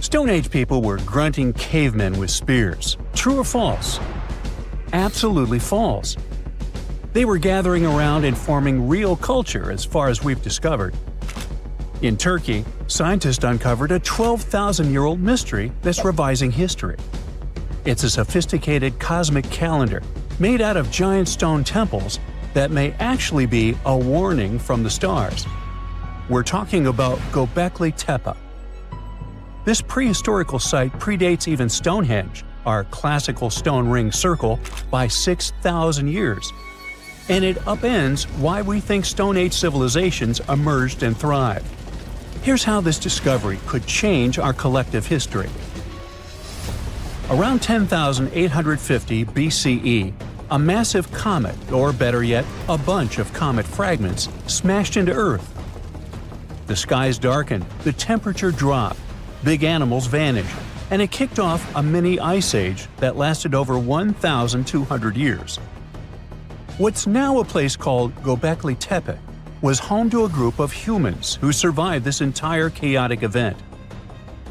Stone Age people were grunting cavemen with spears. True or false? Absolutely false. They were gathering around and forming real culture as far as we've discovered. In Turkey, scientists uncovered a 12,000-year-old mystery that's revising history. It's a sophisticated cosmic calendar made out of giant stone temples that may actually be a warning from the stars. We're talking about Göbekli Tepe. This prehistorical site predates even Stonehenge, our classical stone ring circle, by 6,000 years. And it upends why we think Stone Age civilizations emerged and thrived. Here's how this discovery could change our collective history. Around 10,850 BCE, a massive comet, or better yet, a bunch of comet fragments, smashed into Earth. The skies darkened, the temperature dropped, big animals vanished, and it kicked off a mini ice age that lasted over 1,200 years. What's now a place called Göbekli Tepe was home to a group of humans who survived this entire chaotic event.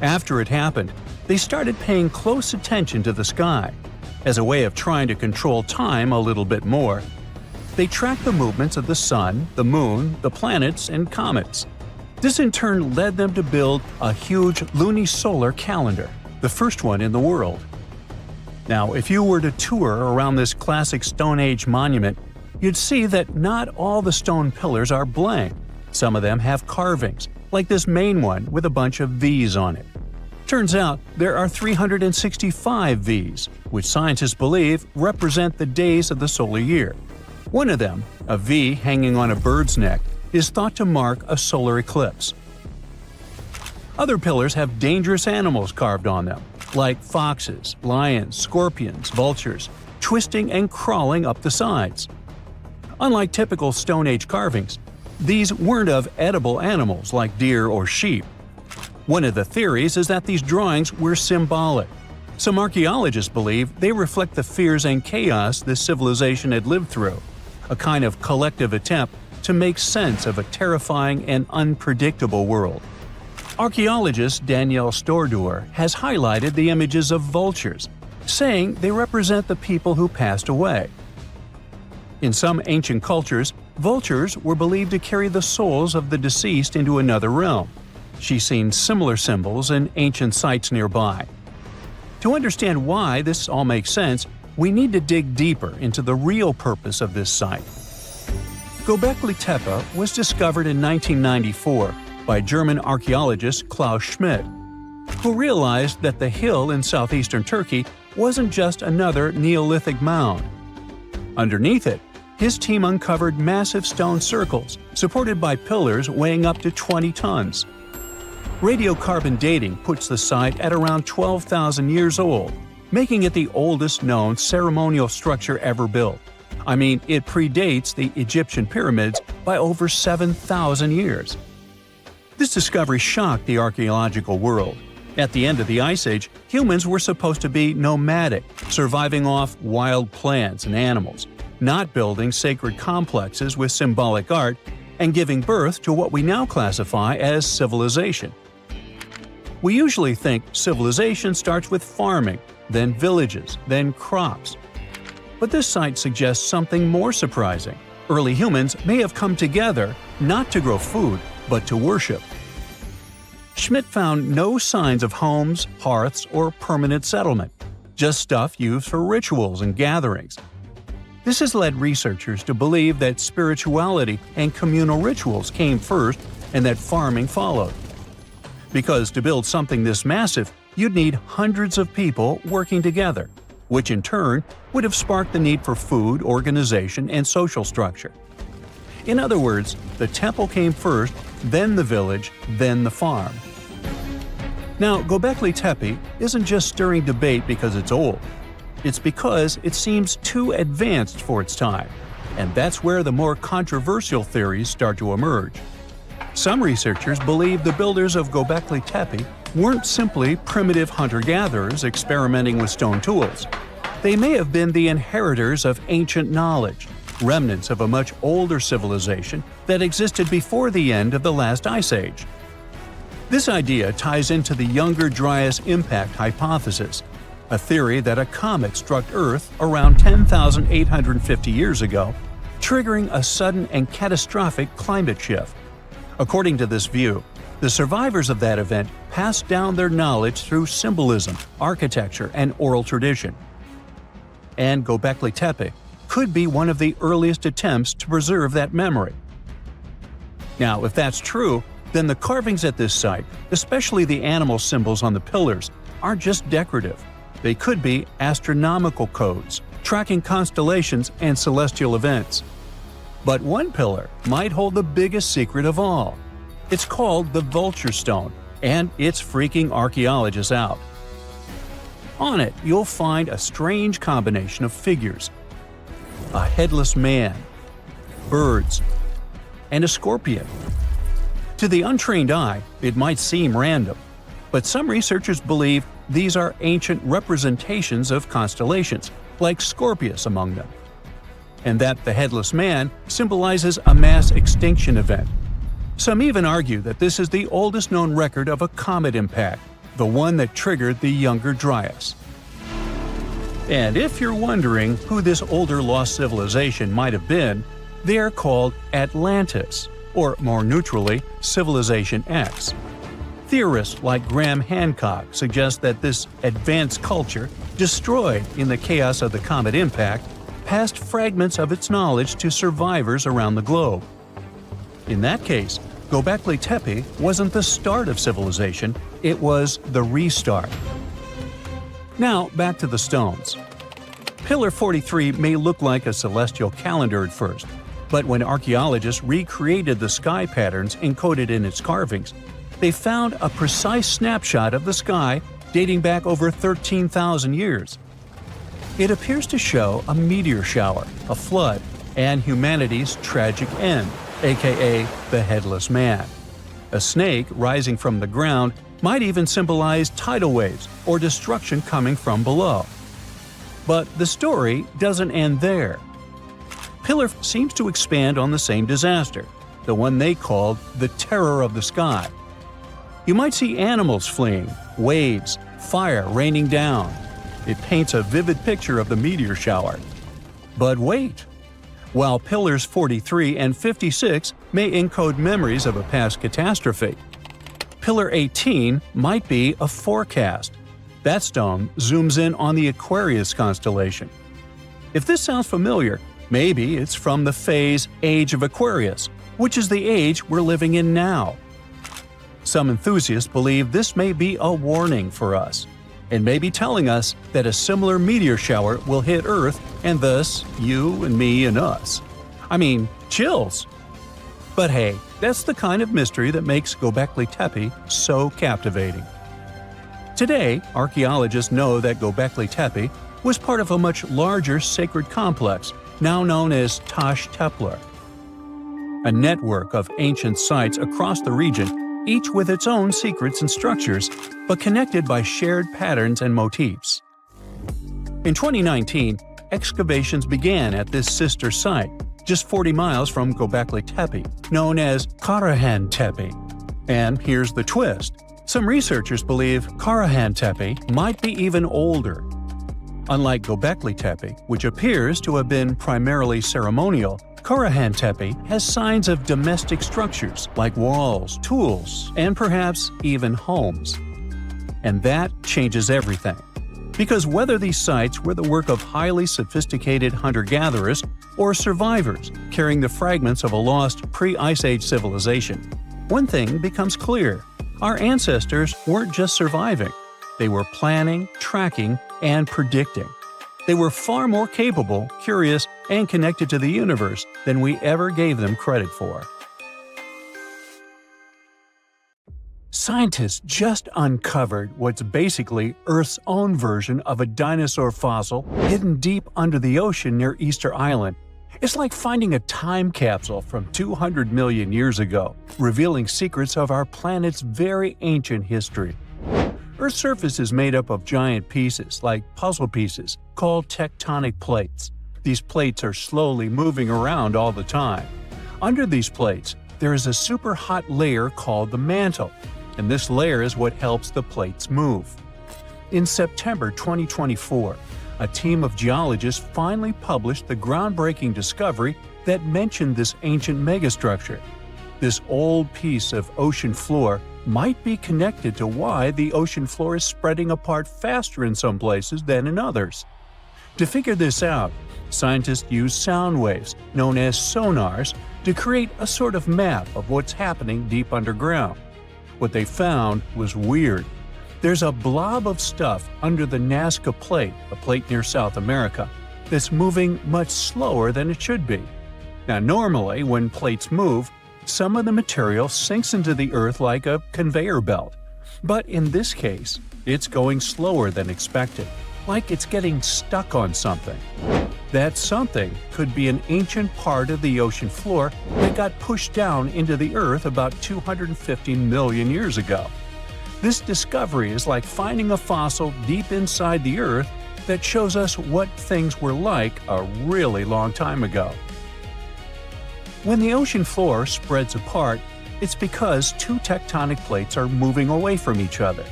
After it happened, they started paying close attention to the sky. As a way of trying to control time a little bit more, they tracked the movements of the sun, the moon, the planets, and comets. This in turn led them to build a huge lunisolar calendar, the first one in the world. Now, if you were to tour around this classic Stone Age monument, you'd see that not all the stone pillars are blank. Some of them have carvings, like this main one with a bunch of V's on it. Turns out there are 365 V's, which scientists believe represent the days of the solar year. One of them, a V hanging on a bird's neck, is thought to mark a solar eclipse. Other pillars have dangerous animals carved on them, like foxes, lions, scorpions, vultures, twisting and crawling up the sides. Unlike typical Stone Age carvings, these weren't of edible animals like deer or sheep. One of the theories is that these drawings were symbolic. Some archaeologists believe they reflect the fears and chaos this civilization had lived through, a kind of collective attempt to make sense of a terrifying and unpredictable world. Archaeologist Danielle Stordour has highlighted the images of vultures, saying they represent the people who passed away. In some ancient cultures, vultures were believed to carry the souls of the deceased into another realm. She's seen similar symbols in ancient sites nearby. To understand why this all makes sense, we need to dig deeper into the real purpose of this site. Göbekli Tepe was discovered in 1994 by German archaeologist Klaus Schmidt, who realized that the hill in southeastern Turkey wasn't just another Neolithic mound. Underneath it, his team uncovered massive stone circles supported by pillars weighing up to 20 tons. Radiocarbon dating puts the site at around 12,000 years old, making it the oldest known ceremonial structure ever built. I mean, it predates the Egyptian pyramids by over 7,000 years. This discovery shocked the archaeological world. At the end of the Ice Age, humans were supposed to be nomadic, surviving off wild plants and animals, not building sacred complexes with symbolic art, and giving birth to what we now classify as civilization. We usually think civilization starts with farming, then villages, then crops. But this site suggests something more surprising. Early humans may have come together not to grow food, but to worship. Schmidt found no signs of homes, hearths, or permanent settlement, just stuff used for rituals and gatherings. This has led researchers to believe that spirituality and communal rituals came first and that farming followed. Because to build something this massive, you'd need hundreds of people working together, which in turn would have sparked the need for food, organization, and social structure. In other words, the temple came first, then the village, then the farm. Now, Göbekli Tepe isn't just stirring debate because it's old. It's because it seems too advanced for its time, and that's where the more controversial theories start to emerge. Some researchers believe the builders of Göbekli Tepe weren't simply primitive hunter-gatherers experimenting with stone tools. They may have been the inheritors of ancient knowledge, remnants of a much older civilization that existed before the end of the last ice age. This idea ties into the Younger Dryas impact hypothesis, a theory that a comet struck Earth around 10,850 years ago, triggering a sudden and catastrophic climate shift. According to this view, the survivors of that event passed down their knowledge through symbolism, architecture, and oral tradition. And Göbekli Tepe could be one of the earliest attempts to preserve that memory. Now, if that's true, then the carvings at this site, especially the animal symbols on the pillars, aren't just decorative. They could be astronomical codes, tracking constellations and celestial events. But one pillar might hold the biggest secret of all. It's called the Vulture Stone, and it's freaking archaeologists out. On it, you'll find a strange combination of figures: a headless man, birds, and a scorpion. To the untrained eye, it might seem random, but some researchers believe these are ancient representations of constellations, like Scorpius among them, and that the headless man symbolizes a mass extinction event. Some even argue that this is the oldest known record of a comet impact, the one that triggered the Younger Dryas. And if you're wondering who this older lost civilization might have been, they are called Atlantis, or more neutrally, Civilization X. Theorists like Graham Hancock suggest that this advanced culture, destroyed in the chaos of the comet impact, passed fragments of its knowledge to survivors around the globe. In that case, Göbekli Tepe wasn't the start of civilization, it was the restart. Now, back to the stones. Pillar 43 may look like a celestial calendar at first, but when archaeologists recreated the sky patterns encoded in its carvings, they found a precise snapshot of the sky dating back over 13,000 years. It appears to show a meteor shower, a flood, and humanity's tragic end, aka the Headless Man. A snake rising from the ground might even symbolize tidal waves or destruction coming from below. But the story doesn't end there. Pillar seems to expand on the same disaster, the one they called the Terror of the Sky. You might see animals fleeing, waves, fire raining down. It paints a vivid picture of the meteor shower. But wait! While Pillars 43 and 56 may encode memories of a past catastrophe, Pillar 18 might be a forecast. That stone zooms in on the Aquarius constellation. If this sounds familiar, maybe it's from the phase Age of Aquarius, which is the age we're living in now. Some enthusiasts believe this may be a warning for us, and may be telling us that a similar meteor shower will hit Earth and thus you and me and us. I mean, chills! But hey, that's the kind of mystery that makes Göbekli Tepe so captivating. Today, archaeologists know that Göbekli Tepe was part of a much larger sacred complex, now known as Taş Tepeler, a network of ancient sites across the region, each with its own secrets and structures, but connected by shared patterns and motifs. In 2019, excavations began at this sister site, just 40 miles from Göbekli Tepe, known as Karahan Tepe. And here's the twist. Some researchers believe Karahan Tepe might be even older. Unlike Göbekli Tepe, which appears to have been primarily ceremonial, Karahan Tepe has signs of domestic structures like walls, tools, and perhaps even homes. And that changes everything. Because whether these sites were the work of highly sophisticated hunter-gatherers or survivors carrying the fragments of a lost pre-Ice Age civilization, one thing becomes clear. Our ancestors weren't just surviving. They were planning, tracking, and predicting. They were far more capable, curious, and connected to the universe than we ever gave them credit for. Scientists just uncovered what's basically Earth's own version of a dinosaur fossil hidden deep under the ocean near Easter Island. It's like finding a time capsule from 200 million years ago, revealing secrets of our planet's very ancient history. Earth's surface is made up of giant pieces, like puzzle pieces, called tectonic plates. These plates are slowly moving around all the time. Under these plates, there is a super hot layer called the mantle. and this layer is what helps the plates move. In September 2024, a team of geologists finally published the groundbreaking discovery that mentioned this ancient megastructure. This old piece of ocean floor might be connected to why the ocean floor is spreading apart faster in some places than in others. To figure this out, scientists use sound waves, known as sonars, to create a sort of map of what's happening deep underground. What they found was weird. There's a blob of stuff under the Nazca Plate, a plate near South America, that's moving much slower than it should be. Now, normally, when plates move, some of the material sinks into the earth like a conveyor belt. But in this case, it's going slower than expected, like it's getting stuck on something. That something could be an ancient part of the ocean floor that got pushed down into the earth about 250 million years ago. This discovery is like finding a fossil deep inside the earth that shows us what things were like a really long time ago. When the ocean floor spreads apart, it's because two tectonic plates are moving away from each other.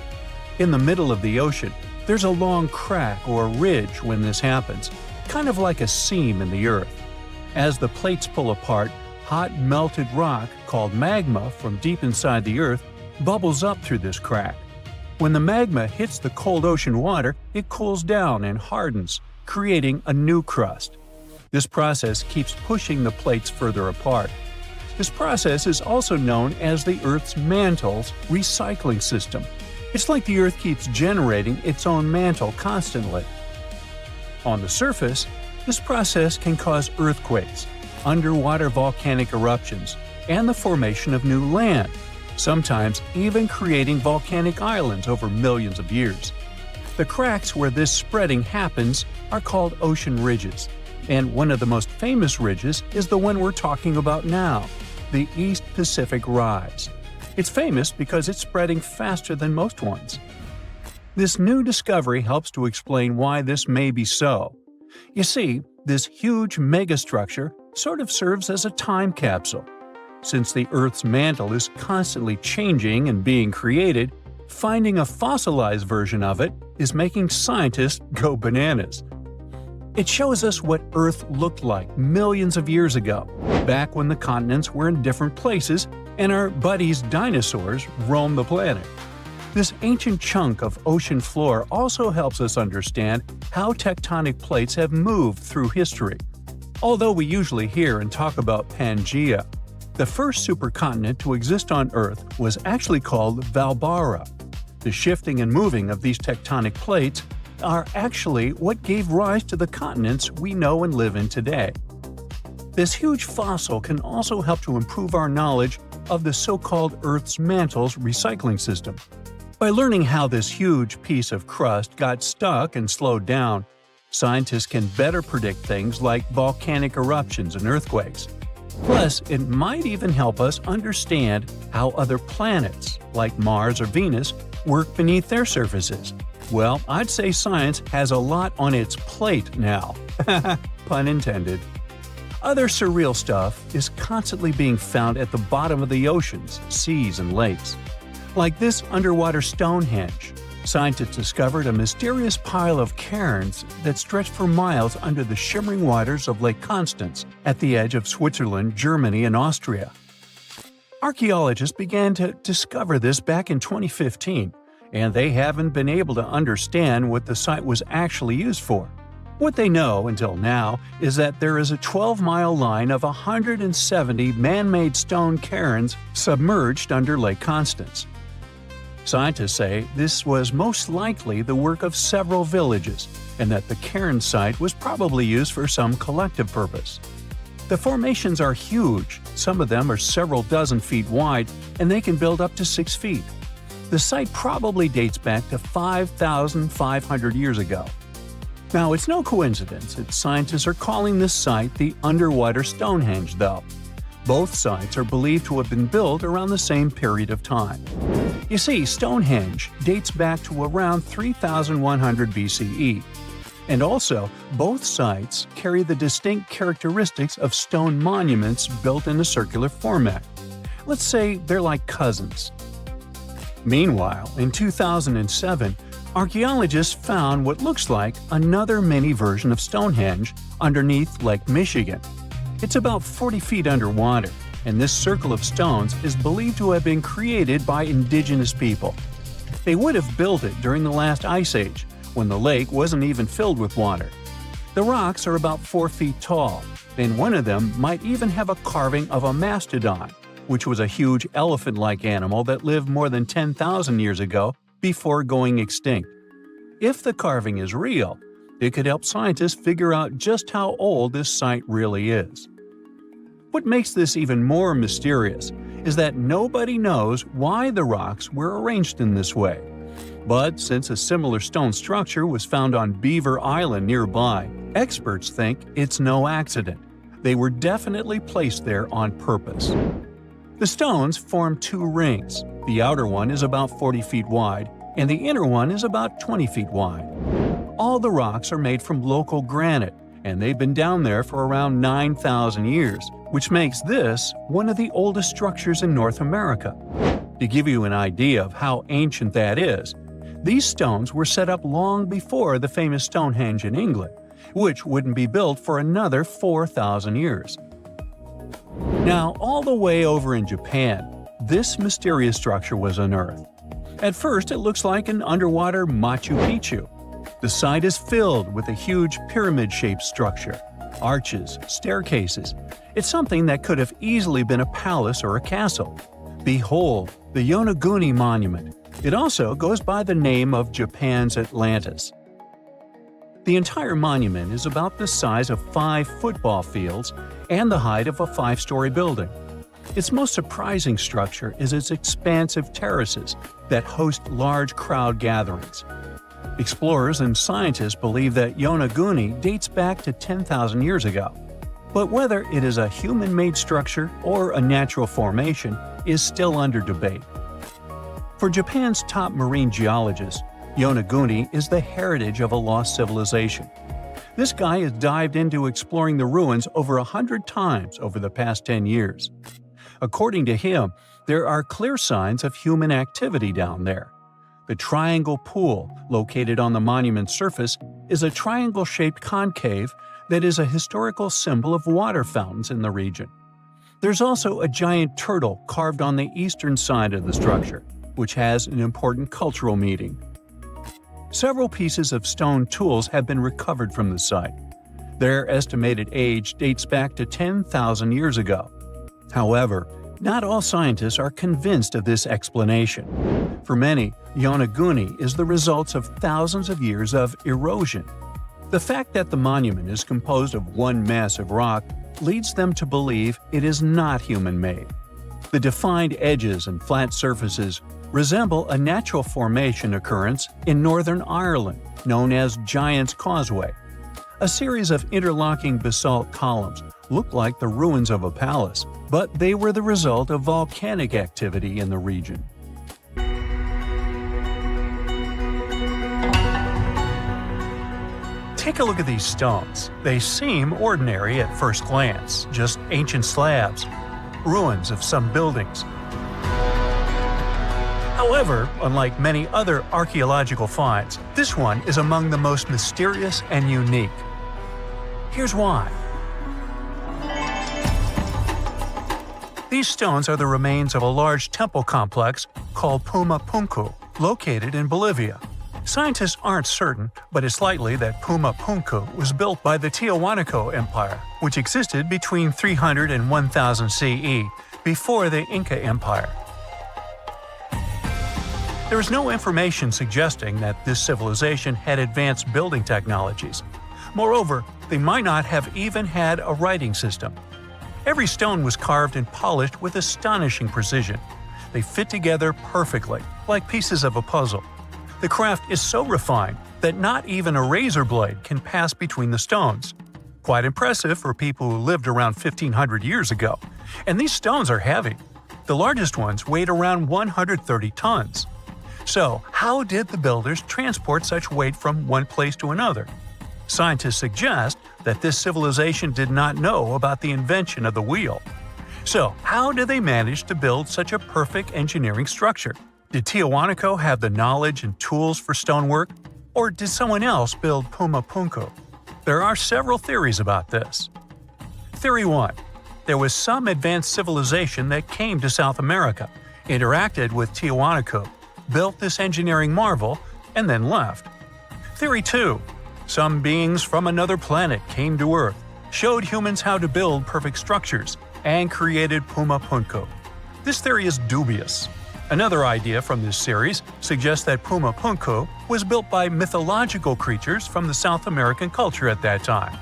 In the middle of the ocean, there's a long crack or ridge when this happens, kind of like a seam in the earth. As the plates pull apart, hot melted rock called magma from deep inside the earth bubbles up through this crack. When the magma hits the cold ocean water, it cools down and hardens, creating a new crust. This process keeps pushing the plates further apart. This process is also known as the Earth's mantle's recycling system. It's like the Earth keeps generating its own mantle constantly. On the surface, this process can cause earthquakes, underwater volcanic eruptions, and the formation of new land, sometimes even creating volcanic islands over millions of years. The cracks where this spreading happens are called ocean ridges, and one of the most famous ridges is the one we're talking about now, the East Pacific Rise. It's famous because it's spreading faster than most ones. This new discovery helps to explain why this may be so. You see, this huge megastructure sort of serves as a time capsule. Since the Earth's mantle is constantly changing and being created, finding a fossilized version of it is making scientists go bananas. It shows us what Earth looked like millions of years ago, back when the continents were in different places and our buddies dinosaurs roamed the planet. This ancient chunk of ocean floor also helps us understand how tectonic plates have moved through history. Although we usually hear and talk about Pangaea, the first supercontinent to exist on Earth was actually called Valbara. The shifting and moving of these tectonic plates are actually what gave rise to the continents we know and live in today. This huge fossil can also help to improve our knowledge of the so-called Earth's mantle's recycling system. By learning how this huge piece of crust got stuck and slowed down, scientists can better predict things like volcanic eruptions and earthquakes. Plus, it might even help us understand how other planets, like Mars or Venus, work beneath their surfaces. Well, I'd say science has a lot on its plate now. Pun intended. Other surreal stuff is constantly being found at the bottom of the oceans, seas, and lakes. Like this underwater Stonehenge. Scientists discovered a mysterious pile of cairns that stretched for miles under the shimmering waters of Lake Constance at the edge of Switzerland, Germany, and Austria. Archaeologists began to discover this back in 2015, and they haven't been able to understand what the site was actually used for. What they know until now is that there is a 12-mile line of 170 man-made stone cairns submerged under Lake Constance. Scientists say this was most likely the work of several villages, and that the cairn site was probably used for some collective purpose. The formations are huge, some of them are several dozen feet wide, and they can build up to 6 feet. The site probably dates back to 5,500 years ago. Now, it's no coincidence that scientists are calling this site the underwater Stonehenge, though. Both sites are believed to have been built around the same period of time. You see, Stonehenge dates back to around 3100 BCE. And also, both sites carry the distinct characteristics of stone monuments built in a circular format. Let's say they're like cousins. Meanwhile, in 2007, archaeologists found what looks like another mini version of Stonehenge underneath Lake Michigan. It's about 40 feet underwater, and this circle of stones is believed to have been created by indigenous people. They would have built it during the last ice age, when the lake wasn't even filled with water. The rocks are about 4 feet tall, and one of them might even have a carving of a mastodon, which was a huge elephant-like animal that lived more than 10,000 years ago before going extinct. If the carving is real, it could help scientists figure out just how old this site really is. What makes this even more mysterious is that nobody knows why the rocks were arranged in this way. But since a similar stone structure was found on Beaver Island nearby, experts think it's no accident. They were definitely placed there on purpose. The stones form two rings. The outer one is about 40 feet wide, and the inner one is about 20 feet wide. All the rocks are made from local granite, and they've been down there for around 9,000 years, which makes this one of the oldest structures in North America. To give you an idea of how ancient that is, these stones were set up long before the famous Stonehenge in England, which wouldn't be built for another 4,000 years. Now, all the way over in Japan, this mysterious structure was unearthed. At first, it looks like an underwater Machu Picchu. The site is filled with a huge pyramid-shaped structure, arches, staircases. It's something that could have easily been a palace or a castle. Behold, the Yonaguni monument. It also goes by the name of Japan's Atlantis. The entire monument is about the size of 5 football fields and the height of a 5-story building. Its most surprising structure is its expansive terraces that host large crowd gatherings. Explorers and scientists believe that Yonaguni dates back to 10,000 years ago. But whether it is a human-made structure or a natural formation is still under debate. For Japan's top marine geologists, Yonaguni is the heritage of a lost civilization. This guy has dived into exploring the ruins over 100 times over the past 10 years. According to him, there are clear signs of human activity down there. The triangle pool, located on the monument's surface, is a triangle-shaped concave that is a historical symbol of water fountains in the region. There's also a giant turtle carved on the eastern side of the structure, which has an important cultural meaning. Several pieces of stone tools have been recovered from the site. Their estimated age dates back to 10,000 years ago. However, not all scientists are convinced of this explanation. For many, Yonaguni is the result of thousands of years of erosion. The fact that the monument is composed of one massive rock leads them to believe it is not human-made. The defined edges and flat surfaces resemble a natural formation occurrence in Northern Ireland known as Giant's Causeway. A series of interlocking basalt columns look like the ruins of a palace, but they were the result of volcanic activity in the region. Take a look at these stones. They seem ordinary at first glance, just ancient slabs, ruins of some buildings. However, unlike many other archaeological finds, this one is among the most mysterious and unique. Here's why. These stones are the remains of a large temple complex called Puma Punku, located in Bolivia. Scientists aren't certain, but it's likely that Puma Punku was built by the Tiahuanaco Empire, which existed between 300 and 1000 CE, before the Inca Empire. There is no information suggesting that this civilization had advanced building technologies. Moreover, they might not have even had a writing system. Every stone was carved and polished with astonishing precision. They fit together perfectly, like pieces of a puzzle. The craft is so refined that not even a razor blade can pass between the stones. Quite impressive for people who lived around 1500 years ago. And these stones are heavy. The largest ones weighed around 130 tons. So, how did the builders transport such weight from one place to another? Scientists suggest that this civilization did not know about the invention of the wheel. So, how did they manage to build such a perfect engineering structure? Did Tiahuanaco have the knowledge and tools for stonework, or did someone else build Puma Punku? There are several theories about this. Theory 1. There was some advanced civilization that came to South America, interacted with Tiahuanaco, built this engineering marvel, and then left. Theory 2. Some beings from another planet came to Earth, showed humans how to build perfect structures, and created Puma Punku. This theory is dubious. Another idea from this series suggests that Puma Punku was built by mythological creatures from the South American culture at that time.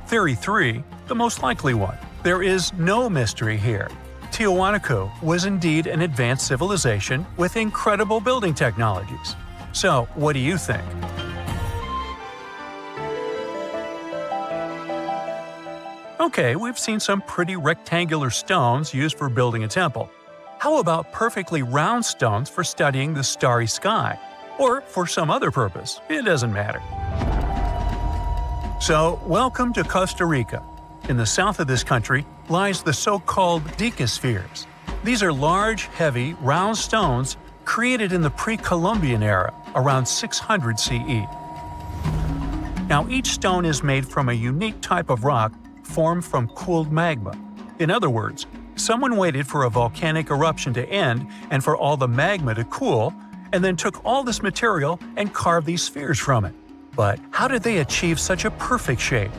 Theory 3, the most likely one. There is no mystery here. Tiahuanaco was indeed an advanced civilization with incredible building technologies. So, what do you think? Okay, we've seen some pretty rectangular stones used for building a temple. How about perfectly round stones for studying the starry sky? Or for some other purpose, it doesn't matter. So, welcome to Costa Rica. In the south of this country lies the so-called Diquis spheres. These are large, heavy, round stones created in the pre-Columbian era, around 600 CE. Now, each stone is made from a unique type of rock formed from cooled magma. In other words, someone waited for a volcanic eruption to end and for all the magma to cool, and then took all this material and carved these spheres from it. But how did they achieve such a perfect shape?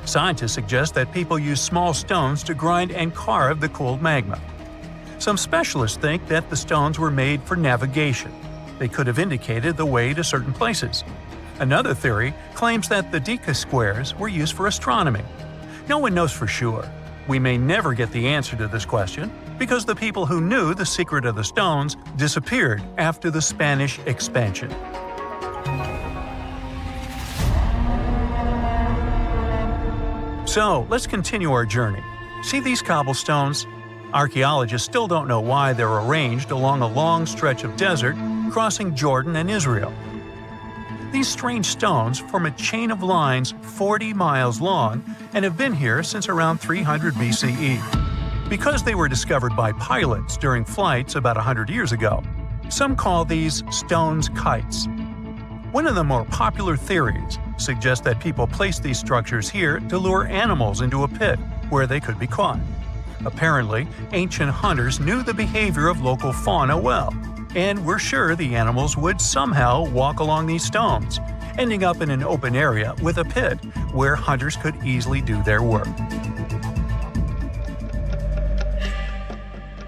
Scientists suggest that people used small stones to grind and carve the cooled magma. Some specialists think that the stones were made for navigation. They could have indicated the way to certain places. Another theory claims that the Diquis squares were used for astronomy. No one knows for sure. We may never get the answer to this question because the people who knew the secret of the stones disappeared after the Spanish expansion. So, let's continue our journey. See these cobblestones? Archaeologists still don't know why they're arranged along a long stretch of desert crossing Jordan and Israel. These strange stones form a chain of lines 40 miles long and have been here since around 300 BCE. Because they were discovered by pilots during flights about 100 years ago, some call these stones kites. One of the more popular theories suggests that people placed these structures here to lure animals into a pit where they could be caught. Apparently, ancient hunters knew the behavior of local fauna well, and were sure the animals would somehow walk along these stones, ending up in an open area with a pit where hunters could easily do their work.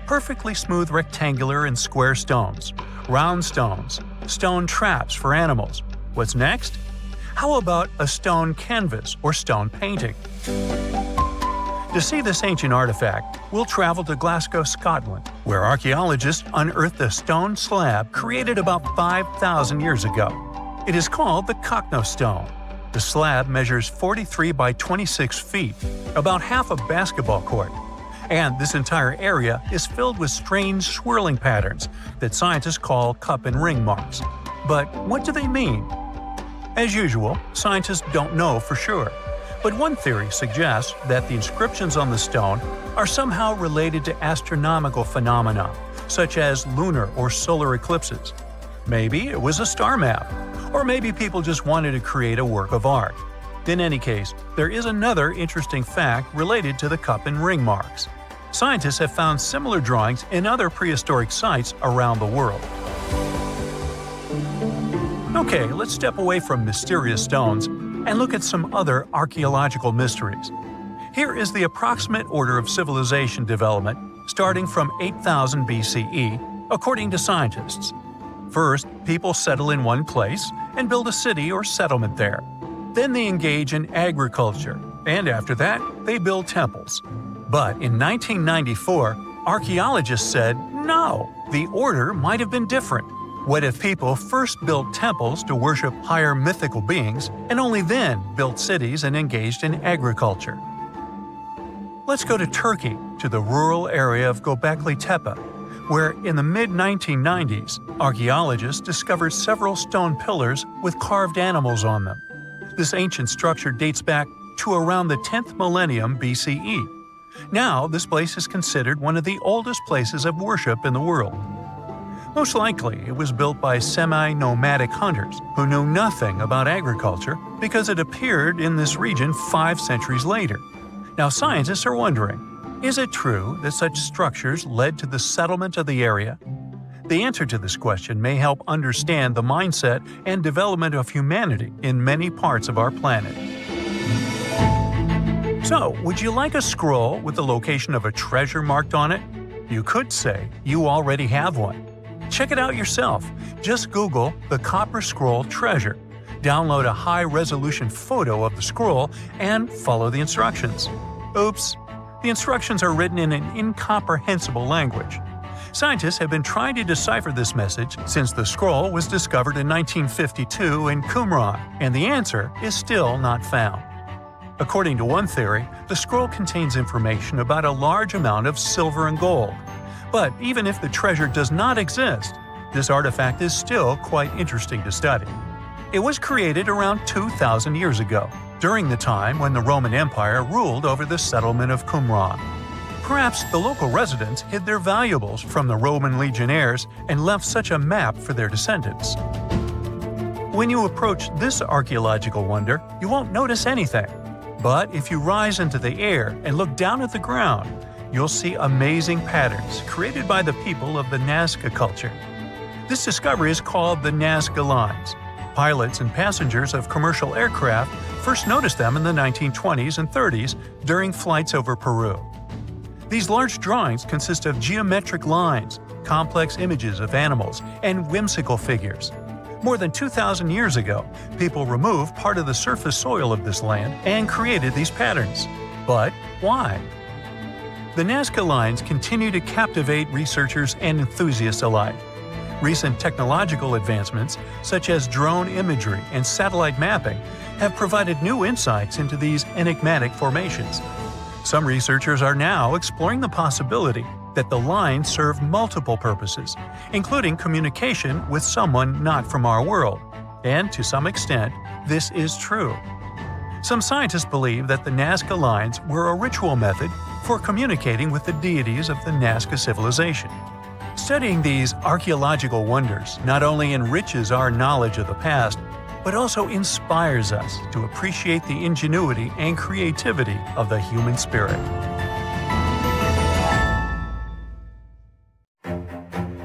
Perfectly smooth rectangular and square stones, round stones, stone traps for animals. What's next? How about a stone canvas or stone painting? To see this ancient artifact, we'll travel to Glasgow, Scotland, where archaeologists unearthed a stone slab created about 5,000 years ago. It is called the Cockno stone. The slab measures 43 by 26 feet, about half a basketball court. And this entire area is filled with strange swirling patterns that scientists call cup and ring marks. But what do they mean? As usual, scientists don't know for sure. But one theory suggests that the inscriptions on the stone are somehow related to astronomical phenomena, such as lunar or solar eclipses. Maybe it was a star map, or maybe people just wanted to create a work of art. In any case, there is another interesting fact related to the cup and ring marks. Scientists have found similar drawings in other prehistoric sites around the world. Okay, let's step away from mysterious stones and look at some other archaeological mysteries. Here is the approximate order of civilization development starting from 8000 BCE, according to scientists. First, people settle in one place and build a city or settlement there. Then they engage in agriculture, and after that, they build temples. But in 1994, archaeologists said, no, the order might have been different. What if people first built temples to worship higher mythical beings and only then built cities and engaged in agriculture? Let's go to Turkey, to the rural area of Göbekli Tepe, where in the mid-1990s, archaeologists discovered several stone pillars with carved animals on them. This ancient structure dates back to around the 10th millennium BCE. Now, this place is considered one of the oldest places of worship in the world. Most likely, it was built by semi-nomadic hunters who knew nothing about agriculture because it appeared in this region 5 centuries later. Now scientists are wondering, is it true that such structures led to the settlement of the area? The answer to this question may help understand the mindset and development of humanity in many parts of our planet. So, would you like a scroll with the location of a treasure marked on it? You could say you already have one. Check it out yourself. Just Google the Copper Scroll Treasure. Download a high-resolution photo of the scroll and follow the instructions. Oops! The instructions are written in an incomprehensible language. Scientists have been trying to decipher this message since the scroll was discovered in 1952 in Qumran, and the answer is still not found. According to one theory, the scroll contains information about a large amount of silver and gold. But even if the treasure does not exist, this artifact is still quite interesting to study. It was created around 2,000 years ago, during the time when the Roman Empire ruled over the settlement of Qumran. Perhaps the local residents hid their valuables from the Roman legionnaires and left such a map for their descendants. When you approach this archaeological wonder, you won't notice anything. But if you rise into the air and look down at the ground, you'll see amazing patterns created by the people of the Nazca culture. This discovery is called the Nazca Lines. Pilots and passengers of commercial aircraft first noticed them in the 1920s and 30s during flights over Peru. These large drawings consist of geometric lines, complex images of animals, and whimsical figures. More than 2,000 years ago, people removed part of the surface soil of this land and created these patterns. But why? The Nazca Lines continue to captivate researchers and enthusiasts alike. Recent technological advancements, such as drone imagery and satellite mapping, have provided new insights into these enigmatic formations. Some researchers are now exploring the possibility that the lines serve multiple purposes, including communication with someone not from our world. And to some extent, this is true. Some scientists believe that the Nazca Lines were a ritual method for communicating with the deities of the Nazca civilization. Studying these archaeological wonders not only enriches our knowledge of the past, but also inspires us to appreciate the ingenuity and creativity of the human spirit.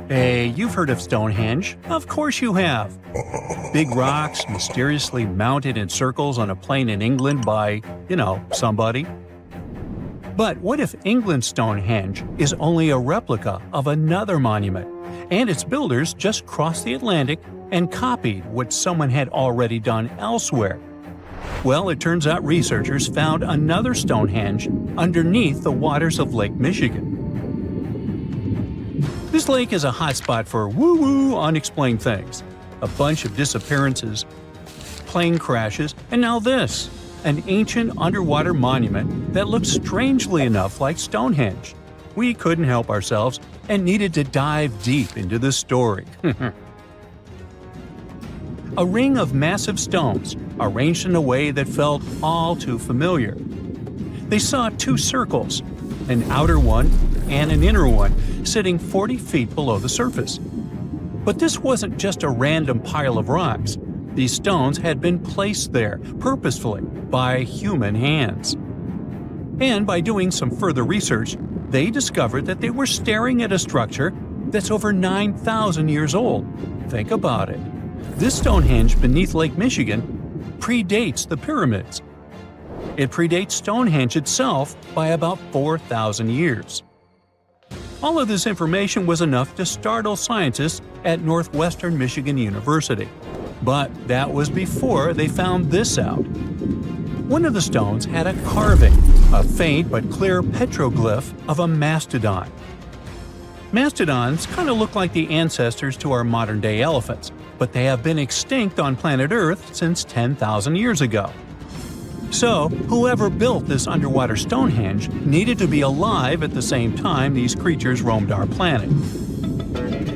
Hey, you've heard of Stonehenge? Of course you have. Big rocks mysteriously mounted in circles on a plain in England by, somebody. But what if England's Stonehenge is only a replica of another monument, and its builders just crossed the Atlantic and copied what someone had already done elsewhere? Well, it turns out researchers found another Stonehenge underneath the waters of Lake Michigan. This lake is a hotspot for woo-woo unexplained things. A bunch of disappearances, plane crashes, and now this. An ancient underwater monument that looks strangely enough like Stonehenge. We couldn't help ourselves and needed to dive deep into the story. A ring of massive stones, arranged in a way that felt all too familiar. They saw 2 circles, an outer one and an inner one, sitting 40 feet below the surface. But this wasn't just a random pile of rocks. These stones had been placed there, purposefully, by human hands. And by doing some further research, they discovered that they were staring at a structure that's over 9,000 years old. Think about it. This Stonehenge beneath Lake Michigan predates the pyramids. It predates Stonehenge itself by about 4,000 years. All of this information was enough to startle scientists at Northwestern Michigan University. But that was before they found this out. One of the stones had a carving, a faint but clear petroglyph of a mastodon. Mastodons kind of look like the ancestors to our modern-day elephants, but they have been extinct on planet Earth since 10,000 years ago. So, whoever built this underwater Stonehenge needed to be alive at the same time these creatures roamed our planet.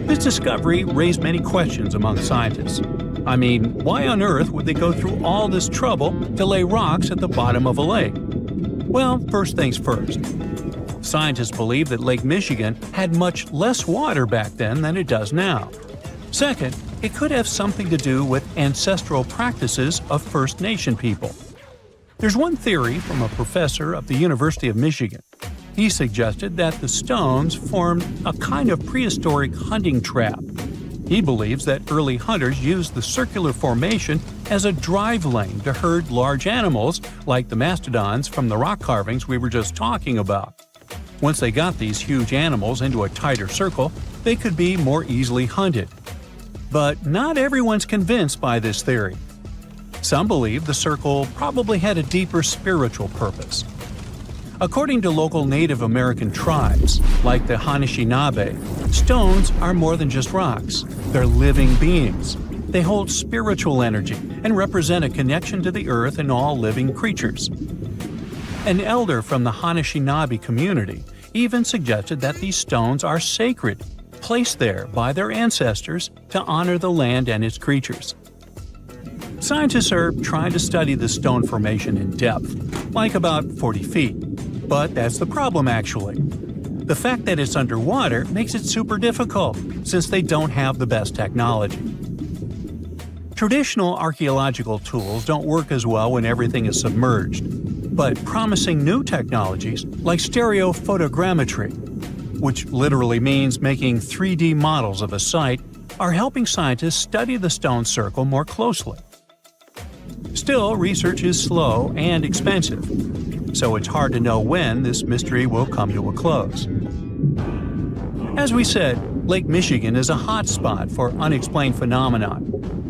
This discovery raised many questions among scientists. I mean, why on earth would they go through all this trouble to lay rocks at the bottom of a lake? Well, first things first. Scientists believe that Lake Michigan had much less water back then than it does now. Second, it could have something to do with ancestral practices of First Nation people. There's one theory from a professor of the University of Michigan. He suggested that the stones formed a kind of prehistoric hunting trap. He believes that early hunters used the circular formation as a drive lane to herd large animals like the mastodons from the rock carvings we were just talking about. Once they got these huge animals into a tighter circle, they could be more easily hunted. But not everyone's convinced by this theory. Some believe the circle probably had a deeper spiritual purpose. According to local Native American tribes, like the Anishinaabe, stones are more than just rocks. They're living beings. They hold spiritual energy and represent a connection to the earth and all living creatures. An elder from the Anishinaabe community even suggested that these stones are sacred, placed there by their ancestors to honor the land and its creatures. Scientists are trying to study the stone formation in depth, like about 40 feet. But that's the problem, actually. The fact that it's underwater makes it super difficult, since they don't have the best technology. Traditional archaeological tools don't work as well when everything is submerged, but promising new technologies like stereophotogrammetry, which literally means making 3D models of a site, are helping scientists study the stone circle more closely. Still, research is slow and expensive, so it's hard to know when this mystery will come to a close. As we said, Lake Michigan is a hot spot for unexplained phenomena.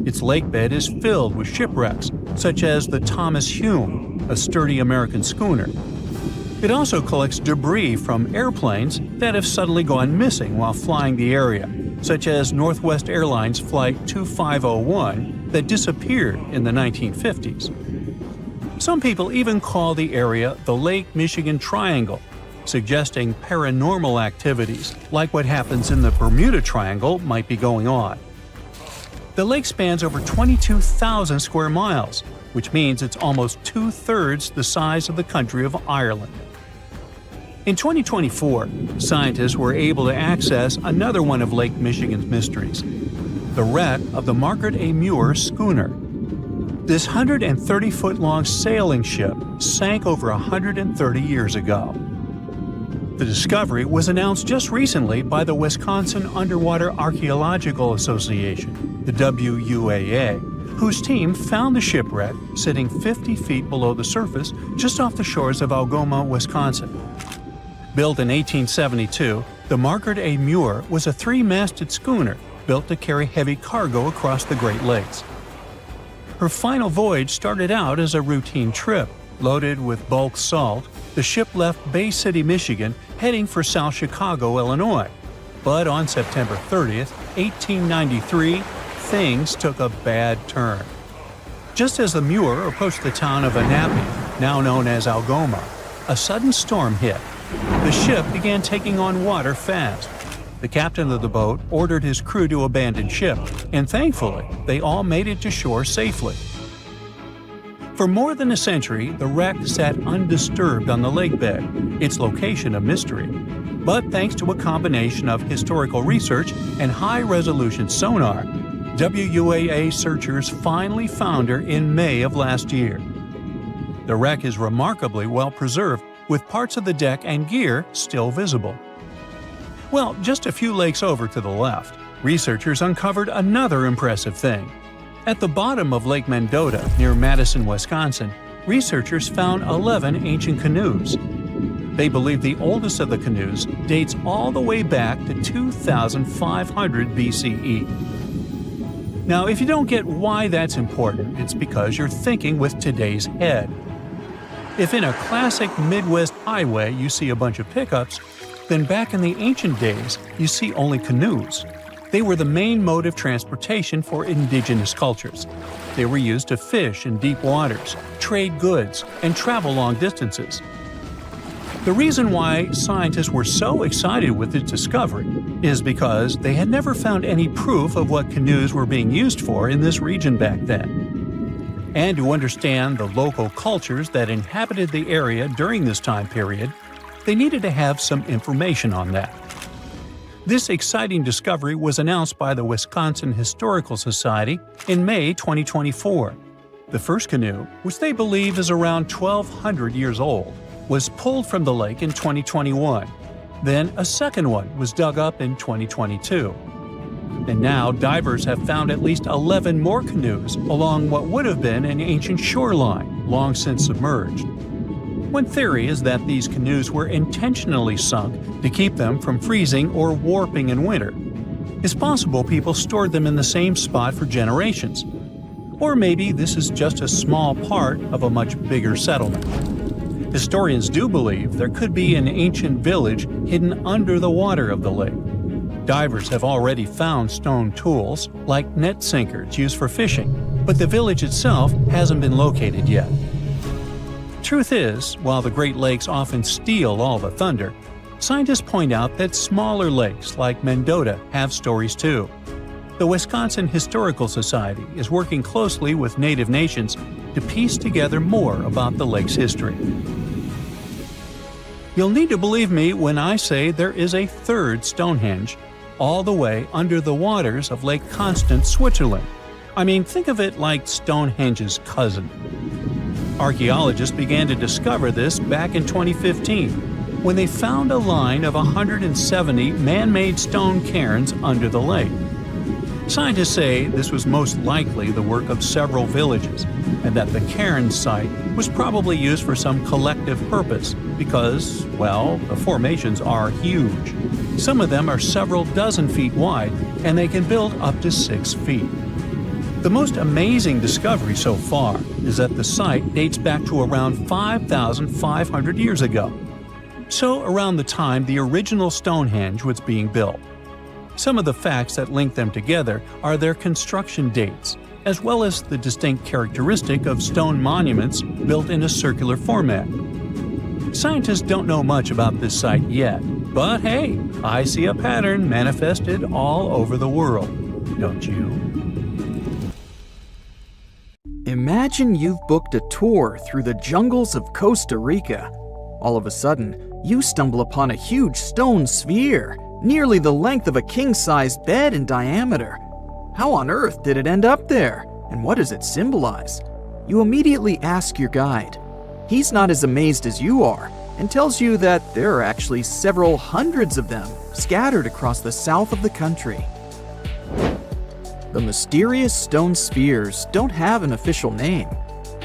Its lakebed is filled with shipwrecks, such as the Thomas Hume, a sturdy American schooner. It also collects debris from airplanes that have suddenly gone missing while flying the area, such as Northwest Airlines Flight 2501 that disappeared in the 1950s. Some people even call the area the Lake Michigan Triangle, suggesting paranormal activities like what happens in the Bermuda Triangle might be going on. The lake spans over 22,000 square miles, which means it's almost two-thirds the size of the country of Ireland. In 2024, scientists were able to access another one of Lake Michigan's mysteries, the wreck of the Margaret A. Muir schooner. This 130-foot-long sailing ship sank over 130 years ago. The discovery was announced just recently by the Wisconsin Underwater Archaeological Association, the WUAA, whose team found the shipwreck sitting 50 feet below the surface just off the shores of Algoma, Wisconsin. Built in 1872, the Margaret A. Muir was a three-masted schooner built to carry heavy cargo across the Great Lakes. Her final voyage started out as a routine trip. Loaded with bulk salt, the ship left Bay City, Michigan, heading for South Chicago, Illinois. But on September 30th, 1893, things took a bad turn. Just as the Muir approached the town of Annapolis, now known as Algoma, a sudden storm hit. The ship began taking on water fast. The captain of the boat ordered his crew to abandon ship, and thankfully, they all made it to shore safely. For more than a century, the wreck sat undisturbed on the lakebed, its location a mystery. But thanks to a combination of historical research and high-resolution sonar, WUAA searchers finally found her in May of last year. The wreck is remarkably well preserved, with parts of the deck and gear still visible. Well, just a few lakes over to the left, researchers uncovered another impressive thing. At the bottom of Lake Mendota, near Madison, Wisconsin, researchers found 11 ancient canoes. They believe the oldest of the canoes dates all the way back to 2500 BCE. Now, if you don't get why that's important, it's because you're thinking with today's head. If in a classic Midwest highway you see a bunch of pickups, then back in the ancient days you see only canoes. They were the main mode of transportation for indigenous cultures. They were used to fish in deep waters, trade goods, and travel long distances. The reason why scientists were so excited with its discovery is because they had never found any proof of what canoes were being used for in this region back then. And to understand the local cultures that inhabited the area during this time period, they needed to have some information on that. This exciting discovery was announced by the Wisconsin Historical Society in May 2024. The first canoe, which they believe is around 1,200 years old, was pulled from the lake in 2021. Then a second one was dug up in 2022. And now divers have found at least 11 more canoes along what would have been an ancient shoreline, long since submerged. One theory is that these canoes were intentionally sunk to keep them from freezing or warping in winter. It's possible people stored them in the same spot for generations. Or maybe this is just a small part of a much bigger settlement. Historians do believe there could be an ancient village hidden under the water of the lake. Divers have already found stone tools, like net sinkers used for fishing, but the village itself hasn't been located yet. Truth is, while the Great Lakes often steal all the thunder, scientists point out that smaller lakes like Mendota have stories too. The Wisconsin Historical Society is working closely with Native nations to piece together more about the lake's history. You'll need to believe me when I say there is a third Stonehenge, all the way under the waters of Lake Constance, Switzerland. I mean, think of it like Stonehenge's cousin. Archaeologists began to discover this back in 2015, when they found a line of 170 man-made stone cairns under the lake. Scientists say this was most likely the work of several villages, and that the cairn site was probably used for some collective purpose because, well, the formations are huge. Some of them are several dozen feet wide, and they can build up to 6 feet. The most amazing discovery so far is that the site dates back to around 5,500 years ago, so around the time the original Stonehenge was being built. Some of the facts that link them together are their construction dates, as well as the distinct characteristic of stone monuments built in a circular format. Scientists don't know much about this site yet, but hey, I see a pattern manifested all over the world, don't you? Imagine you've booked a tour through the jungles of Costa Rica. All of a sudden, you stumble upon a huge stone sphere, nearly the length of a king-sized bed in diameter. How on earth did it end up there? And what does it symbolize? You immediately ask your guide. He's not as amazed as you are, and tells you that there are actually several hundreds of them scattered across the south of the country. The mysterious stone spheres don't have an official name.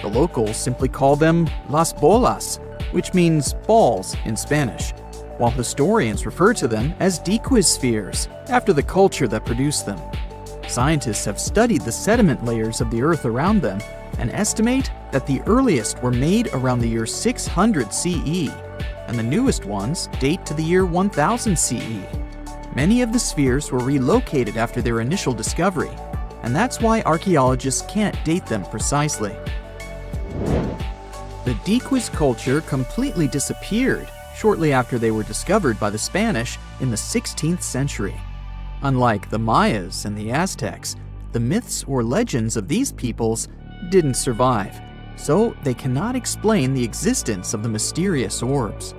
The locals simply call them las bolas, which means balls in Spanish, while historians refer to them as Diquis spheres, after the culture that produced them. Scientists have studied the sediment layers of the Earth around them and estimate that the earliest were made around the year 600 CE, and the newest ones date to the year 1000 CE. Many of the spheres were relocated after their initial discovery, and that's why archaeologists can't date them precisely. The Diquis culture completely disappeared shortly after they were discovered by the Spanish in the 16th century. Unlike the Mayas and the Aztecs, the myths or legends of these peoples didn't survive, so they cannot explain the existence of the mysterious orbs.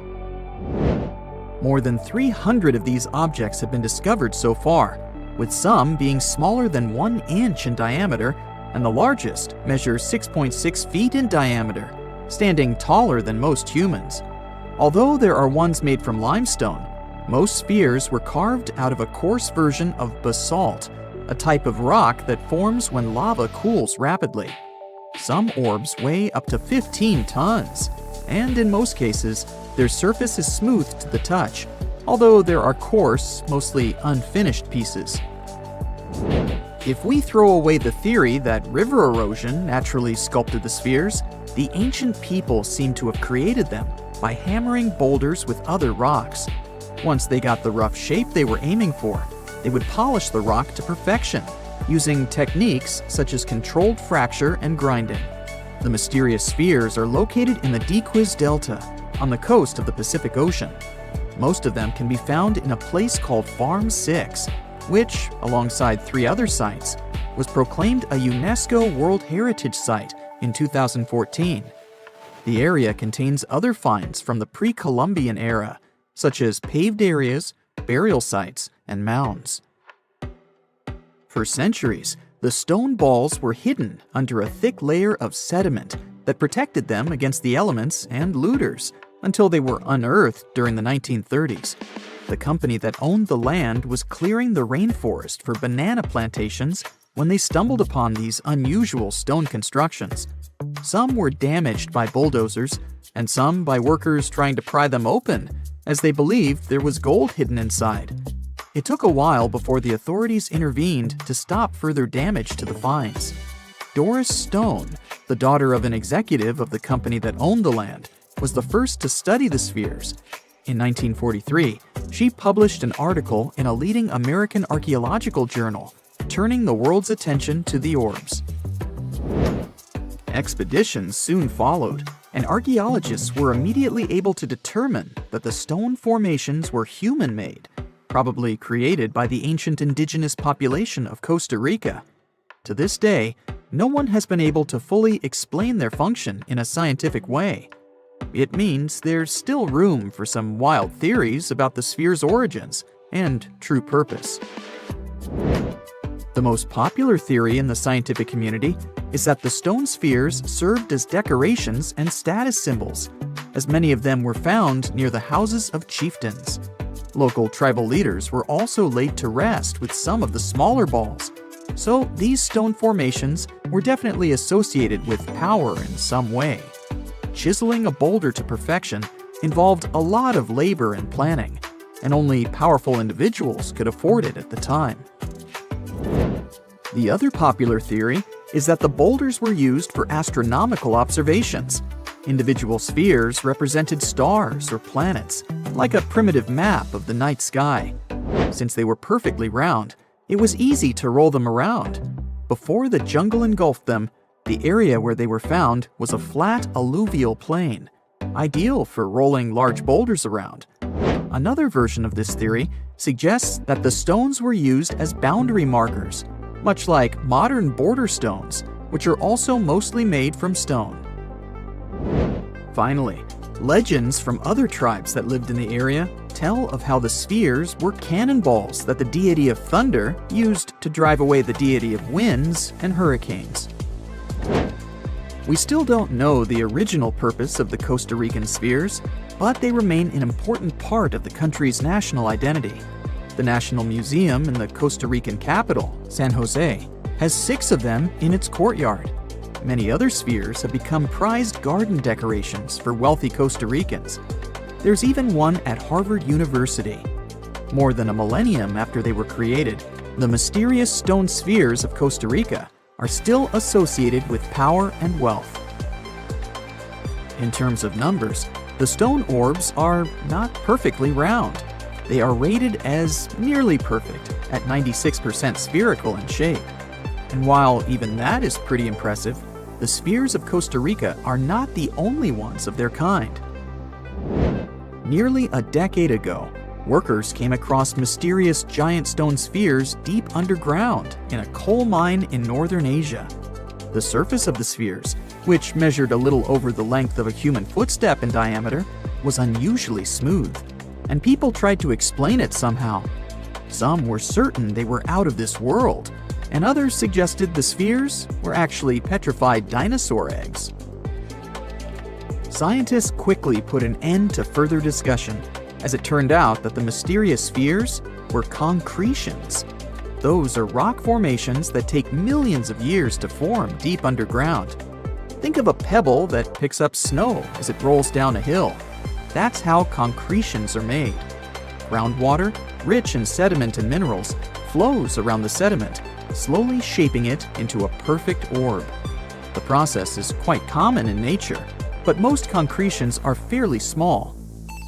More than 300 of these objects have been discovered so far, with some being smaller than 1 inch in diameter, and the largest measures 6.6 feet in diameter, standing taller than most humans. Although there are ones made from limestone, most spheres were carved out of a coarse version of basalt, a type of rock that forms when lava cools rapidly. Some orbs weigh up to 15 tons, and in most cases, their surface is smooth to the touch, although there are coarse, mostly unfinished pieces. If we throw away the theory that river erosion naturally sculpted the spheres, the ancient people seem to have created them by hammering boulders with other rocks. Once they got the rough shape they were aiming for, they would polish the rock to perfection, using techniques such as controlled fracture and grinding. The mysterious spheres are located in the Diquis Delta, on the coast of the Pacific Ocean. Most of them can be found in a place called Farm 6, which, alongside 3 other sites, was proclaimed a UNESCO World Heritage Site in 2014. The area contains other finds from the pre-Columbian era, such as paved areas, burial sites, and mounds. For centuries, the stone balls were hidden under a thick layer of sediment that protected them against the elements and looters until they were unearthed during the 1930s. The company that owned the land was clearing the rainforest for banana plantations when they stumbled upon these unusual stone constructions. Some were damaged by bulldozers, and some by workers trying to pry them open, as they believed there was gold hidden inside. It took a while before the authorities intervened to stop further damage to the finds. Doris Stone, the daughter of an executive of the company that owned the land, was the first to study the spheres. In 1943, she published an article in a leading American archaeological journal, turning the world's attention to the orbs. Expeditions soon followed, and archaeologists were immediately able to determine that the stone formations were human-made, probably created by the ancient indigenous population of Costa Rica. To this day, no one has been able to fully explain their function in a scientific way. It means there's still room for some wild theories about the sphere's origins and true purpose. The most popular theory in the scientific community is that the stone spheres served as decorations and status symbols, as many of them were found near the houses of chieftains. Local tribal leaders were also laid to rest with some of the smaller balls, so these stone formations were definitely associated with power in some way. Chiseling a boulder to perfection involved a lot of labor and planning, and only powerful individuals could afford it at the time. The other popular theory is that the boulders were used for astronomical observations. Individual spheres represented stars or planets, like a primitive map of the night sky. Since they were perfectly round, it was easy to roll them around. Before the jungle engulfed them, the area where they were found was a flat alluvial plain, ideal for rolling large boulders around. Another version of this theory suggests that the stones were used as boundary markers, much like modern border stones, which are also mostly made from stone. Finally, legends from other tribes that lived in the area tell of how the spheres were cannonballs that the deity of thunder used to drive away the deity of winds and hurricanes. We still don't know the original purpose of the Costa Rican spheres, but they remain an important part of the country's national identity. The National Museum in the Costa Rican capital, San Jose, has 6 of them in its courtyard. Many other spheres have become prized garden decorations for wealthy Costa Ricans. There's even one at Harvard University. More than a millennium after they were created, the mysterious stone spheres of Costa Rica are still associated with power and wealth. In terms of numbers, the stone orbs are not perfectly round. They are rated as nearly perfect, at 96% spherical in shape. And while even that is pretty impressive, the spheres of Costa Rica are not the only ones of their kind. Nearly a decade ago, workers came across mysterious giant stone spheres deep underground in a coal mine in northern Asia. The surface of the spheres, which measured a little over the length of a human footstep in diameter, was unusually smooth, and people tried to explain it somehow. Some were certain they were out of this world, and others suggested the spheres were actually petrified dinosaur eggs. Scientists quickly put an end to further discussion, as it turned out that the mysterious spheres were concretions. Those are rock formations that take millions of years to form deep underground. Think of a pebble that picks up snow as it rolls down a hill. That's how concretions are made. Groundwater, rich in sediment and minerals, flows around the sediment, slowly shaping it into a perfect orb. The process is quite common in nature, but most concretions are fairly small.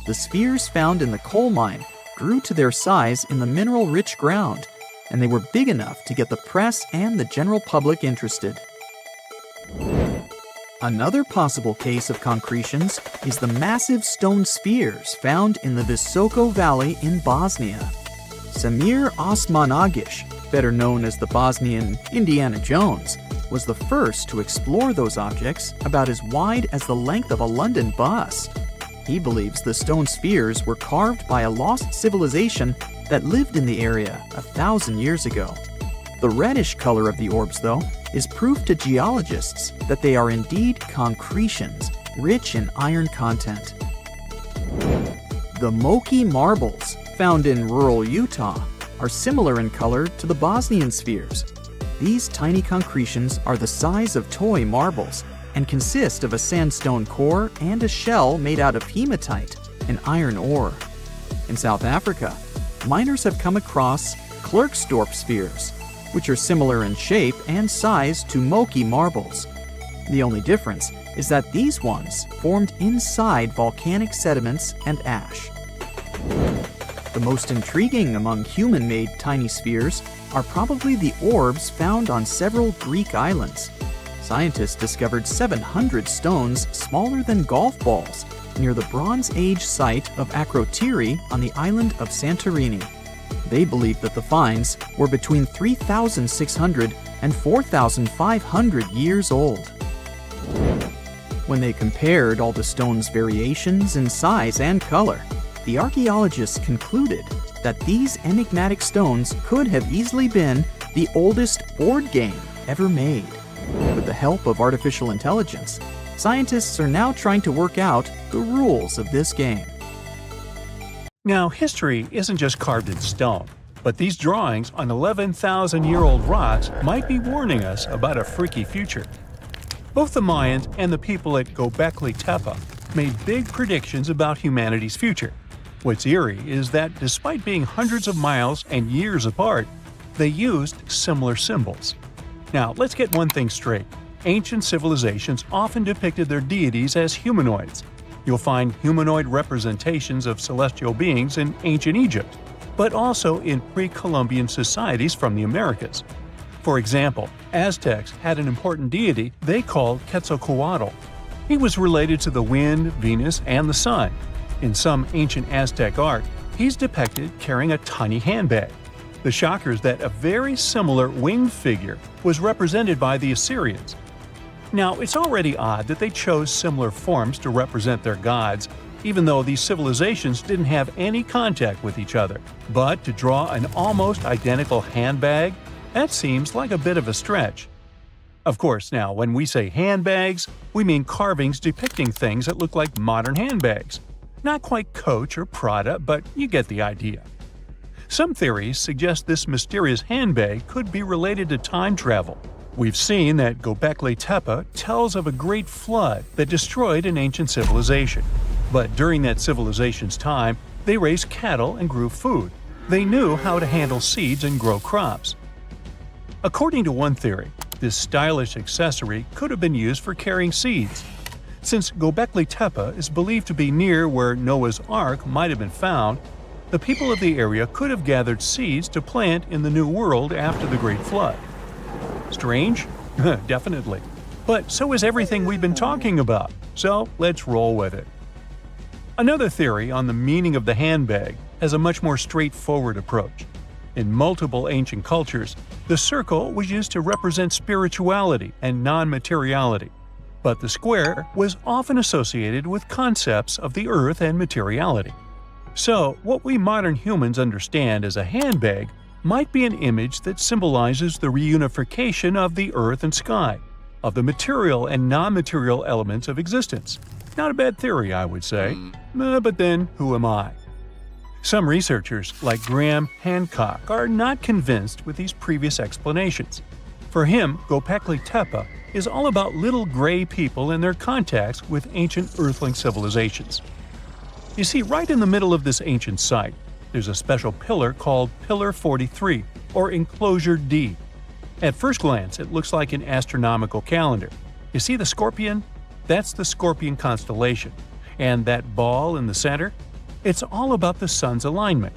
The spheres found in the coal mine grew to their size in the mineral-rich ground, and they were big enough to get the press and the general public interested. Another possible case of concretions is the massive stone spheres found in the Visoko Valley in Bosnia. Samir Osmanagic, better known as the Bosnian Indiana Jones, was the first to explore those objects about as wide as the length of a London bus. He believes the stone spheres were carved by a lost civilization that lived in the area 1,000 years ago. The reddish color of the orbs, though, is proof to geologists that they are indeed concretions, rich in iron content. The Moki marbles, found in rural Utah, are similar in color to the Bosnian spheres. These tiny concretions are the size of toy marbles and consist of a sandstone core and a shell made out of hematite, an iron ore. In South Africa, miners have come across Klerksdorp spheres, which are similar in shape and size to Moki marbles. The only difference is that these ones formed inside volcanic sediments and ash. The most intriguing among human-made tiny spheres are probably the orbs found on several Greek islands. Scientists discovered 700 stones smaller than golf balls near the Bronze Age site of Akrotiri on the island of Santorini. They believe that the finds were between 3,600 and 4,500 years old. When they compared all the stones' variations in size and color, the archaeologists concluded that these enigmatic stones could have easily been the oldest board game ever made. With the help of artificial intelligence, scientists are now trying to work out the rules of this game. Now, history isn't just carved in stone, but these drawings on 11,000-year-old rocks might be warning us about a freaky future. Both the Mayans and the people at Göbekli Tepe made big predictions about humanity's future. What's eerie is that despite being hundreds of miles and years apart, they used similar symbols. Now, let's get one thing straight. Ancient civilizations often depicted their deities as humanoids. You'll find humanoid representations of celestial beings in ancient Egypt, but also in pre-Columbian societies from the Americas. For example, Aztecs had an important deity they called Quetzalcoatl. He was related to the wind, Venus, and the sun. In some ancient Aztec art, he's depicted carrying a tiny handbag. The shocker is that a very similar winged figure was represented by the Assyrians. Now, it's already odd that they chose similar forms to represent their gods, even though these civilizations didn't have any contact with each other. But to draw an almost identical handbag, that seems like a bit of a stretch. Of course, now, when we say handbags, we mean carvings depicting things that look like modern handbags. Not quite Coach or Prada, but you get the idea. Some theories suggest this mysterious handbag could be related to time travel. We've seen that Göbekli Tepe tells of a great flood that destroyed an ancient civilization. But during that civilization's time, they raised cattle and grew food. They knew how to handle seeds and grow crops. According to one theory, this stylish accessory could have been used for carrying seeds. Since Göbekli Tepe is believed to be near where Noah's Ark might have been found, the people of the area could have gathered seeds to plant in the New World after the Great Flood. Strange? Definitely. But so is everything we've been talking about, so let's roll with it. Another theory on the meaning of the handbag has a much more straightforward approach. In multiple ancient cultures, the circle was used to represent spirituality and non-materiality, but the square was often associated with concepts of the earth and materiality. So, what we modern humans understand as a handbag might be an image that symbolizes the reunification of the earth and sky, of the material and non-material elements of existence. Not a bad theory, I would say. But then, who am I? Some researchers, like Graham Hancock, are not convinced with these previous explanations. For him, Göbekli Tepe is all about little gray people and their contacts with ancient earthling civilizations. You see, right in the middle of this ancient site, there's a special pillar called Pillar 43, or Enclosure D. At first glance, it looks like an astronomical calendar. You see the scorpion? That's the Scorpion constellation. And that ball in the center? It's all about the sun's alignment.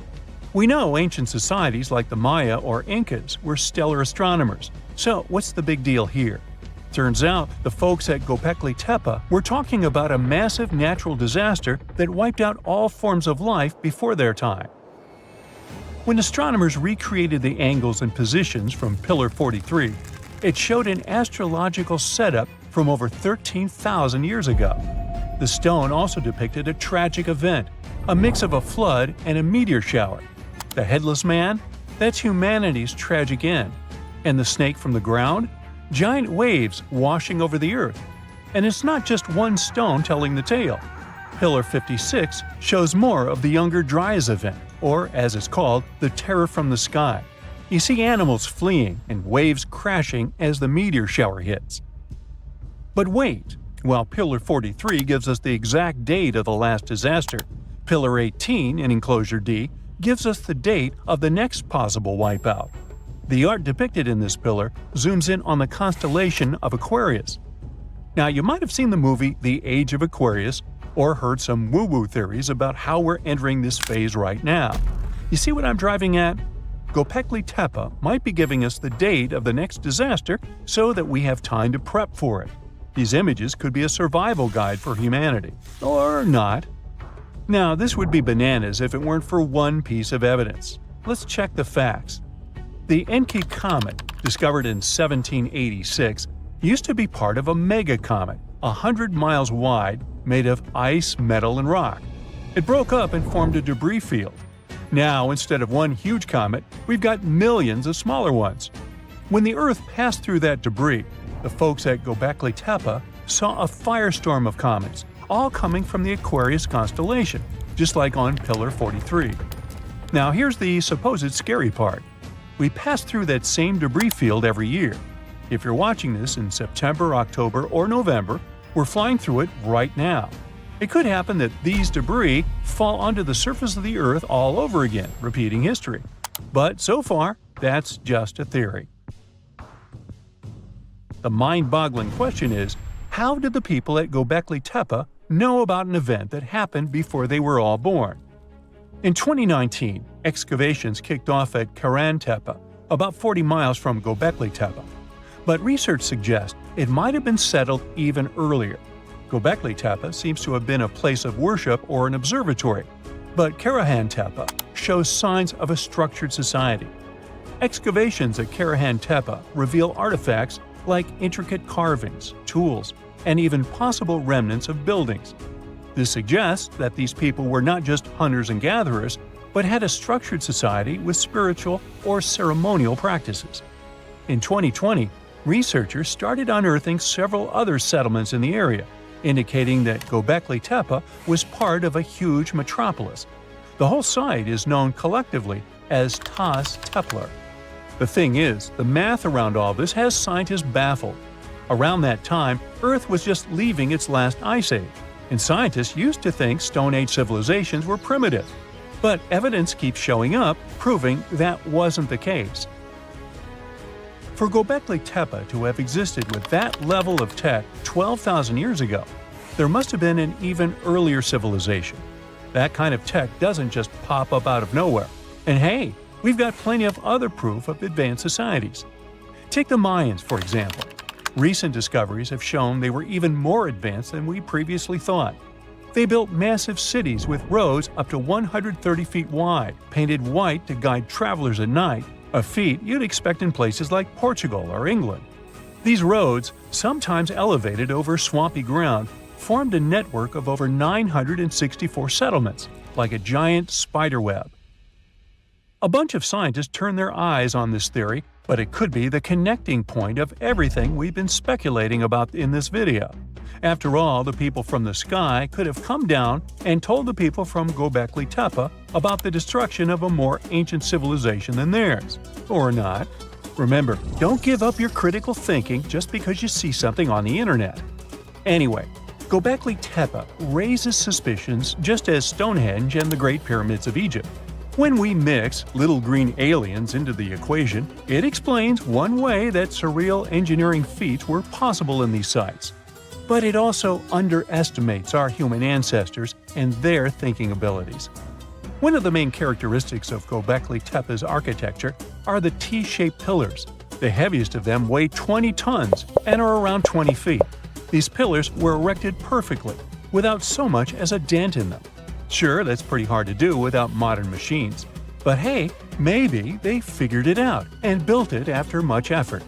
We know ancient societies like the Maya or Incas were stellar astronomers. So what's the big deal here? Turns out the folks at Göbekli Tepe were talking about a massive natural disaster that wiped out all forms of life before their time. When astronomers recreated the angles and positions from Pillar 43, It showed an astrological setup from over 13,000 years ago. The stone also depicted a tragic event, a mix of a flood and a meteor shower. The headless man? That's humanity's tragic end. And the snake from the ground? Giant waves washing over the earth. And it's not just one stone telling the tale. Pillar 56 shows more of the Younger Dryas event, or as it's called, the terror from the sky. You see animals fleeing and waves crashing as the meteor shower hits. But wait, while Pillar 43 gives us the exact date of the last disaster, Pillar 18 in Enclosure D gives us the date of the next possible wipeout. The art depicted in this pillar zooms in on the constellation of Aquarius. Now, you might have seen the movie The Age of Aquarius or heard some woo-woo theories about how we're entering this phase right now. You see what I'm driving at? Göbekli Tepe might be giving us the date of the next disaster so that we have time to prep for it. These images could be a survival guide for humanity. Or not. Now, this would be bananas if it weren't for one piece of evidence. Let's check the facts. The Enki comet, discovered in 1786, used to be part of a megacomet, 100 miles wide, made of ice, metal, and rock. It broke up and formed a debris field. Now, instead of one huge comet, we've got millions of smaller ones. When the Earth passed through that debris, the folks at Göbekli Tepe saw a firestorm of comets, all coming from the Aquarius constellation, just like on Pillar 43. Now, here's the supposed scary part. We pass through that same debris field every year. If you're watching this in September, October, or November, we're flying through it right now. It could happen that these debris fall onto the surface of the Earth all over again, repeating history. But so far, that's just a theory. The mind-boggling question is, how did the people at Göbekli Tepe know about an event that happened before they were all born? In 2019, excavations kicked off at Karan Tepe, about 40 miles from Göbekli Tepe. But research suggests it might have been settled even earlier. Göbekli Tepe seems to have been a place of worship or an observatory, but Karahan Tepe shows signs of a structured society. Excavations at Karahan Tepe reveal artifacts like intricate carvings, tools, and even possible remnants of buildings. This suggests that these people were not just hunters and gatherers, but had a structured society with spiritual or ceremonial practices. In 2020, researchers started unearthing several other settlements in the area, indicating that Göbekli Tepe was part of a huge metropolis. The whole site is known collectively as Tas Tepler. The thing is, the math around all this has scientists baffled. Around that time, Earth was just leaving its last ice age, and scientists used to think Stone Age civilizations were primitive. But evidence keeps showing up, proving that wasn't the case. For Göbekli Tepe to have existed with that level of tech 12,000 years ago, there must have been an even earlier civilization. That kind of tech doesn't just pop up out of nowhere. And hey, we've got plenty of other proof of advanced societies. Take the Mayans, for example. Recent discoveries have shown they were even more advanced than we previously thought. They built massive cities with roads up to 130 feet wide, painted white to guide travelers at night, a feat you'd expect in places like Portugal or England. These roads, sometimes elevated over swampy ground, formed a network of over 964 settlements, like a giant spider web. A bunch of scientists turned their eyes on this theory, but it could be the connecting point of everything we've been speculating about in this video. After all, the people from the sky could have come down and told the people from Göbekli Tepe about the destruction of a more ancient civilization than theirs. Or not. Remember, don't give up your critical thinking just because you see something on the internet. Anyway, Göbekli Tepe raises suspicions just as Stonehenge and the Great Pyramids of Egypt. When we mix little green aliens into the equation, it explains one way that surreal engineering feats were possible in these sites. But it also underestimates our human ancestors and their thinking abilities. One of the main characteristics of Göbekli Tepe's architecture are the T-shaped pillars. The heaviest of them weigh 20 tons and are around 20 feet. These pillars were erected perfectly, without so much as a dent in them. Sure, that's pretty hard to do without modern machines. But hey, maybe they figured it out and built it after much effort.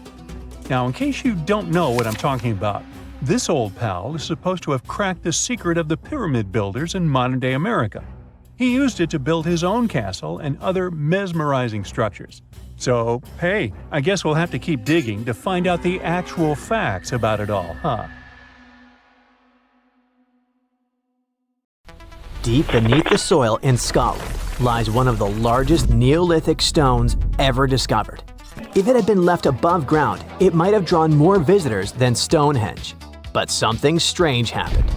Now, in case you don't know what I'm talking about, this old pal is supposed to have cracked the secret of the pyramid builders in modern-day America. He used it to build his own castle and other mesmerizing structures. So, hey, I guess we'll have to keep digging to find out the actual facts about it all, huh? Deep beneath the soil in Scotland lies one of the largest Neolithic stones ever discovered. If it had been left above ground, it might have drawn more visitors than Stonehenge. But something strange happened.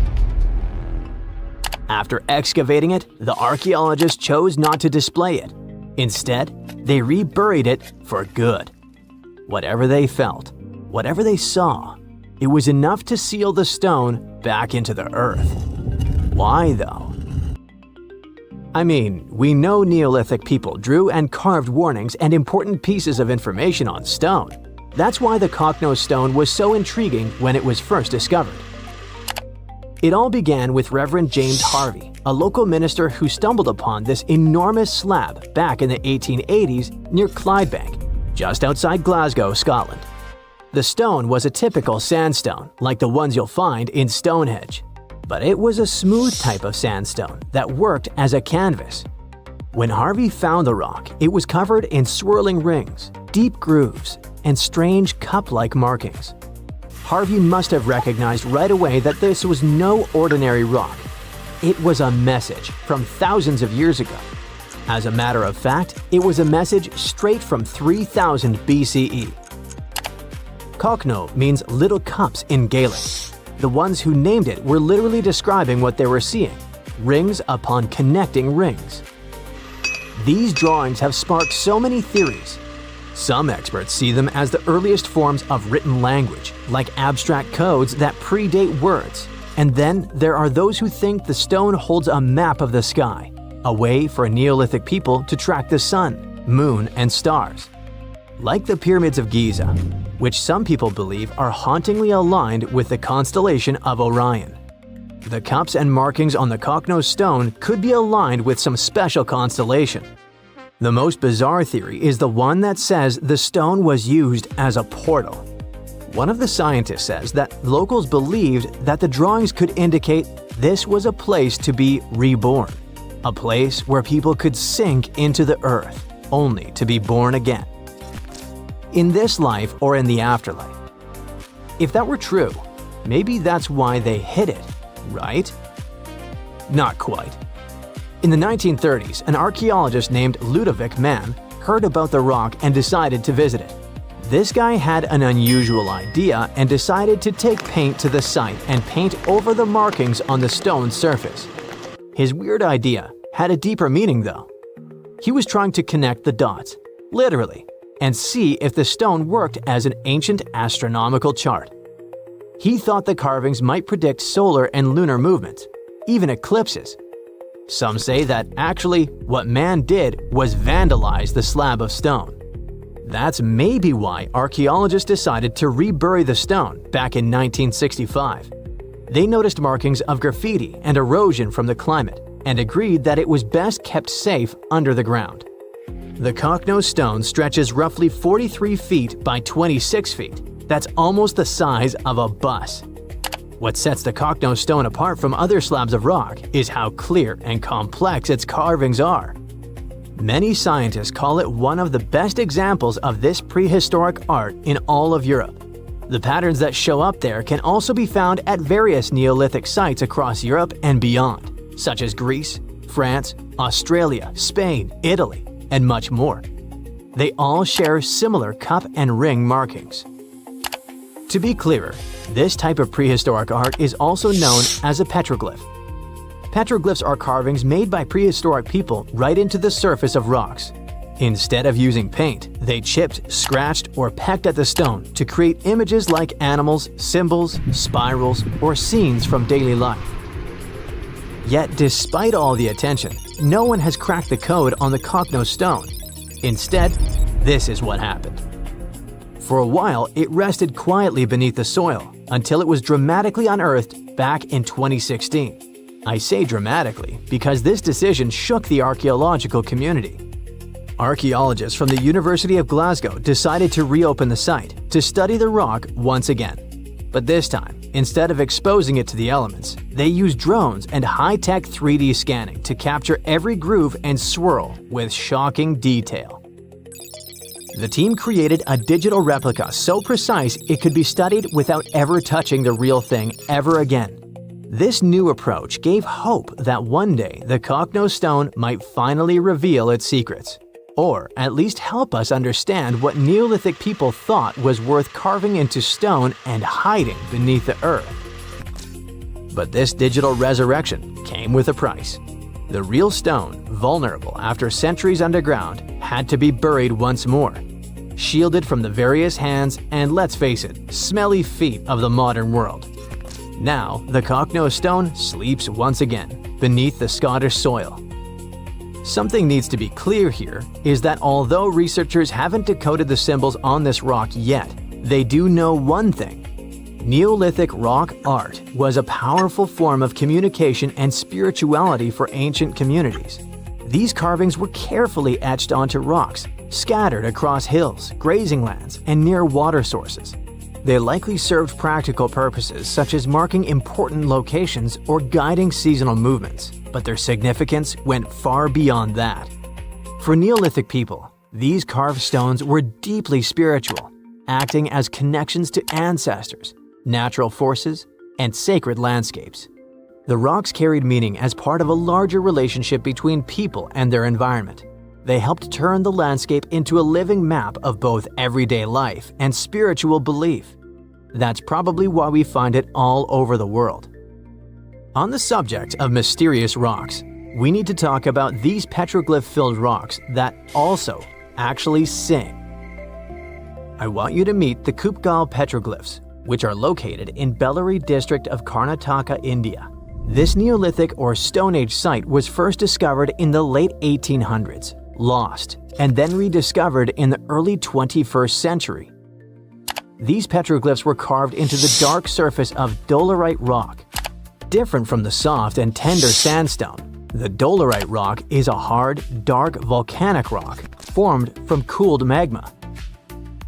After excavating it, the archaeologists chose not to display it. Instead, they reburied it for good. Whatever they felt, whatever they saw, it was enough to seal the stone back into the earth. Why, though? I mean, we know Neolithic people drew and carved warnings and important pieces of information on stone. That's why the cocknose stone was so intriguing when it was first discovered. It all began with Reverend James Harvey, a local minister who stumbled upon this enormous slab back in the 1880s near Clydebank, just outside Glasgow, Scotland. The stone was a typical sandstone, like the ones you'll find in Stonehenge. But it was a smooth type of sandstone that worked as a canvas. When Harvey found the rock, it was covered in swirling rings, deep grooves, and strange cup-like markings. Harvey must have recognized right away that this was no ordinary rock. It was a message from thousands of years ago. As a matter of fact, it was a message straight from 3000 BCE. Cockno means little cups in Gaelic. The ones who named it were literally describing what they were seeing, rings upon connecting rings. These drawings have sparked so many theories. Some experts see them as the earliest forms of written language, like abstract codes that predate words. And then there are those who think the stone holds a map of the sky, a way for Neolithic people to track the sun, moon, and stars. Like the pyramids of Giza, which some people believe are hauntingly aligned with the constellation of Orion. The cups and markings on the cocknose stone could be aligned with some special constellation. The most bizarre theory is the one that says the stone was used as a portal. One of the scientists says that locals believed that the drawings could indicate this was a place to be reborn, a place where people could sink into the earth, only to be born again. In this life or in the afterlife. If that were true, maybe that's why they hid it, right? Not quite. In the 1930s, an archaeologist named Ludovic Mann heard about the rock and decided to visit it. This guy had an unusual idea and decided to take paint to the site and paint over the markings on the stone's surface. His weird idea had a deeper meaning though. He was trying to connect the dots, literally, and see if the stone worked as an ancient astronomical chart. He thought the carvings might predict solar and lunar movements, even eclipses. Some say that actually what man did was vandalize the slab of stone. That's maybe why archaeologists decided to rebury the stone back in 1965. They noticed markings of graffiti and erosion from the climate and agreed that it was best kept safe under the ground. The cocknose stone stretches roughly 43 feet by 26 feet. That's almost the size of a bus. What sets the cocknose stone apart from other slabs of rock is how clear and complex its carvings are. Many scientists call it one of the best examples of this prehistoric art in all of Europe. The patterns that show up there can also be found at various Neolithic sites across Europe and beyond, such as Greece, France, Australia, Spain, Italy, and much more. They all share similar cup and ring markings. To be clearer, this type of prehistoric art is also known as a petroglyph. Petroglyphs are carvings made by prehistoric people right into the surface of rocks. Instead of using paint, they chipped, scratched, or pecked at the stone to create images like animals, symbols, spirals, or scenes from daily life. Yet despite all the attention, no one has cracked the code on the cocknose stone. Instead, this is what happened. For a while, it rested quietly beneath the soil until it was dramatically unearthed back in 2016. I say dramatically because this decision shook the archaeological community. Archaeologists from the University of Glasgow decided to reopen the site to study the rock once again. But this time, instead of exposing it to the elements, they used drones and high-tech 3D scanning to capture every groove and swirl with shocking detail. The team created a digital replica so precise it could be studied without ever touching the real thing ever again. This new approach gave hope that one day the Cocknose stone might finally reveal its secrets, or at least help us understand what Neolithic people thought was worth carving into stone and hiding beneath the earth. But this digital resurrection came with a price. The real stone, vulnerable after centuries underground, had to be buried once more, shielded from the various hands and, let's face it, smelly feet of the modern world. Now, the Cocknose stone sleeps once again beneath the Scottish soil. Something needs to be clear here is that although researchers haven't decoded the symbols on this rock yet, they do know one thing. Neolithic rock art was a powerful form of communication and spirituality for ancient communities. These carvings were carefully etched onto rocks, scattered across hills, grazing lands, and near water sources. They likely served practical purposes such as marking important locations or guiding seasonal movements, but their significance went far beyond that. For Neolithic people, these carved stones were deeply spiritual, acting as connections to ancestors, natural forces, and sacred landscapes. The rocks carried meaning as part of a larger relationship between people and their environment. They helped turn the landscape into a living map of both everyday life and spiritual belief. That's probably why we find it all over the world. On the subject of mysterious rocks, we need to talk about these petroglyph-filled rocks that also actually sing. I want you to meet the Kupgal petroglyphs, which are located in Bellary district of Karnataka, India. This Neolithic or Stone Age site was first discovered in the late 1800s, lost, and then rediscovered in the early 21st century. These petroglyphs were carved into the dark surface of dolerite rock. Different from the soft and tender sandstone, the dolerite rock is a hard, dark volcanic rock formed from cooled magma.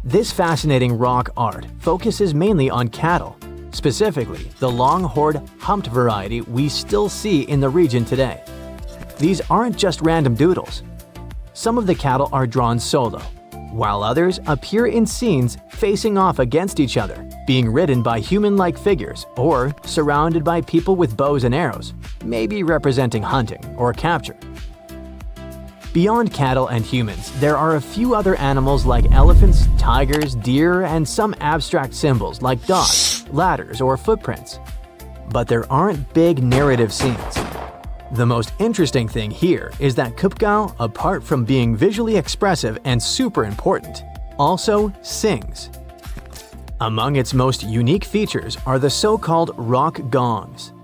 This fascinating rock art focuses mainly on cattle, specifically the long-horned humped variety we still see in the region today. These aren't just random doodles. Some of the cattle are drawn solo, while others appear in scenes facing off against each other, being ridden by human-like figures or surrounded by people with bows and arrows, maybe representing hunting or capture. Beyond cattle and humans, there are a few other animals like elephants, tigers, deer, and some abstract symbols like dots, ladders, or footprints. But there aren't big narrative scenes. The most interesting thing here is that Kupgal, apart from being visually expressive and super important, also sings. Among its most unique features are the so-called rock gongs.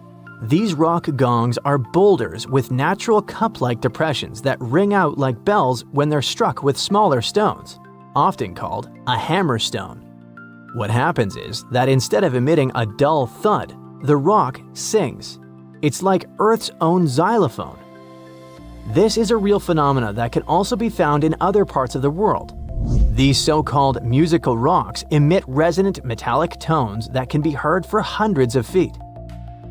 These rock gongs are boulders with natural cup-like depressions that ring out like bells when they're struck with smaller stones, often called a hammerstone. What happens is that instead of emitting a dull thud, the rock sings. It's like Earth's own xylophone. This is a real phenomena that can also be found in other parts of the world. These so-called musical rocks emit resonant metallic tones that can be heard for hundreds of feet.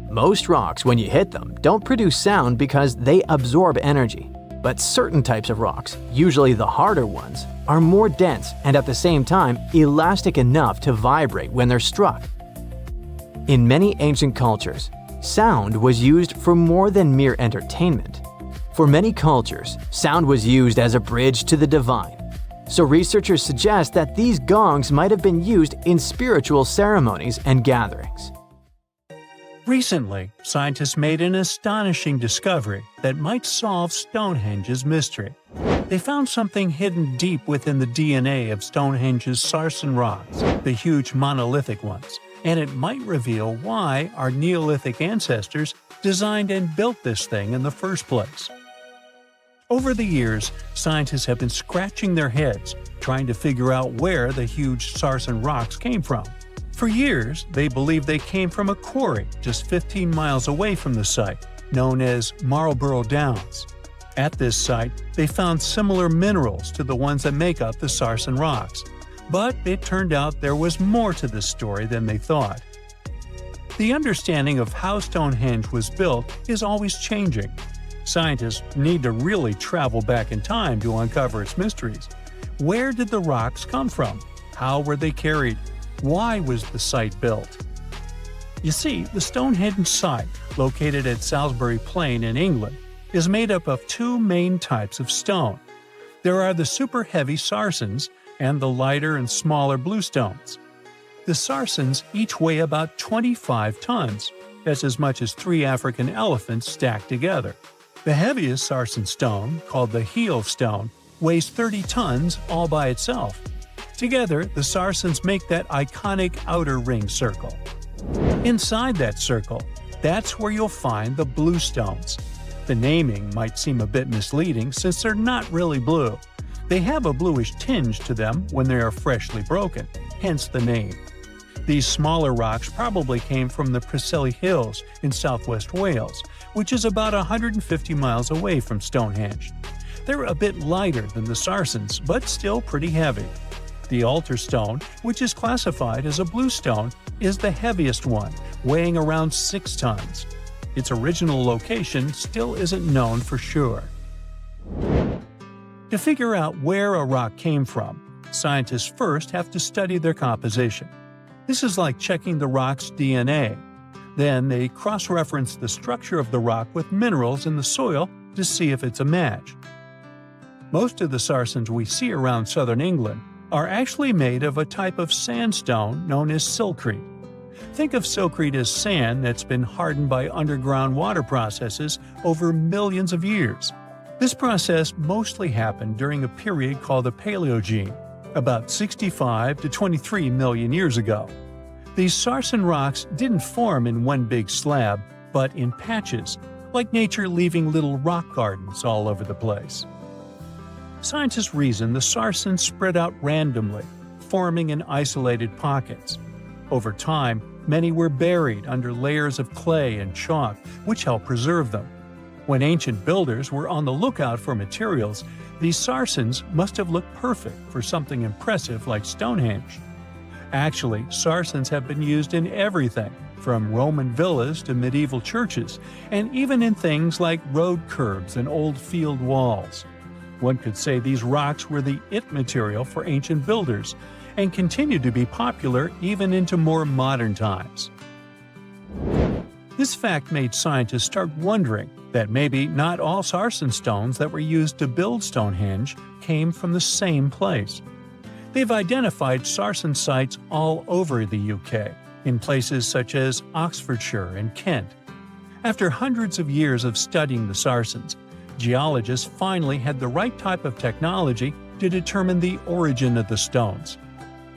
Most rocks, when you hit them, don't produce sound because they absorb energy. But certain types of rocks, usually the harder ones, are more dense and at the same time elastic enough to vibrate when they're struck. In many ancient cultures, sound was used for more than mere entertainment. For many cultures, sound was used as a bridge to the divine. So researchers suggest that these gongs might have been used in spiritual ceremonies and gatherings. Recently, scientists made an astonishing discovery that might solve Stonehenge's mystery. They found something hidden deep within the DNA of Stonehenge's sarsen rocks, the huge monolithic ones, and it might reveal why our Neolithic ancestors designed and built this thing in the first place. Over the years, scientists have been scratching their heads, trying to figure out where the huge sarsen rocks came from. For years, they believed they came from a quarry just 15 miles away from the site, known as Marlborough Downs. At this site, they found similar minerals to the ones that make up the Sarsen rocks, but it turned out there was more to this story than they thought. The understanding of how Stonehenge was built is always changing. Scientists need to really travel back in time to uncover its mysteries. Where did the rocks come from? How were they carried? Why was the site built? You see, the Stonehenge site, located at Salisbury Plain in England, is made up of two main types of stone. There are the super heavy Sarsens and the lighter and smaller bluestones. The Sarsens each weigh about 25 tons. That's as much as 3 African elephants stacked together. The heaviest Sarsen stone, called the heel stone, weighs 30 tons all by itself. Together, the Sarsens make that iconic outer ring circle. Inside that circle, that's where you'll find the bluestones. The naming might seem a bit misleading since they're not really blue. They have a bluish tinge to them when they are freshly broken, hence the name. These smaller rocks probably came from the Preseli Hills in southwest Wales, which is about 150 miles away from Stonehenge. They're a bit lighter than the Sarsens, but still pretty heavy. The altar stone, which is classified as a bluestone, is the heaviest one, weighing around 6 tons. Its original location still isn't known for sure. To figure out where a rock came from, scientists first have to study their composition. This is like checking the rock's DNA. Then they cross-reference the structure of the rock with minerals in the soil to see if it's a match. Most of the Sarsens we see around southern England are actually made of a type of sandstone known as silcrete. Think of silcrete as sand that's been hardened by underground water processes over millions of years. This process mostly happened during a period called the Paleogene, about 65 to 23 million years ago. These Sarsen rocks didn't form in one big slab, but in patches, like nature leaving little rock gardens all over the place. Scientists reason the Sarsens spread out randomly, forming in isolated pockets. Over time, many were buried under layers of clay and chalk, which helped preserve them. When ancient builders were on the lookout for materials, these Sarsens must have looked perfect for something impressive like Stonehenge. Actually, Sarsens have been used in everything, from Roman villas to medieval churches, and even in things like road curbs and old field walls. One could say these rocks were the it material for ancient builders, and continue to be popular even into more modern times. This fact made scientists start wondering that maybe not all Sarsen stones that were used to build Stonehenge came from the same place. They've identified Sarsen sites all over the UK, in places such as Oxfordshire and Kent. After hundreds of years of studying the Sarsens, geologists finally had the right type of technology to determine the origin of the stones.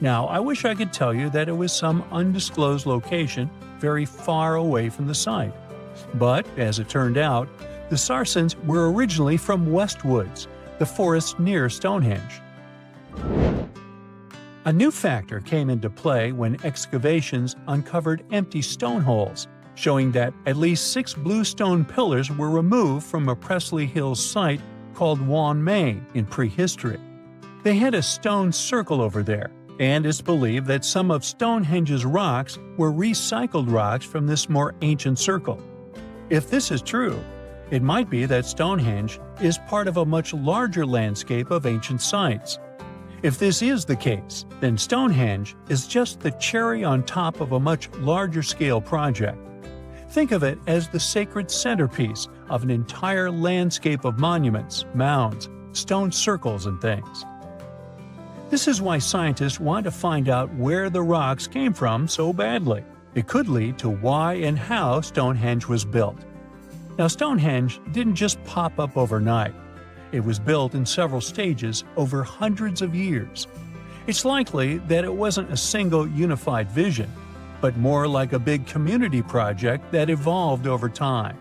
Now, I wish I could tell you that it was some undisclosed location very far away from the site. But, as it turned out, the Sarsens were originally from Westwoods, the forest near Stonehenge. A new factor came into play when excavations uncovered empty stone holes, showing that at least 6 bluestone pillars were removed from a Preseli Hills site called Wan Main in prehistory. They had a stone circle over there, and it's believed that some of Stonehenge's rocks were recycled rocks from this more ancient circle. If this is true, it might be that Stonehenge is part of a much larger landscape of ancient sites. If this is the case, then Stonehenge is just the cherry on top of a much larger scale project. Think of it as the sacred centerpiece of an entire landscape of monuments, mounds, stone circles, and things. This is why scientists want to find out where the rocks came from so badly. It could lead to why and how Stonehenge was built. Now, Stonehenge didn't just pop up overnight. It was built in several stages over hundreds of years. It's likely that it wasn't a single unified vision, but more like a big community project that evolved over time.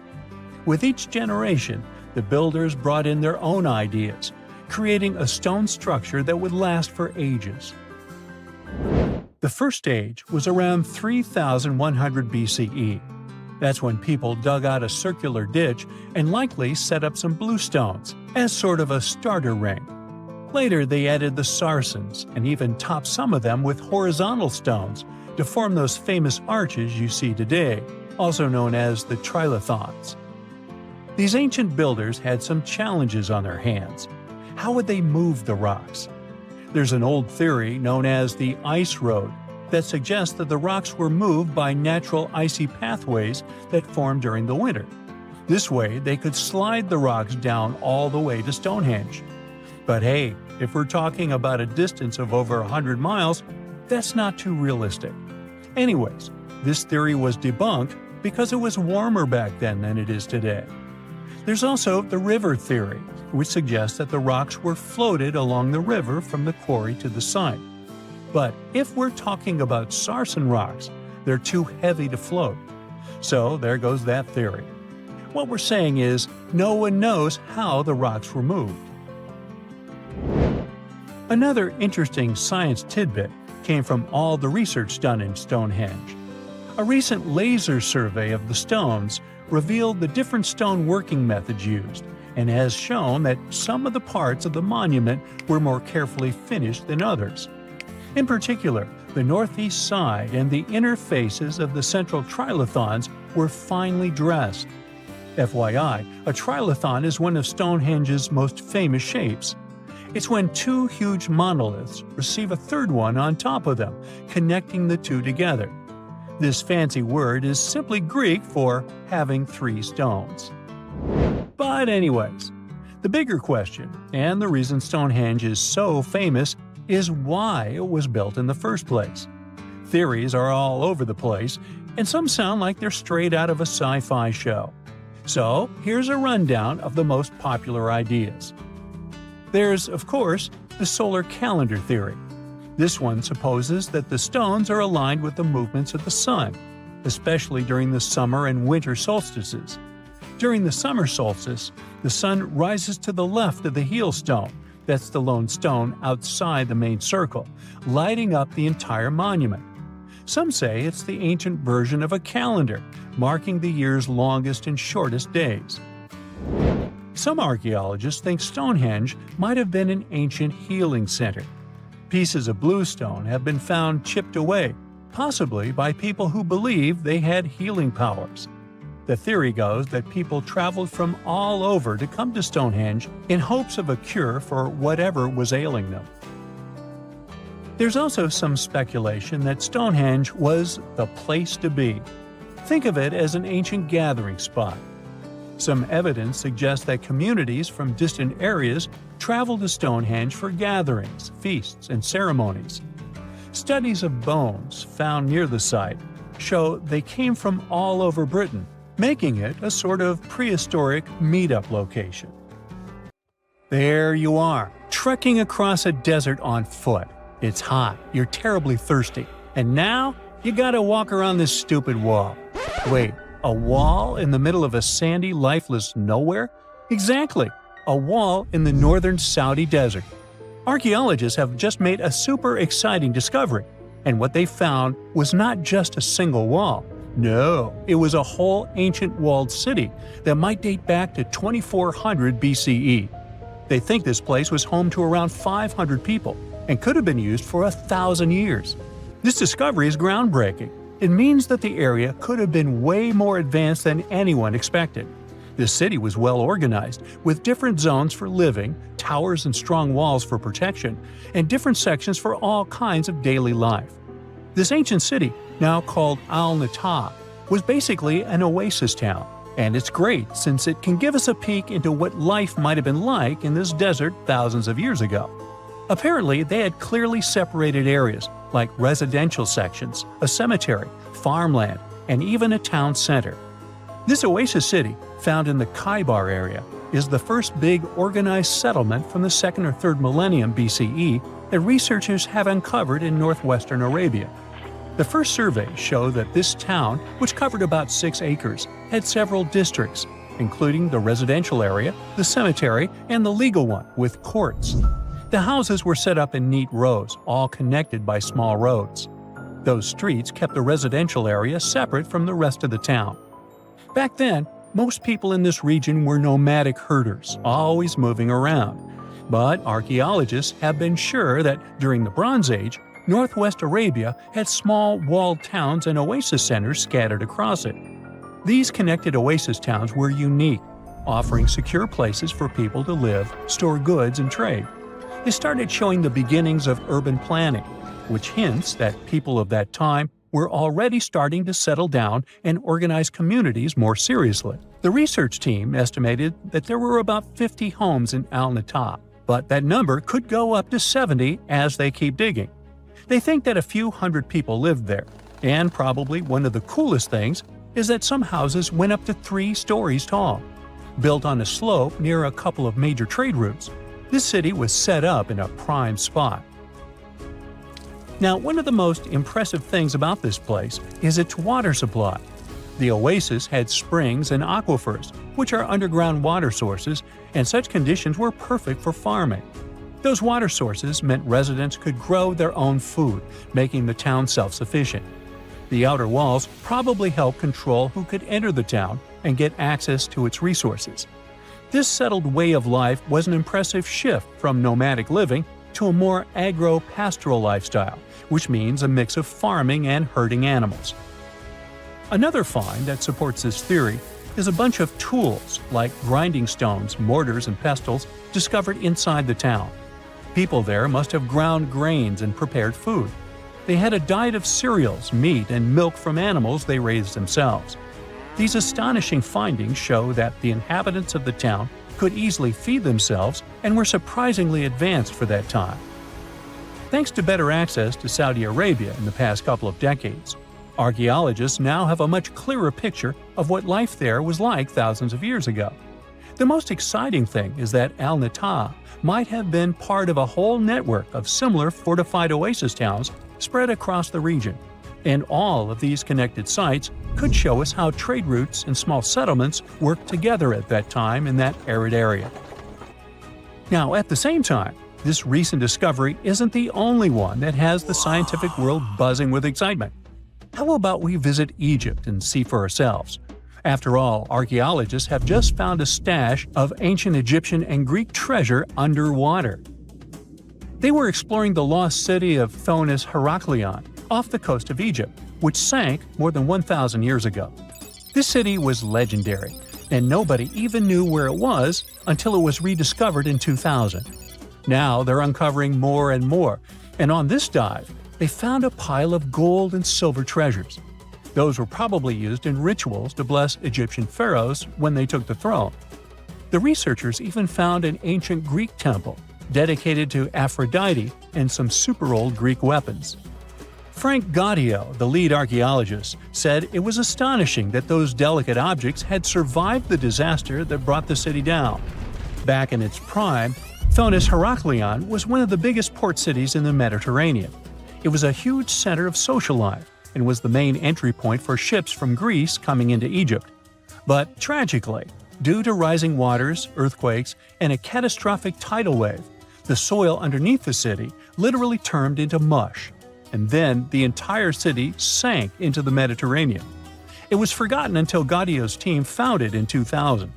With each generation, the builders brought in their own ideas, creating a stone structure that would last for ages. The first stage was around 3100 BCE. That's when people dug out a circular ditch and likely set up some bluestones as sort of a starter ring. Later, they added the Sarsens and even topped some of them with horizontal stones to form those famous arches you see today, also known as the trilithons. These ancient builders had some challenges on their hands. How would they move the rocks? There's an old theory known as the ice road that suggests that the rocks were moved by natural icy pathways that formed during the winter. This way, they could slide the rocks down all the way to Stonehenge. But hey, if we're talking about a distance of over 100 miles, that's not too realistic. Anyways, this theory was debunked because it was warmer back then than it is today. There's also the river theory, which suggests that the rocks were floated along the river from the quarry to the site. But if we're talking about Sarsen rocks, they're too heavy to float. So there goes that theory. What we're saying is, no one knows how the rocks were moved. Another interesting science tidbit came from all the research done in Stonehenge. A recent laser survey of the stones revealed the different stone working methods used, and has shown that some of the parts of the monument were more carefully finished than others. In particular, the northeast side and the inner faces of the central trilithons were finely dressed. FYI, a trilithon is one of Stonehenge's most famous shapes. It's when two huge monoliths receive a third one on top of them, connecting the two together. This fancy word is simply Greek for having three stones. But anyways, the bigger question, and the reason Stonehenge is so famous, is why it was built in the first place. Theories are all over the place, and some sound like they're straight out of a sci-fi show. So here's a rundown of the most popular ideas. There's, of course, the solar calendar theory. This one supposes that the stones are aligned with the movements of the sun, especially during the summer and winter solstices. During the summer solstice, the sun rises to the left of the heel stone, that's the lone stone outside the main circle, lighting up the entire monument. Some say it's the ancient version of a calendar, marking the year's longest and shortest days. Some archaeologists think Stonehenge might have been an ancient healing center. Pieces of bluestone have been found chipped away, possibly by people who believed they had healing powers. The theory goes that people traveled from all over to come to Stonehenge in hopes of a cure for whatever was ailing them. There's also some speculation that Stonehenge was the place to be. Think of it as an ancient gathering spot. Some evidence suggests that communities from distant areas traveled to Stonehenge for gatherings, feasts, and ceremonies. Studies of bones found near the site show they came from all over Britain, making it a sort of prehistoric meetup location. There you are, trekking across a desert on foot. It's hot, you're terribly thirsty, and now you gotta walk around this stupid wall. Wait, a wall in the middle of a sandy, lifeless nowhere? Exactly, a wall in the northern Saudi desert. Archaeologists have just made a super exciting discovery, and what they found was not just a single wall. No, it was a whole ancient walled city that might date back to 2400 BCE. They think this place was home to around 500 people and could have been used for 1,000 years. This discovery is groundbreaking. It means that the area could have been way more advanced than anyone expected. This city was well organized, with different zones for living, towers and strong walls for protection, and different sections for all kinds of daily life. This ancient city, now called Al-Natab, was basically an oasis town, and it's great since it can give us a peek into what life might have been like in this desert thousands of years ago. Apparently, they had clearly separated areas, like residential sections, a cemetery, farmland, and even a town center. This oasis city, found in the Khaybar area, is the first big organized settlement from the 2nd or 3rd millennium BCE that researchers have uncovered in northwestern Arabia. The first survey showed that this town, which covered about 6 acres, had several districts, including the residential area, the cemetery, and the legal one, with courts. The houses were set up in neat rows, all connected by small roads. Those streets kept the residential area separate from the rest of the town. Back then, most people in this region were nomadic herders, always moving around. But archaeologists have been sure that during the Bronze Age, northwest Arabia had small walled towns and oasis centers scattered across it. These connected oasis towns were unique, offering secure places for people to live, store goods, and trade. They started showing the beginnings of urban planning, which hints that people of that time were already starting to settle down and organize communities more seriously. The research team estimated that there were about 50 homes in Al-Nata, but that number could go up to 70 as they keep digging. They think that a few hundred people lived there, and probably one of the coolest things is that some houses went up to 3 stories tall. Built on a slope near a couple of major trade routes, this city was set up in a prime spot. Now, one of the most impressive things about this place is its water supply. The oasis had springs and aquifers, which are underground water sources, and such conditions were perfect for farming. Those water sources meant residents could grow their own food, making the town self-sufficient. The outer walls probably helped control who could enter the town and get access to its resources. This settled way of life was an impressive shift from nomadic living to a more agro-pastoral lifestyle, which means a mix of farming and herding animals. Another find that supports this theory is a bunch of tools like grinding stones, mortars, and pestles discovered inside the town. People there must have ground grains and prepared food. They had a diet of cereals, meat, and milk from animals they raised themselves. These astonishing findings show that the inhabitants of the town could easily feed themselves and were surprisingly advanced for that time. Thanks to better access to Saudi Arabia in the past couple of decades, archaeologists now have a much clearer picture of what life there was like thousands of years ago. The most exciting thing is that Al-Nata might have been part of a whole network of similar fortified oasis towns spread across the region, and all of these connected sites could show us how trade routes and small settlements worked together at that time in that arid area. Now, at the same time, this recent discovery isn't the only one that has the scientific world buzzing with excitement. How about we visit Egypt and see for ourselves? After all, archaeologists have just found a stash of ancient Egyptian and Greek treasure underwater. They were exploring the lost city of Thonis Heraklion off the coast of Egypt, which sank more than 1,000 years ago. This city was legendary, and nobody even knew where it was until it was rediscovered in 2000. Now they're uncovering more and more, and on this dive, they found a pile of gold and silver treasures. Those were probably used in rituals to bless Egyptian pharaohs when they took the throne. The researchers even found an ancient Greek temple dedicated to Aphrodite and some super old Greek weapons. Frank Gaudio, the lead archaeologist, said it was astonishing that those delicate objects had survived the disaster that brought the city down. Back in its prime, Thonis Heraklion was one of the biggest port cities in the Mediterranean. It was a huge center of social life and was the main entry point for ships from Greece coming into Egypt. But tragically, due to rising waters, earthquakes, and a catastrophic tidal wave, the soil underneath the city literally turned into mush, and then the entire city sank into the Mediterranean. It was forgotten until Gaudio's team found it in 2000.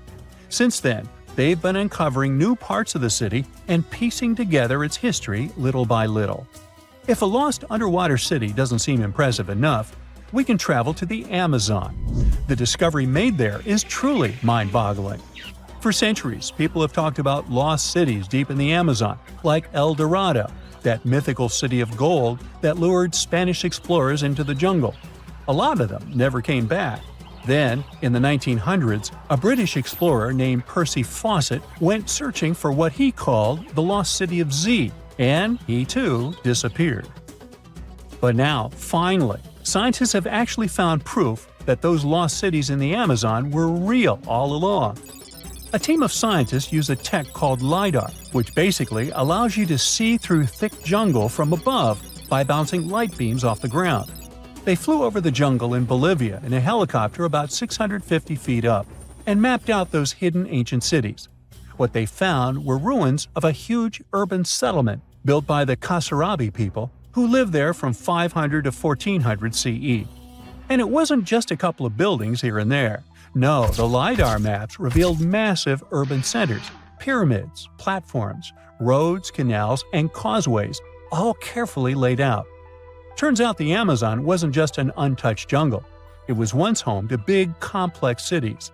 Since then, they've been uncovering new parts of the city and piecing together its history little by little. If a lost underwater city doesn't seem impressive enough, we can travel to the Amazon. The discovery made there is truly mind-boggling. For centuries, people have talked about lost cities deep in the Amazon, like El Dorado, that mythical city of gold that lured Spanish explorers into the jungle. A lot of them never came back. Then, in the 1900s, a British explorer named Percy Fawcett went searching for what he called the lost city of Z, and he too disappeared. But now, finally, scientists have actually found proof that those lost cities in the Amazon were real all along. A team of scientists use a tech called LiDAR, which basically allows you to see through thick jungle from above by bouncing light beams off the ground. They flew over the jungle in Bolivia in a helicopter about 650 feet up and mapped out those hidden ancient cities. What they found were ruins of a huge urban settlement built by the Kasarabi people who lived there from 500 to 1400 CE. And it wasn't just a couple of buildings here and there. No, the LiDAR maps revealed massive urban centers, pyramids, platforms, roads, canals, and causeways, all carefully laid out. Turns out the Amazon wasn't just an untouched jungle. It was once home to big, complex cities.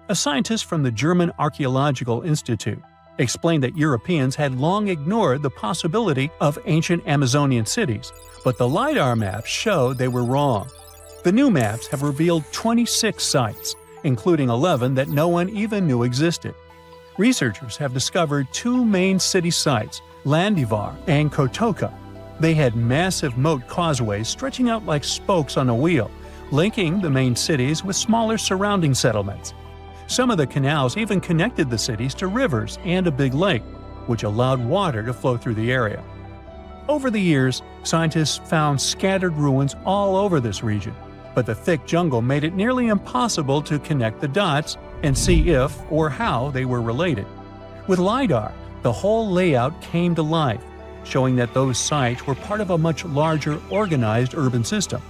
A scientist from the German Archaeological Institute explained that Europeans had long ignored the possibility of ancient Amazonian cities, but the LiDAR maps showed they were wrong. The new maps have revealed 26 sites, including 11 that no one even knew existed. Researchers have discovered two main city sites, Landivar and Kotoka. They had massive moat causeways stretching out like spokes on a wheel, linking the main cities with smaller surrounding settlements. Some of the canals even connected the cities to rivers and a big lake, which allowed water to flow through the area. Over the years, scientists found scattered ruins all over this region, but the thick jungle made it nearly impossible to connect the dots and see if or how they were related. With LiDAR, the whole layout came to life, showing that those sites were part of a much larger organized urban system.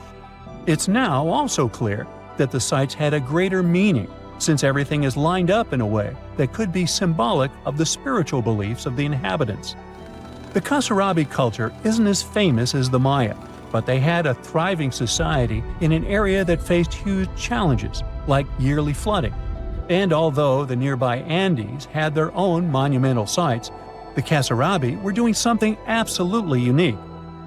It's now also clear that the sites had a greater meaning, since everything is lined up in a way that could be symbolic of the spiritual beliefs of the inhabitants. The Kasarabi culture isn't as famous as the Maya, but they had a thriving society in an area that faced huge challenges, like yearly flooding. And although the nearby Andes had their own monumental sites, the Kasarabi were doing something absolutely unique.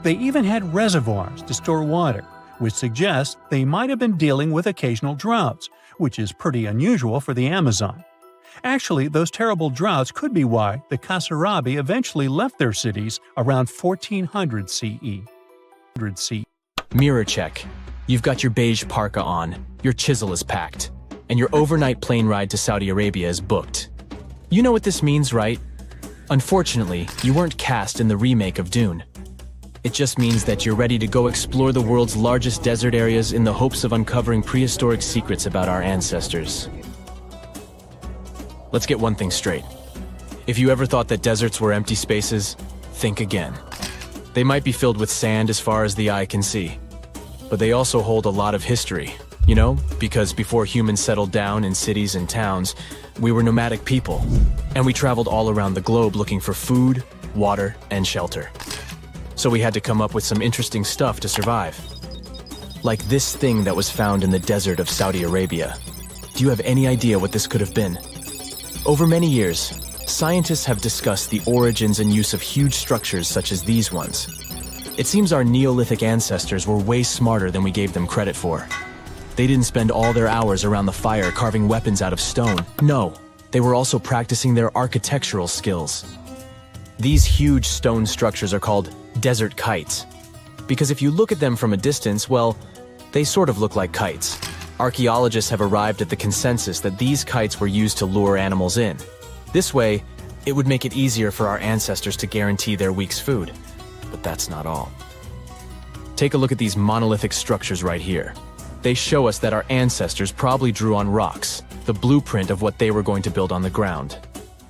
They even had reservoirs to store water, which suggests they might have been dealing with occasional droughts, which is pretty unusual for the Amazon. Actually, those terrible droughts could be why the Kasarabi eventually left their cities around 1400 CE. Mirror check. You've got your beige parka on, your chisel is packed, and your overnight plane ride to Saudi Arabia is booked. You know what this means, right? Unfortunately, you weren't cast in the remake of Dune. It just means that you're ready to go explore the world's largest desert areas in the hopes of uncovering prehistoric secrets about our ancestors. Let's get one thing straight. If you ever thought that deserts were empty spaces, think again. They might be filled with sand as far as the eye can see, but they also hold a lot of history, you know, because before humans settled down in cities and towns, we were nomadic people, and we traveled all around the globe looking for food, water, and shelter. So we had to come up with some interesting stuff to survive. Like this thing that was found in the desert of Saudi Arabia. Do you have any idea what this could have been? Over many years, scientists have discussed the origins and use of huge structures such as these ones. It seems our Neolithic ancestors were way smarter than we gave them credit for. They didn't spend all their hours around the fire carving weapons out of stone. No, they were also practicing their architectural skills. These huge stone structures are called desert kites, because if you look at them from a distance, well, they sort of look like kites. Archaeologists have arrived at the consensus that these kites were used to lure animals in. This way, it would make it easier for our ancestors to guarantee their week's food. But that's not all. Take a look at these monolithic structures right here. They show us that our ancestors probably drew on rocks, the blueprint of what they were going to build on the ground.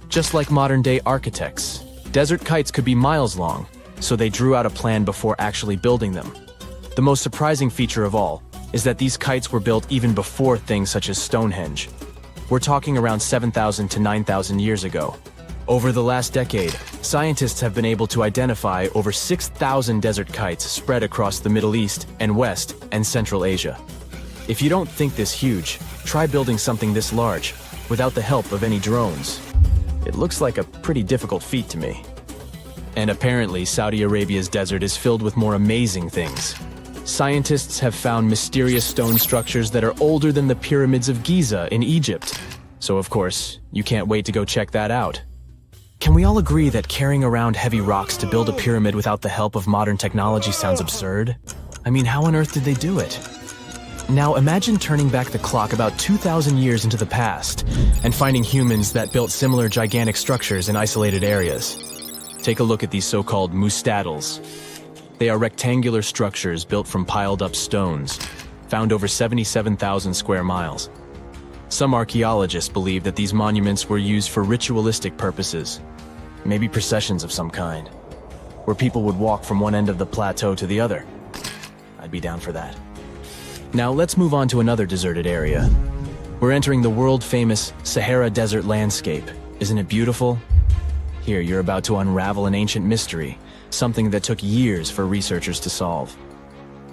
Just like modern-day architects, desert kites could be miles long, so they drew out a plan before actually building them. The most surprising feature of all is that these kites were built even before things such as Stonehenge. We're talking around 7,000 to 9,000 years ago. Over the last decade, scientists have been able to identify over 6,000 desert kites spread across the Middle East and West and Central Asia. If you don't think this huge, try building something this large without the help of any drones. It looks like a pretty difficult feat to me. And apparently, Saudi Arabia's desert is filled with more amazing things. Scientists have found mysterious stone structures that are older than the pyramids of Giza in Egypt. So of course, you can't wait to go check that out. Can we all agree that carrying around heavy rocks to build a pyramid without the help of modern technology sounds absurd? I mean, how on earth did they do it? Now imagine turning back the clock about 2,000 years into the past and finding humans that built similar gigantic structures in isolated areas. Take a look at these so-called mustadels. They are rectangular structures built from piled-up stones, found over 77,000 square miles. Some archaeologists believe that these monuments were used for ritualistic purposes, maybe processions of some kind, where people would walk from one end of the plateau to the other. I'd be down for that. Now let's move on to another deserted area. We're entering the world-famous Sahara Desert landscape. Isn't it beautiful? Here, you're about to unravel an ancient mystery, something that took years for researchers to solve.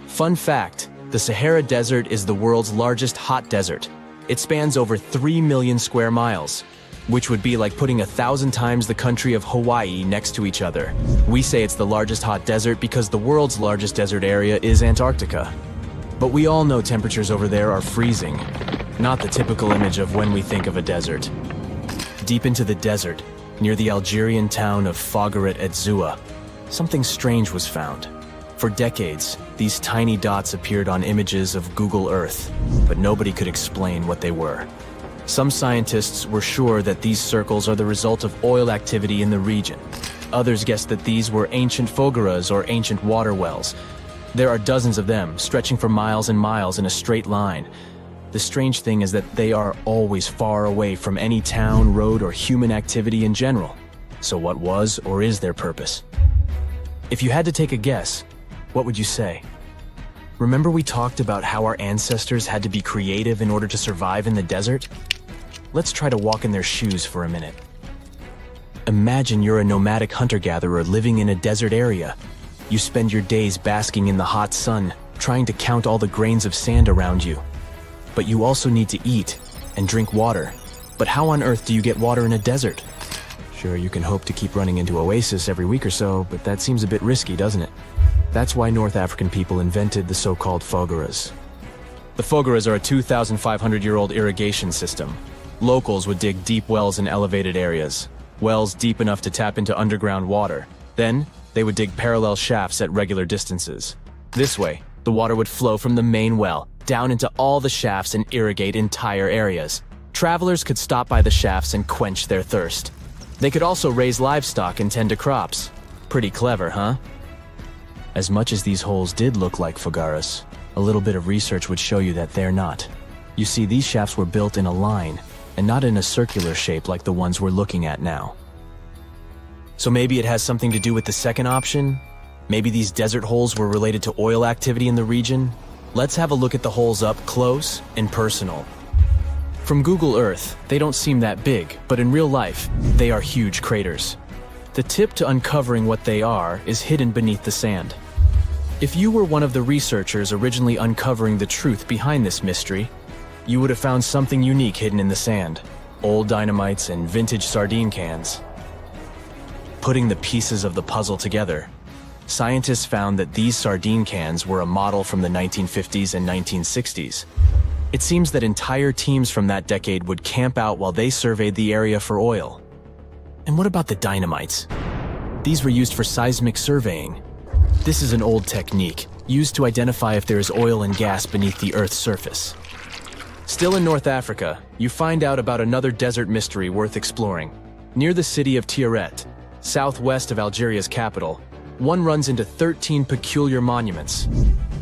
Fun fact, the Sahara Desert is the world's largest hot desert. It spans over 3 million square miles, which would be like putting 1,000 times the country of Hawaii next to each other. We say it's the largest hot desert because the world's largest desert area is Antarctica. But we all know temperatures over there are freezing, not the typical image of when we think of a desert. Deep into the desert, near the Algerian town of Fougeret et Zoua, something strange was found. For decades, these tiny dots appeared on images of Google Earth, but nobody could explain what they were. Some scientists were sure that these circles are the result of oil activity in the region. Others guessed that these were ancient fogaras or ancient water wells. There are dozens of them, stretching for miles and miles in a straight line. The strange thing is that they are always far away from any town, road, or human activity in general. So what was or is their purpose? If you had to take a guess, what would you say? Remember we talked about how our ancestors had to be creative in order to survive in the desert? Let's try to walk in their shoes for a minute. Imagine you're a nomadic hunter-gatherer living in a desert area. You spend your days basking in the hot sun, trying to count all the grains of sand around you. But you also need to eat and drink water. But how on earth do you get water in a desert? Sure, you can hope to keep running into oasis every week or so, but that seems a bit risky, doesn't it? That's why North African people invented the so-called fogaras. The fogaras are a 2,500-year-old irrigation system. Locals would dig deep wells in elevated areas, wells deep enough to tap into underground water. Then, they would dig parallel shafts at regular distances. This way, the water would flow from the main well down into all the shafts and irrigate entire areas. Travelers could stop by the shafts and quench their thirst. They could also raise livestock and tend to crops. Pretty clever, huh? As much as these holes did look like fogaras, a little bit of research would show you that they're not. You see, these shafts were built in a line, and not in a circular shape like the ones we're looking at now. So maybe it has something to do with the second option? Maybe these desert holes were related to oil activity in the region? Let's have a look at the holes up close and personal. From Google Earth, they don't seem that big, but in real life, they are huge craters. The tip to uncovering what they are is hidden beneath the sand. If you were one of the researchers originally uncovering the truth behind this mystery, you would have found something unique hidden in the sand. Old dynamites and vintage sardine cans. Putting the pieces of the puzzle together, scientists found that these sardine cans were a model from the 1950s and 1960s. It seems that entire teams from that decade would camp out while they surveyed the area for oil. And what about the dynamites? These were used for seismic surveying. This is an old technique, used to identify if there is oil and gas beneath the Earth's surface. Still in North Africa, you find out about another desert mystery worth exploring. Near the city of Tiaret, southwest of Algeria's capital, one runs into 13 peculiar monuments.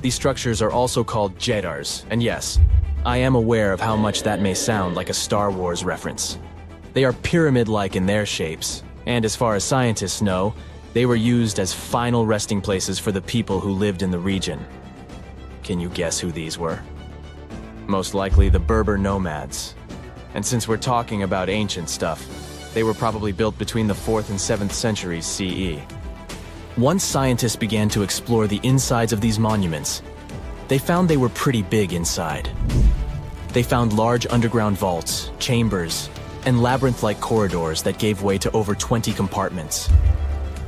These structures are also called Jedars, and yes, I am aware of how much that may sound like a Star Wars reference. They are pyramid-like in their shapes, and as far as scientists know, they were used as final resting places for the people who lived in the region. Can you guess who these were? Most likely the Berber nomads. And since we're talking about ancient stuff, they were probably built between the 4th and 7th centuries CE. Once scientists began to explore the insides of these monuments, they found they were pretty big inside. They found large underground vaults, chambers, and labyrinth-like corridors that gave way to over 20 compartments.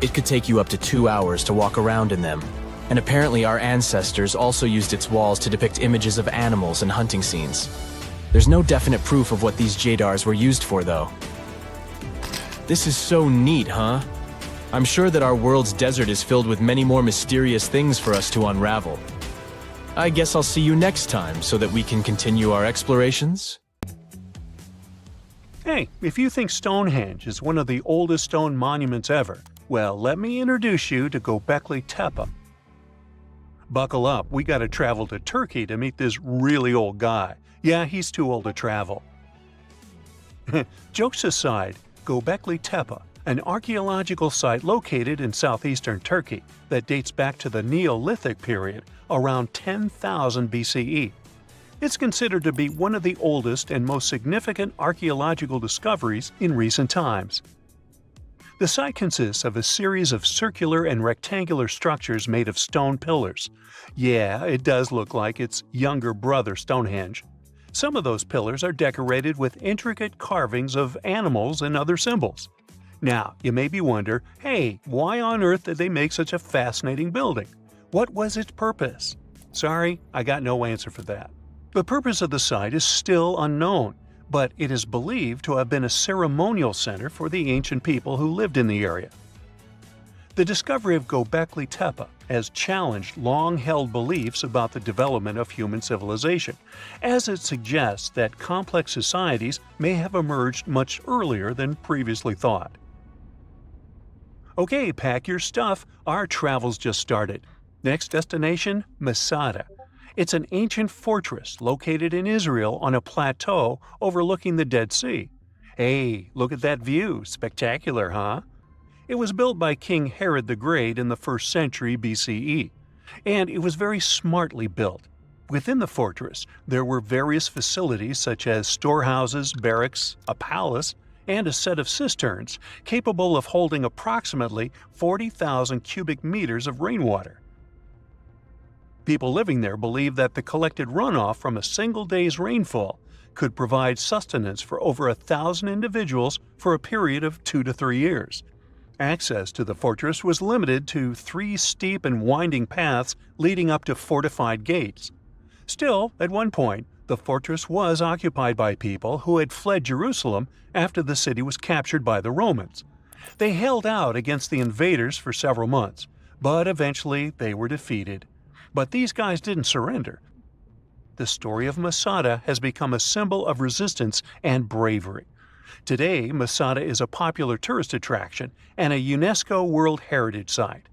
It could take you up to 2 hours to walk around in them, and apparently our ancestors also used its walls to depict images of animals and hunting scenes. There's no definite proof of what these Jedars were used for, though. This is so neat, huh? I'm sure that our world's desert is filled with many more mysterious things for us to unravel. I guess I'll see you next time so that we can continue our explorations. Hey, if you think Stonehenge is one of the oldest stone monuments ever, well, let me introduce you to Göbekli Tepe. Buckle up, we gotta travel to Turkey to meet this really old guy. Yeah, he's too old to travel. Jokes aside, Göbekli Tepe, an archaeological site located in southeastern Turkey that dates back to the Neolithic period around 10,000 BCE. It's considered to be one of the oldest and most significant archaeological discoveries in recent times. The site consists of a series of circular and rectangular structures made of stone pillars. Yeah, it does look like its younger brother Stonehenge. Some of those pillars are decorated with intricate carvings of animals and other symbols. Now, you maybe wonder, hey, why on earth did they make such a fascinating building? What was its purpose? Sorry, I got no answer for that. The purpose of the site is still unknown, but it is believed to have been a ceremonial center for the ancient people who lived in the area. The discovery of Göbekli Tepe has challenged long-held beliefs about the development of human civilization, as it suggests that complex societies may have emerged much earlier than previously thought. Okay, pack your stuff, our travels just started. Next destination, Masada. It's an ancient fortress located in Israel on a plateau overlooking the Dead Sea. Hey, look at that view, spectacular, huh? It was built by King Herod the Great in the 1st century BCE, and it was very smartly built. Within the fortress, there were various facilities such as storehouses, barracks, a palace, and a set of cisterns capable of holding approximately 40,000 cubic meters of rainwater. People living there believed that the collected runoff from a single day's rainfall could provide sustenance for over 1,000 individuals for a period of 2 to 3 years. Access to the fortress was limited to 3 steep and winding paths leading up to fortified gates. Still, at one point, the fortress was occupied by people who had fled Jerusalem after the city was captured by the Romans. They held out against the invaders for several months, but eventually they were defeated. But these guys didn't surrender. The story of Masada has become a symbol of resistance and bravery. Today, Masada is a popular tourist attraction and a UNESCO World Heritage Site.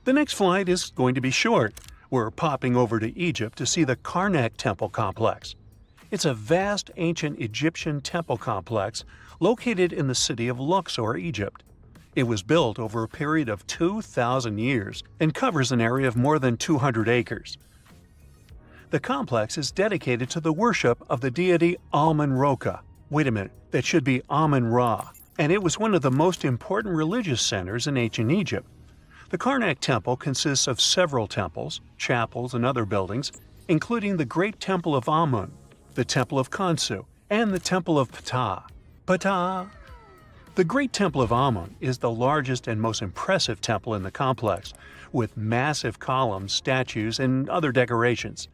The next flight is going to be short. We're popping over to Egypt to see the Karnak Temple Complex. It's a vast ancient Egyptian temple complex located in the city of Luxor, Egypt. It was built over a period of 2,000 years and covers an area of more than 200 acres. The complex is dedicated to the worship of the deity Amun-Roka. Wait a minute, that should be Amun-Ra, and it was one of the most important religious centers in ancient Egypt. The Karnak Temple consists of several temples, chapels, and other buildings, including the Great Temple of Amun, the Temple of Khonsu, and the Temple of Ptah. Ptah! The Great Temple of Amun is the largest and most impressive temple in the complex, with massive columns, statues, and other decorations.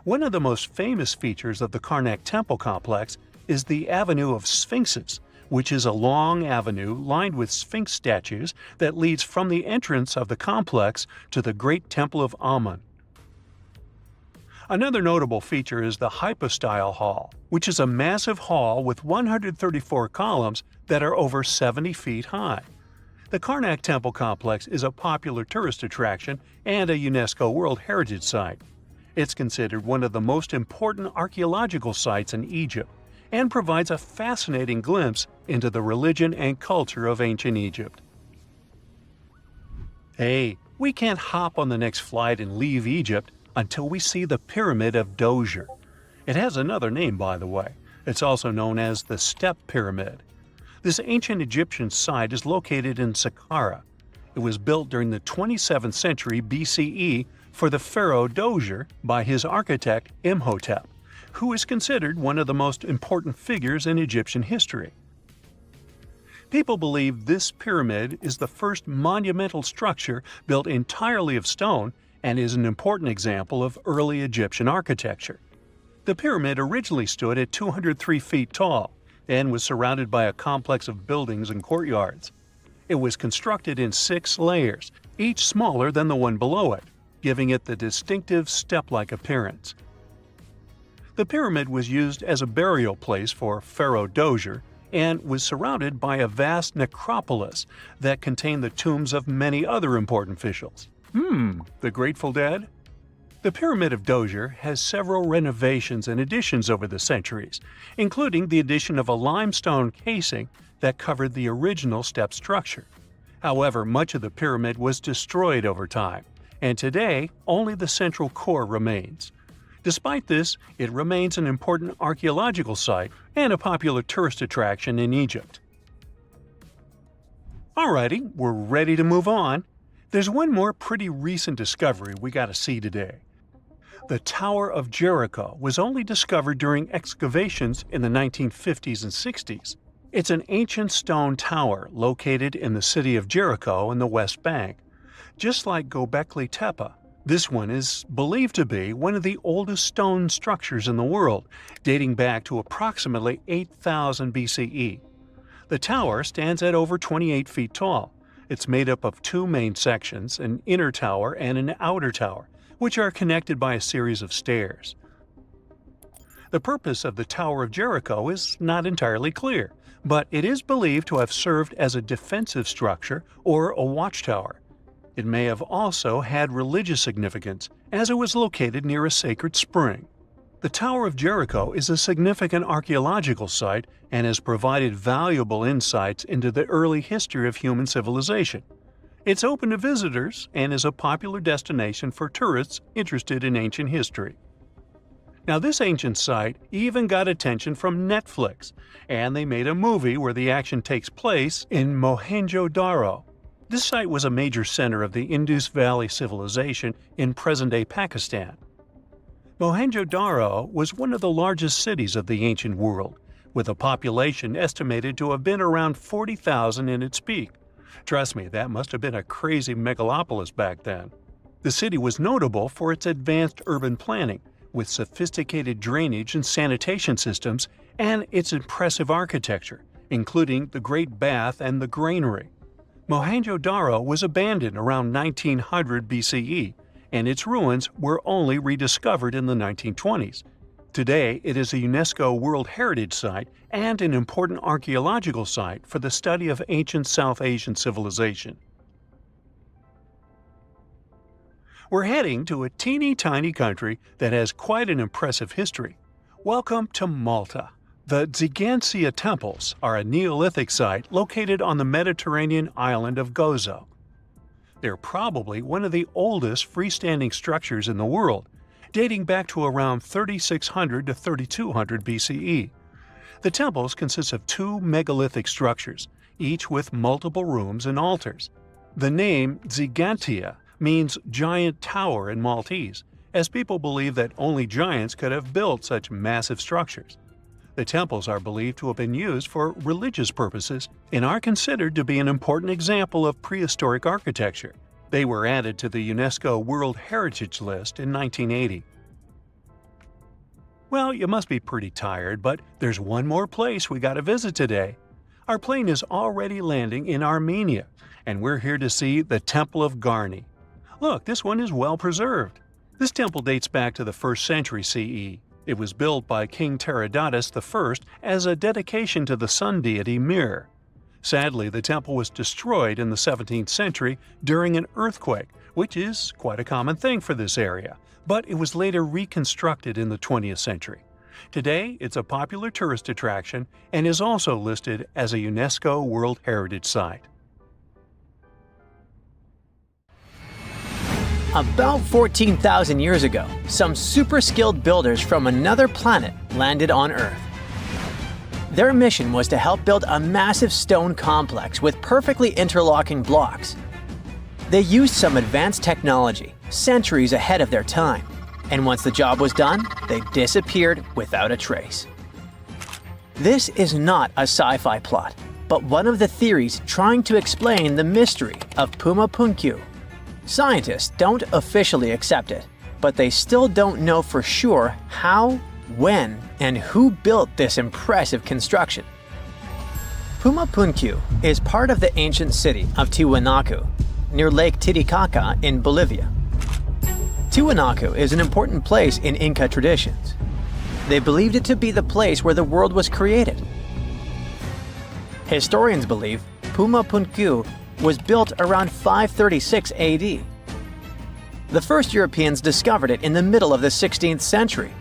One of the most famous features of the Karnak Temple complex is the Avenue of Sphinxes, which is a long avenue lined with Sphinx statues that leads from the entrance of the complex to the Great Temple of Amun. Another notable feature is the Hypostyle Hall, which is a massive hall with 134 columns that are over 70 feet high. The Karnak Temple Complex is a popular tourist attraction and a UNESCO World Heritage Site. It's considered one of the most important archaeological sites in Egypt and provides a fascinating glimpse into the religion and culture of ancient Egypt. Hey, we can't hop on the next flight and leave Egypt until we see the Pyramid of Djoser. It has another name, by the way. It's also known as the Step Pyramid. This ancient Egyptian site is located in Saqqara. It was built during the 27th century BCE for the pharaoh Djoser by his architect Imhotep, who is considered one of the most important figures in Egyptian history. People believe this pyramid is the first monumental structure built entirely of stone and is an important example of early Egyptian architecture. The pyramid originally stood at 203 feet tall and was surrounded by a complex of buildings and courtyards. It was constructed in 6 layers, each smaller than the one below it, giving it the distinctive step-like appearance. The pyramid was used as a burial place for Pharaoh Djoser and was surrounded by a vast necropolis that contained the tombs of many other important officials. The Grateful Dead? The Pyramid of Djoser has several renovations and additions over the centuries, including the addition of a limestone casing that covered the original step structure. However, much of the pyramid was destroyed over time, and today only the central core remains. Despite this, it remains an important archaeological site and a popular tourist attraction in Egypt. Alrighty, we're ready to move on. There's one more pretty recent discovery we gotta see today. The Tower of Jericho was only discovered during excavations in the 1950s and 60s. It's an ancient stone tower located in the city of Jericho in the West Bank. Just like Göbekli Tepe, this one is believed to be one of the oldest stone structures in the world, dating back to approximately 8000 BCE. The tower stands at over 28 feet tall. It's made up of two main sections, an inner tower and an outer tower, which are connected by a series of stairs. The purpose of the Tower of Jericho is not entirely clear, but it is believed to have served as a defensive structure or a watchtower. It may have also had religious significance, as it was located near a sacred spring. The Tower of Jericho is a significant archaeological site and has provided valuable insights into the early history of human civilization. It's open to visitors and is a popular destination for tourists interested in ancient history. Now, this ancient site even got attention from Netflix, and they made a movie where the action takes place in Mohenjo-daro. This site was a major center of the Indus Valley civilization in present-day Pakistan. Mohenjo-daro was one of the largest cities of the ancient world, with a population estimated to have been around 40,000 in its peak. Trust me, that must have been a crazy megalopolis back then. The city was notable for its advanced urban planning, with sophisticated drainage and sanitation systems, and its impressive architecture, including the Great Bath and the Granary. Mohenjo-daro was abandoned around 1900 BCE, and its ruins were only rediscovered in the 1920s. Today, it is a UNESCO World Heritage Site and an important archaeological site for the study of ancient South Asian civilization. We're heading to a teeny-tiny country that has quite an impressive history. Welcome to Malta. The Xigantia Temples are a Neolithic site located on the Mediterranean island of Gozo. They're probably one of the oldest freestanding structures in the world, dating back to around 3600 to 3200 BCE. The temples consist of two megalithic structures, each with multiple rooms and altars. The name Xigantia means giant tower in Maltese, as people believe that only giants could have built such massive structures. The temples are believed to have been used for religious purposes and are considered to be an important example of prehistoric architecture. They were added to the UNESCO World Heritage List in 1980. Well, you must be pretty tired, but there's one more place we gotta visit today. Our plane is already landing in Armenia, and we're here to see the Temple of Garni. Look, this one is well preserved. This temple dates back to the 1st century CE. It was built by King Teredatus I as a dedication to the sun deity Mir. Sadly, the temple was destroyed in the 17th century during an earthquake, which is quite a common thing for this area, but it was later reconstructed in the 20th century. Today, it's a popular tourist attraction and is also listed as a UNESCO World Heritage Site. About 14,000 years ago, some super skilled builders from another planet landed on Earth. Their mission was to help build a massive stone complex with perfectly interlocking blocks. They used some advanced technology, centuries ahead of their time, and once the job was done, they disappeared without a trace. This is not a sci-fi plot, but one of the theories trying to explain the mystery of Puma Punku. Scientists don't officially accept it, but they still don't know for sure how, when, and who built this impressive construction. Puma Punku is part of the ancient city of Tiwanaku, near Lake Titicaca in Bolivia. Tiwanaku is an important place in Inca traditions. They believed it to be the place where the world was created. Historians believe Puma Punku was built around 536 AD. The first Europeans discovered it in the middle of the 16th century.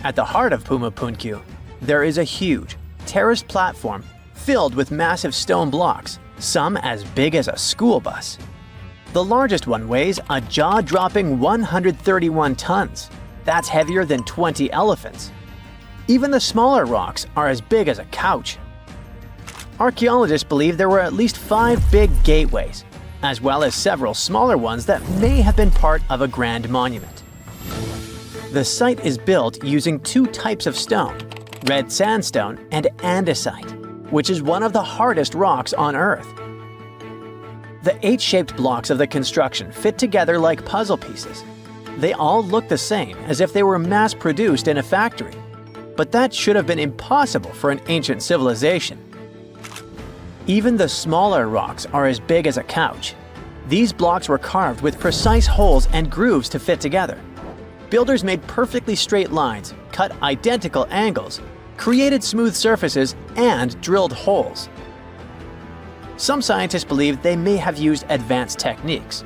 At the heart of Puma Punku, there is a huge, terraced platform filled with massive stone blocks, some as big as a school bus. The largest one weighs a jaw-dropping 131 tons. That's heavier than 20 elephants. Even the smaller rocks are as big as a couch. Archaeologists believe there were at least 5 big gateways, as well as several smaller ones that may have been part of a grand monument. The site is built using 2 types of stone, red sandstone and andesite, which is one of the hardest rocks on Earth. The 8-shaped blocks of the construction fit together like puzzle pieces. They all look the same, as if they were mass-produced in a factory. But that should have been impossible for an ancient civilization. Even the smaller rocks are as big as a couch. These blocks were carved with precise holes and grooves to fit together. Builders made perfectly straight lines, cut identical angles, created smooth surfaces, and drilled holes. Some scientists believe they may have used advanced techniques,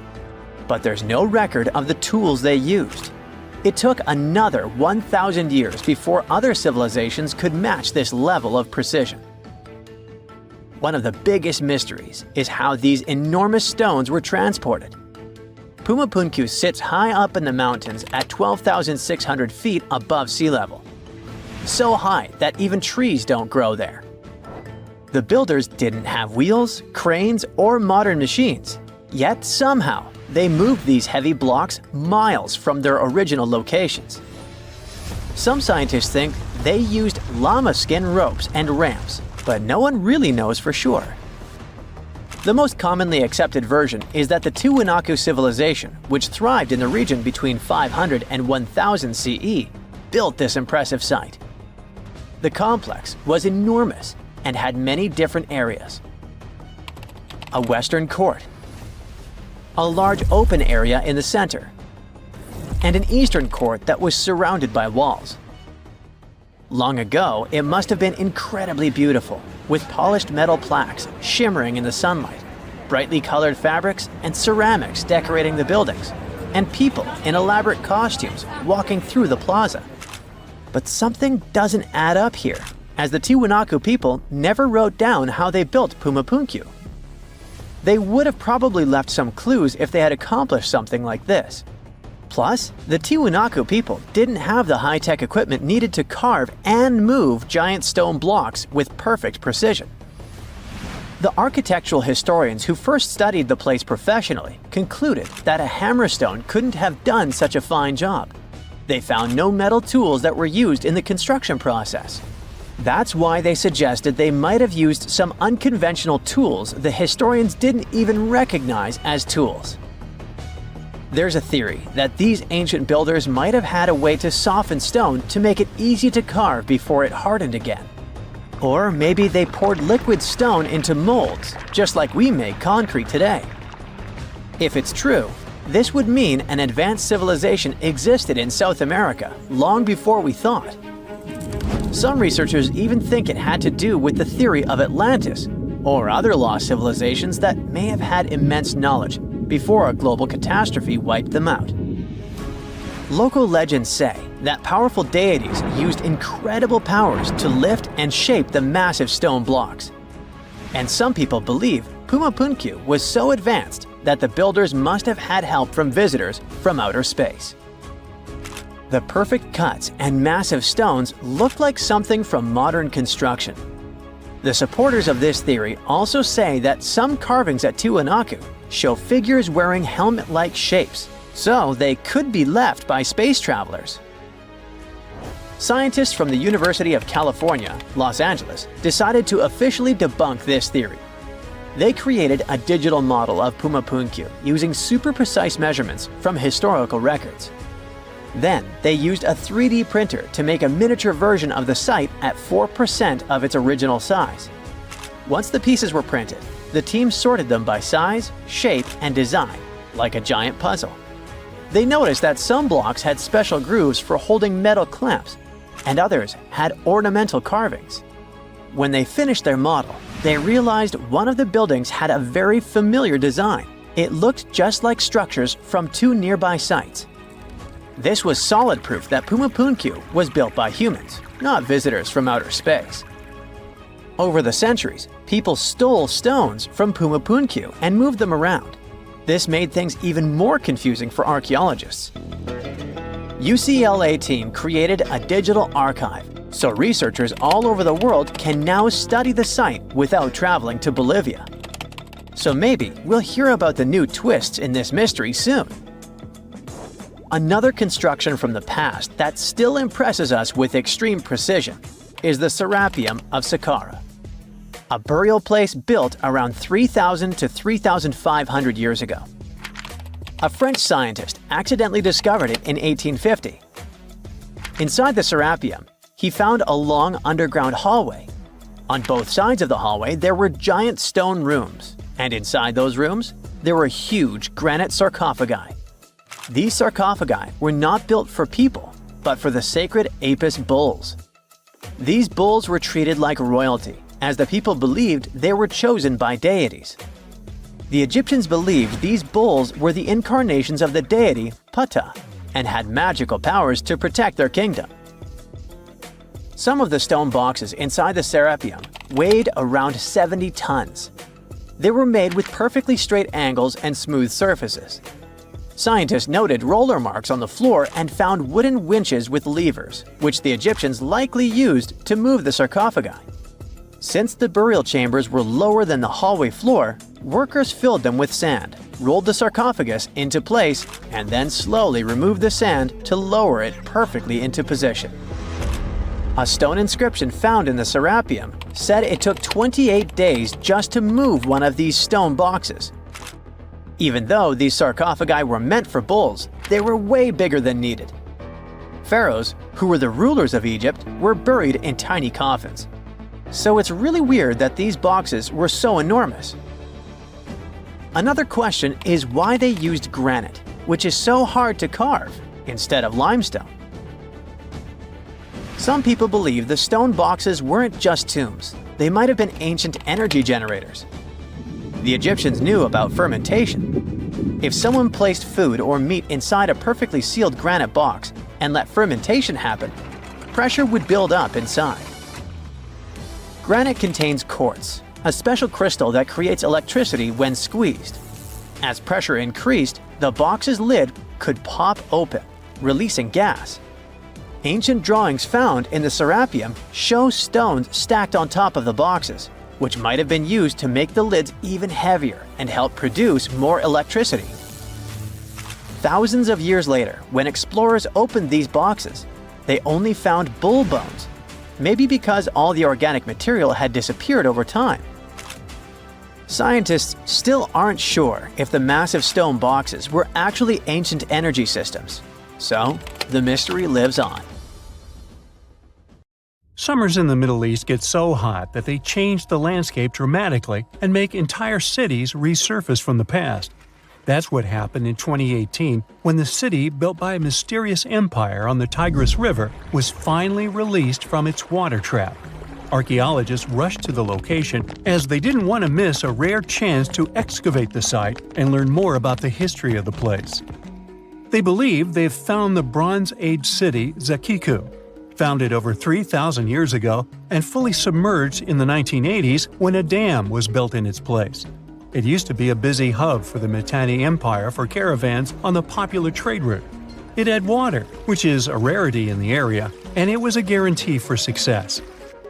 but there's no record of the tools they used. It took another 1,000 years before other civilizations could match this level of precision. One of the biggest mysteries is how these enormous stones were transported. Puma Punku sits high up in the mountains at 12,600 feet above sea level. So high that even trees don't grow there. The builders didn't have wheels, cranes, or modern machines. Yet somehow, they moved these heavy blocks miles from their original locations. Some scientists think they used llama skin ropes and ramps, but no one really knows for sure. The most commonly accepted version is that the Tiwanaku civilization, which thrived in the region between 500 and 1000 CE, built this impressive site. The complex was enormous and had many different areas. A western court, a large open area in the center, and an eastern court that was surrounded by walls. Long ago, it must have been incredibly beautiful, with polished metal plaques shimmering in the sunlight, brightly colored fabrics and ceramics decorating the buildings, and people in elaborate costumes walking through the plaza. But something doesn't add up here, as the Tiwanaku people never wrote down how they built Puma Punku. They would have probably left some clues if they had accomplished something like this. Plus, the Tiwanaku people didn't have the high-tech equipment needed to carve and move giant stone blocks with perfect precision. The architectural historians who first studied the place professionally concluded that a hammerstone couldn't have done such a fine job. They found no metal tools that were used in the construction process. That's why they suggested they might have used some unconventional tools the historians didn't even recognize as tools. There's a theory that these ancient builders might have had a way to soften stone to make it easy to carve before it hardened again. Or maybe they poured liquid stone into molds, just like we make concrete today. If it's true, this would mean an advanced civilization existed in South America long before we thought. Some researchers even think it had to do with the theory of Atlantis, or other lost civilizations that may have had immense knowledge before a global catastrophe wiped them out. Local legends say that powerful deities used incredible powers to lift and shape the massive stone blocks. And some people believe Puma Punku was so advanced that the builders must have had help from visitors from outer space. The perfect cuts and massive stones look like something from modern construction. The supporters of this theory also say that some carvings at Tiwanaku show figures wearing helmet-like shapes, so they could be left by space travelers. Scientists from the University of California, Los Angeles, decided to officially debunk this theory. They created a digital model of Puma Punku using super precise measurements from historical records. Then, they used a 3D printer to make a miniature version of the site at 4% of its original size. Once the pieces were printed, the team sorted them by size, shape, and design, like a giant puzzle. They noticed that some blocks had special grooves for holding metal clamps, and others had ornamental carvings. When they finished their model, they realized one of the buildings had a very familiar design. It looked just like structures from 2 nearby sites. This was solid proof that Puma Punku was built by humans, not visitors from outer space. Over the centuries, people stole stones from Puma Punku and moved them around. This made things even more confusing for archaeologists. UCLA team created a digital archive, so researchers all over the world can now study the site without traveling to Bolivia. So maybe we'll hear about the new twists in this mystery soon. Another construction from the past that still impresses us with extreme precision is the Serapeum of Saqqara, a burial place built around 3,000 to 3,500 years ago. A French scientist accidentally discovered it in 1850. Inside the Serapeum, he found a long underground hallway. On both sides of the hallway, there were giant stone rooms, and inside those rooms, there were huge granite sarcophagi. These sarcophagi were not built for people, but for the sacred Apis bulls. These bulls were treated like royalty, as the people believed they were chosen by deities. The Egyptians believed these bulls were the incarnations of the deity Ptah and had magical powers to protect their kingdom. Some of the stone boxes inside the Serapeum weighed around 70 tons. They were made with perfectly straight angles and smooth surfaces. Scientists noted roller marks on the floor and found wooden winches with levers, which the Egyptians likely used to move the sarcophagi. Since the burial chambers were lower than the hallway floor, workers filled them with sand, rolled the sarcophagus into place, and then slowly removed the sand to lower it perfectly into position. A stone inscription found in the Serapeum said it took 28 days just to move one of these stone boxes. Even though these sarcophagi were meant for bulls, they were way bigger than needed. Pharaohs, who were the rulers of Egypt, were buried in tiny coffins. So it's really weird that these boxes were so enormous. Another question is why they used granite, which is so hard to carve, instead of limestone. Some people believe the stone boxes weren't just tombs, they might have been ancient energy generators. The Egyptians knew about fermentation. If someone placed food or meat inside a perfectly sealed granite box and let fermentation happen, pressure would build up inside. Granite contains quartz, a special crystal that creates electricity when squeezed. As pressure increased, the box's lid could pop open, releasing gas. Ancient drawings found in the Serapeum show stones stacked on top of the boxes, which might have been used to make the lids even heavier and help produce more electricity. Thousands of years later, when explorers opened these boxes, they only found bull bones, maybe because all the organic material had disappeared over time. Scientists still aren't sure if the massive stone boxes were actually ancient energy systems, so the mystery lives on. Summers in the Middle East get so hot that they change the landscape dramatically and make entire cities resurface from the past. That's what happened in 2018 when the city, built by a mysterious empire on the Tigris River, was finally released from its water trap. Archaeologists rushed to the location as they didn't want to miss a rare chance to excavate the site and learn more about the history of the place. They believe they've found the Bronze Age city Zakiku, founded over 3,000 years ago and fully submerged in the 1980s when a dam was built in its place. It used to be a busy hub for the Mitanni Empire for caravans on the popular trade route. It had water, which is a rarity in the area, and it was a guarantee for success.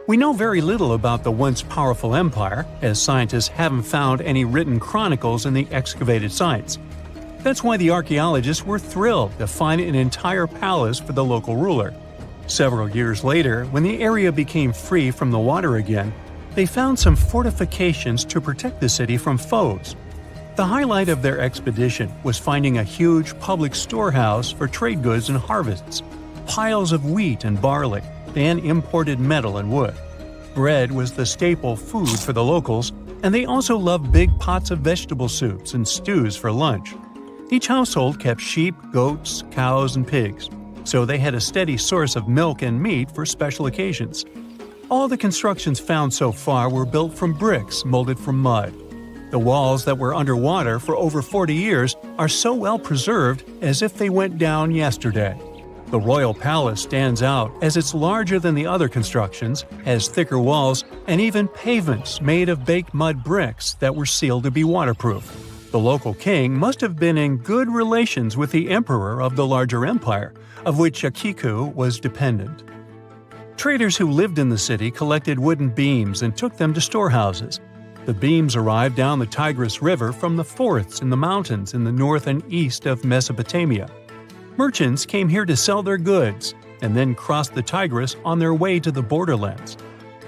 We know very little about the once powerful empire, as scientists haven't found any written chronicles in the excavated sites. That's why the archaeologists were thrilled to find an entire palace for the local ruler. Several years later, when the area became free from the water again, they found some fortifications to protect the city from foes. The highlight of their expedition was finding a huge public storehouse for trade goods and harvests, piles of wheat and barley, and imported metal and wood. Bread was the staple food for the locals, and they also loved big pots of vegetable soups and stews for lunch. Each household kept sheep, goats, cows, and pigs, so they had a steady source of milk and meat for special occasions. All the constructions found so far were built from bricks molded from mud. The walls that were underwater for over 40 years are so well preserved as if they went down yesterday. The royal palace stands out as it's larger than the other constructions, has thicker walls, and even pavements made of baked mud bricks that were sealed to be waterproof. The local king must have been in good relations with the emperor of the larger empire, of which Akiku was dependent. Traders who lived in the city collected wooden beams and took them to storehouses. The beams arrived down the Tigris River from the forests in the mountains in the north and east of Mesopotamia. Merchants came here to sell their goods and then crossed the Tigris on their way to the borderlands.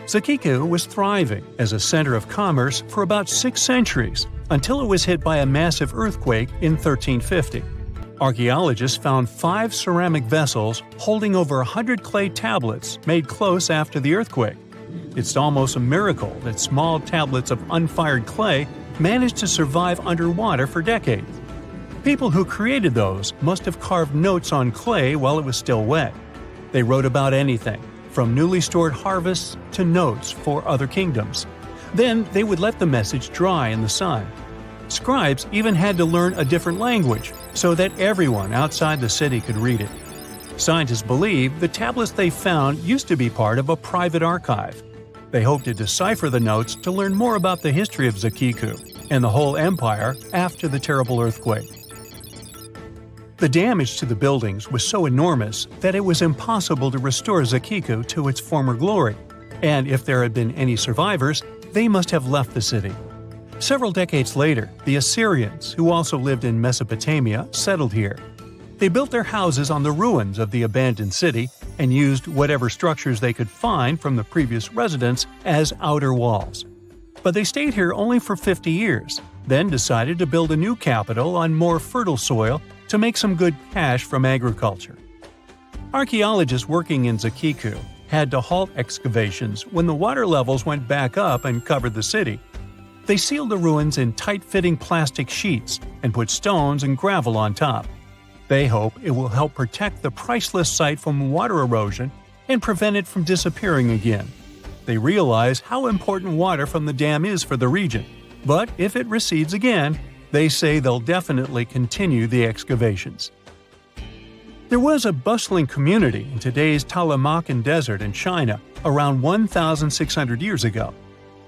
Zakiku was thriving as a center of commerce for about 6 centuries until it was hit by a massive earthquake in 1350. Archaeologists found 5 ceramic vessels holding over 100 clay tablets made close after the earthquake. It's almost a miracle that small tablets of unfired clay managed to survive underwater for decades. People who created those must have carved notes on clay while it was still wet. They wrote about anything, from newly stored harvests to notes for other kingdoms. Then they would let the message dry in the sun. Scribes even had to learn a different language so that everyone outside the city could read it. Scientists believe the tablets they found used to be part of a private archive. They hoped to decipher the notes to learn more about the history of Zakiku and the whole empire after the terrible earthquake. The damage to the buildings was so enormous that it was impossible to restore Zakiku to its former glory, and if there had been any survivors, they must have left the city. Several decades later, the Assyrians, who also lived in Mesopotamia, settled here. They built their houses on the ruins of the abandoned city and used whatever structures they could find from the previous residents as outer walls. But they stayed here only for 50 years, then decided to build a new capital on more fertile soil to make some good cash from agriculture. Archaeologists working in Zakiku had to halt excavations when the water levels went back up and covered the city. They sealed the ruins in tight-fitting plastic sheets and put stones and gravel on top. They hope it will help protect the priceless site from water erosion and prevent it from disappearing again. They realize how important water from the dam is for the region, but if it recedes again, they say they'll definitely continue the excavations. There was a bustling community in today's Taklamakan Desert in China around 1,600 years ago.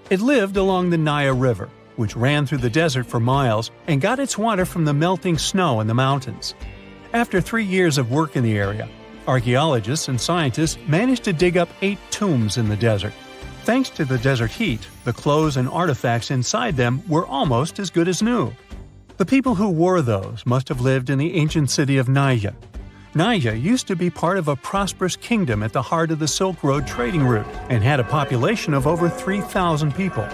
It lived along the Nile River, which ran through the desert for miles and got its water from the melting snow in the mountains. After 3 years of work in the area, archaeologists and scientists managed to dig up 8 tombs in the desert. Thanks to the desert heat, the clothes and artifacts inside them were almost as good as new. The people who wore those must have lived in the ancient city of Naya. Naya used to be part of a prosperous kingdom at the heart of the Silk Road trading route and had a population of over 3,000 people.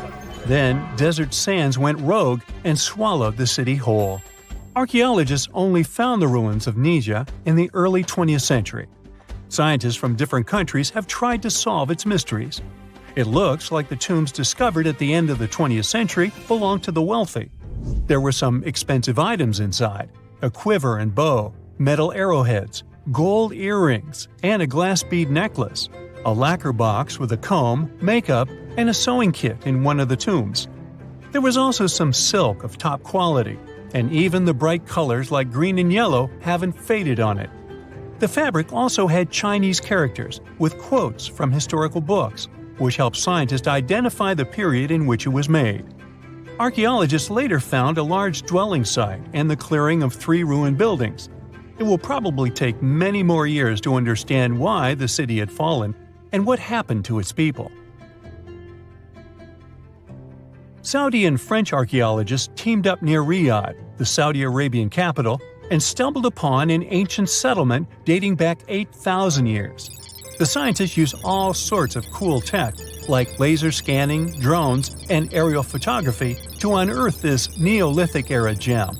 Then, desert sands went rogue and swallowed the city whole. Archaeologists only found the ruins of Nija in the early 20th century. Scientists from different countries have tried to solve its mysteries. It looks like the tombs discovered at the end of the 20th century belonged to the wealthy. There were some expensive items inside: a quiver and bow, metal arrowheads, gold earrings, and a glass bead necklace, a lacquer box with a comb, makeup, and a sewing kit in one of the tombs. There was also some silk of top quality, and even the bright colors like green and yellow haven't faded on it. The fabric also had Chinese characters with quotes from historical books, which helped scientists identify the period in which it was made. Archaeologists later found a large dwelling site and the clearing of 3 ruined buildings. It will probably take many more years to understand why the city had fallen and what happened to its people. Saudi and French archaeologists teamed up near Riyadh, the Saudi Arabian capital, and stumbled upon an ancient settlement dating back 8,000 years. The scientists used all sorts of cool tech, like laser scanning, drones, and aerial photography, to unearth this Neolithic-era gem.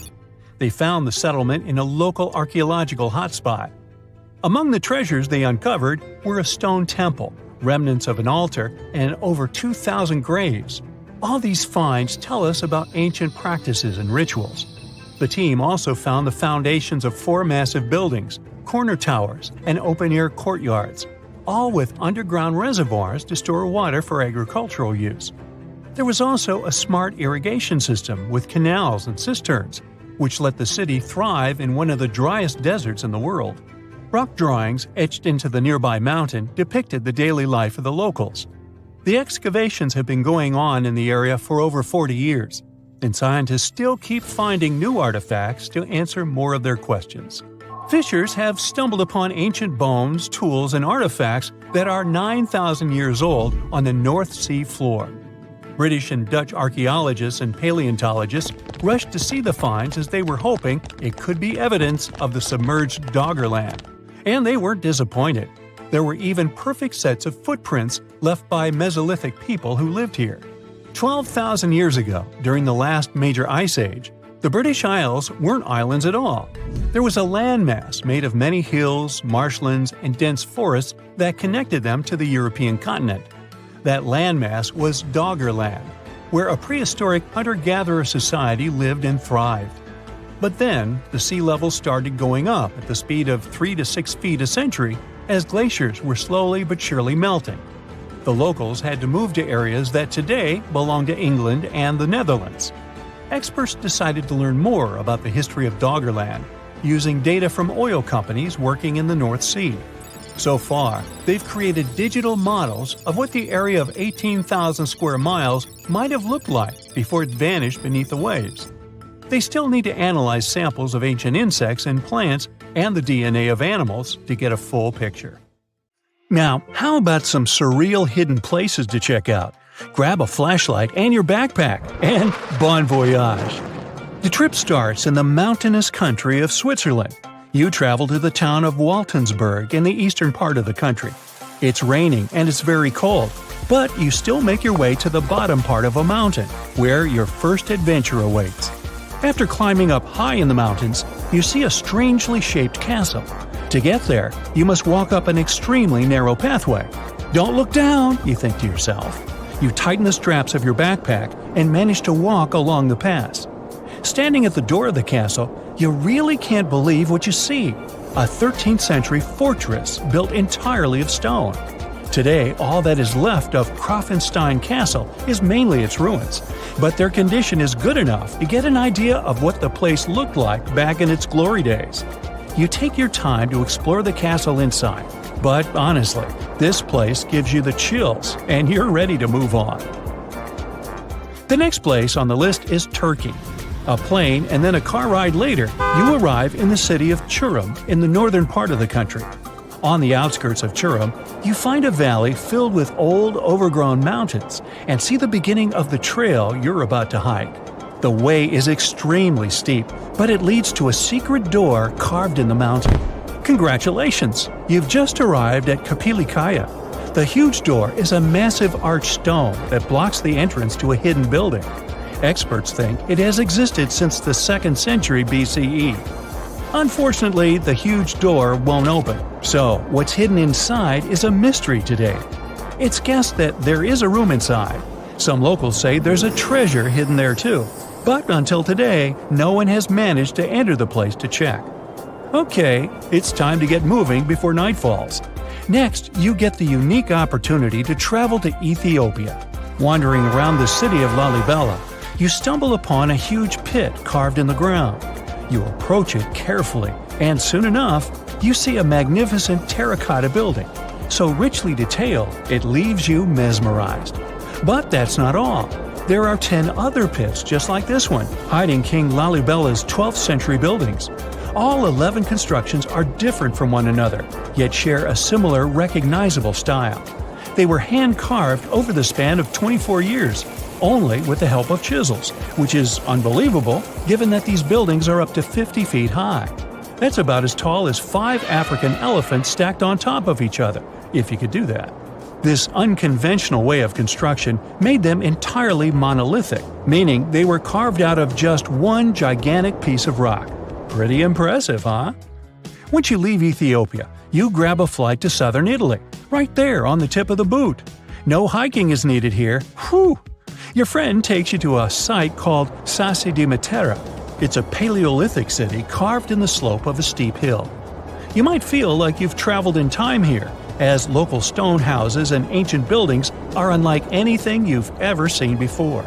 They found the settlement in a local archaeological hotspot. Among the treasures they uncovered were a stone temple, remnants of an altar, and over 2,000 graves. All these finds tell us about ancient practices and rituals. The team also found the foundations of 4 massive buildings, corner towers, and open-air courtyards, all with underground reservoirs to store water for agricultural use. There was also a smart irrigation system with canals and cisterns, which let the city thrive in one of the driest deserts in the world. Rock drawings etched into the nearby mountain depicted the daily life of the locals. The excavations have been going on in the area for over 40 years. and scientists still keep finding new artifacts to answer more of their questions. Fishers have stumbled upon ancient bones, tools, and artifacts that are 9,000 years old on the North Sea floor. British and Dutch archaeologists and paleontologists rushed to see the finds as they were hoping it could be evidence of the submerged Doggerland. And they weren't disappointed. There were even perfect sets of footprints left by Mesolithic people who lived here. 12,000 years ago, during the last major ice age, the British Isles weren't islands at all. There was a landmass made of many hills, marshlands, and dense forests that connected them to the European continent. That landmass was Doggerland, where a prehistoric hunter-gatherer society lived and thrived. But then, the sea level started going up at the speed of 3 to 6 feet a century as glaciers were slowly but surely melting. The locals had to move to areas that today belong to England and the Netherlands. Experts decided to learn more about the history of Doggerland, using data from oil companies working in the North Sea. So far, they've created digital models of what the area of 18,000 square miles might have looked like before it vanished beneath the waves. They still need to analyze samples of ancient insects and plants and the DNA of animals to get a full picture. Now, how about some surreal hidden places to check out? Grab a flashlight and your backpack, and bon voyage! The trip starts in the mountainous country of Switzerland. You travel to the town of Waltensburg in the eastern part of the country. It's raining and it's very cold, but you still make your way to the bottom part of a mountain, where your first adventure awaits. After climbing up high in the mountains, you see a strangely shaped castle. To get there, you must walk up an extremely narrow pathway. Don't look down, you think to yourself. You tighten the straps of your backpack and manage to walk along the pass. Standing at the door of the castle, you really can't believe what you see. A 13th century fortress built entirely of stone. Today, all that is left of Krafenstein Castle is mainly its ruins, but their condition is good enough to get an idea of what the place looked like back in its glory days. You take your time to explore the castle inside, but honestly, this place gives you the chills and you're ready to move on. The next place on the list is Turkey. A plane and then a car ride later, you arrive in the city of Çorum in the northern part of the country. On the outskirts of Çorum, you find a valley filled with old, overgrown mountains and see the beginning of the trail you're about to hike. The way is extremely steep, but it leads to a secret door carved in the mountain. Congratulations! You've just arrived at Göbekli Kaya. The huge door is a massive arched stone that blocks the entrance to a hidden building. Experts think it has existed since the 2nd century BCE. Unfortunately, the huge door won't open, so what's hidden inside is a mystery today. It's guessed that there is a room inside. Some locals say there's a treasure hidden there too, but until today, no one has managed to enter the place to check. Okay, it's time to get moving before night falls. Next, you get the unique opportunity to travel to Ethiopia. Wandering around the city of Lalibela, you stumble upon a huge pit carved in the ground. You approach it carefully, and soon enough, you see a magnificent terracotta building, so richly detailed it leaves you mesmerized. But that's not all. There are 10 other pits just like this one, hiding King Lalibela's 12th century buildings. All 11 constructions are different from one another, yet share a similar recognizable style. They were hand-carved over the span of 24 years, only with the help of chisels, which is unbelievable given that these buildings are up to 50 feet high. That's about as tall as 5 African elephants stacked on top of each other, if you could do that. This unconventional way of construction made them entirely monolithic, meaning they were carved out of just one gigantic piece of rock. Pretty impressive, huh? Once you leave Ethiopia, you grab a flight to southern Italy, right there on the tip of the boot. No hiking is needed here. Whew! Your friend takes you to a site called Sassi di Matera. It's a Paleolithic city carved in the slope of a steep hill. You might feel like you've traveled in time here, as local stone houses and ancient buildings are unlike anything you've ever seen before.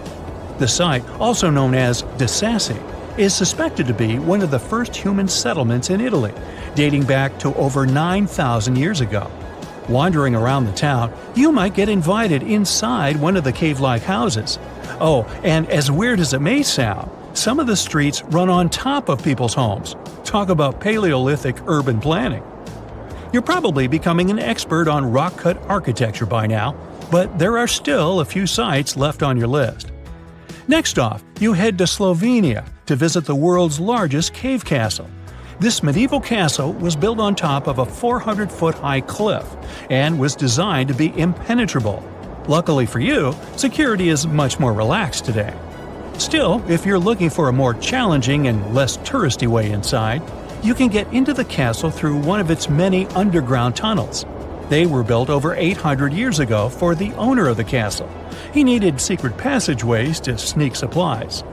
The site, also known as De Sassi, is suspected to be one of the first human settlements in Italy, dating back to over 9,000 years ago. Wandering around the town, you might get invited inside one of the cave-like houses. Oh, and as weird as it may sound, some of the streets run on top of people's homes. Talk about Paleolithic urban planning. You're probably becoming an expert on rock-cut architecture by now, but there are still a few sites left on your list. Next off, you head to Slovenia to visit the world's largest cave castle. This medieval castle was built on top of a 400-foot-high cliff and was designed to be impenetrable. Luckily for you, security is much more relaxed today. Still, if you're looking for a more challenging and less touristy way inside, you can get into the castle through one of its many underground tunnels. They were built over 800 years ago for the owner of the castle. He needed secret passageways to sneak supplies.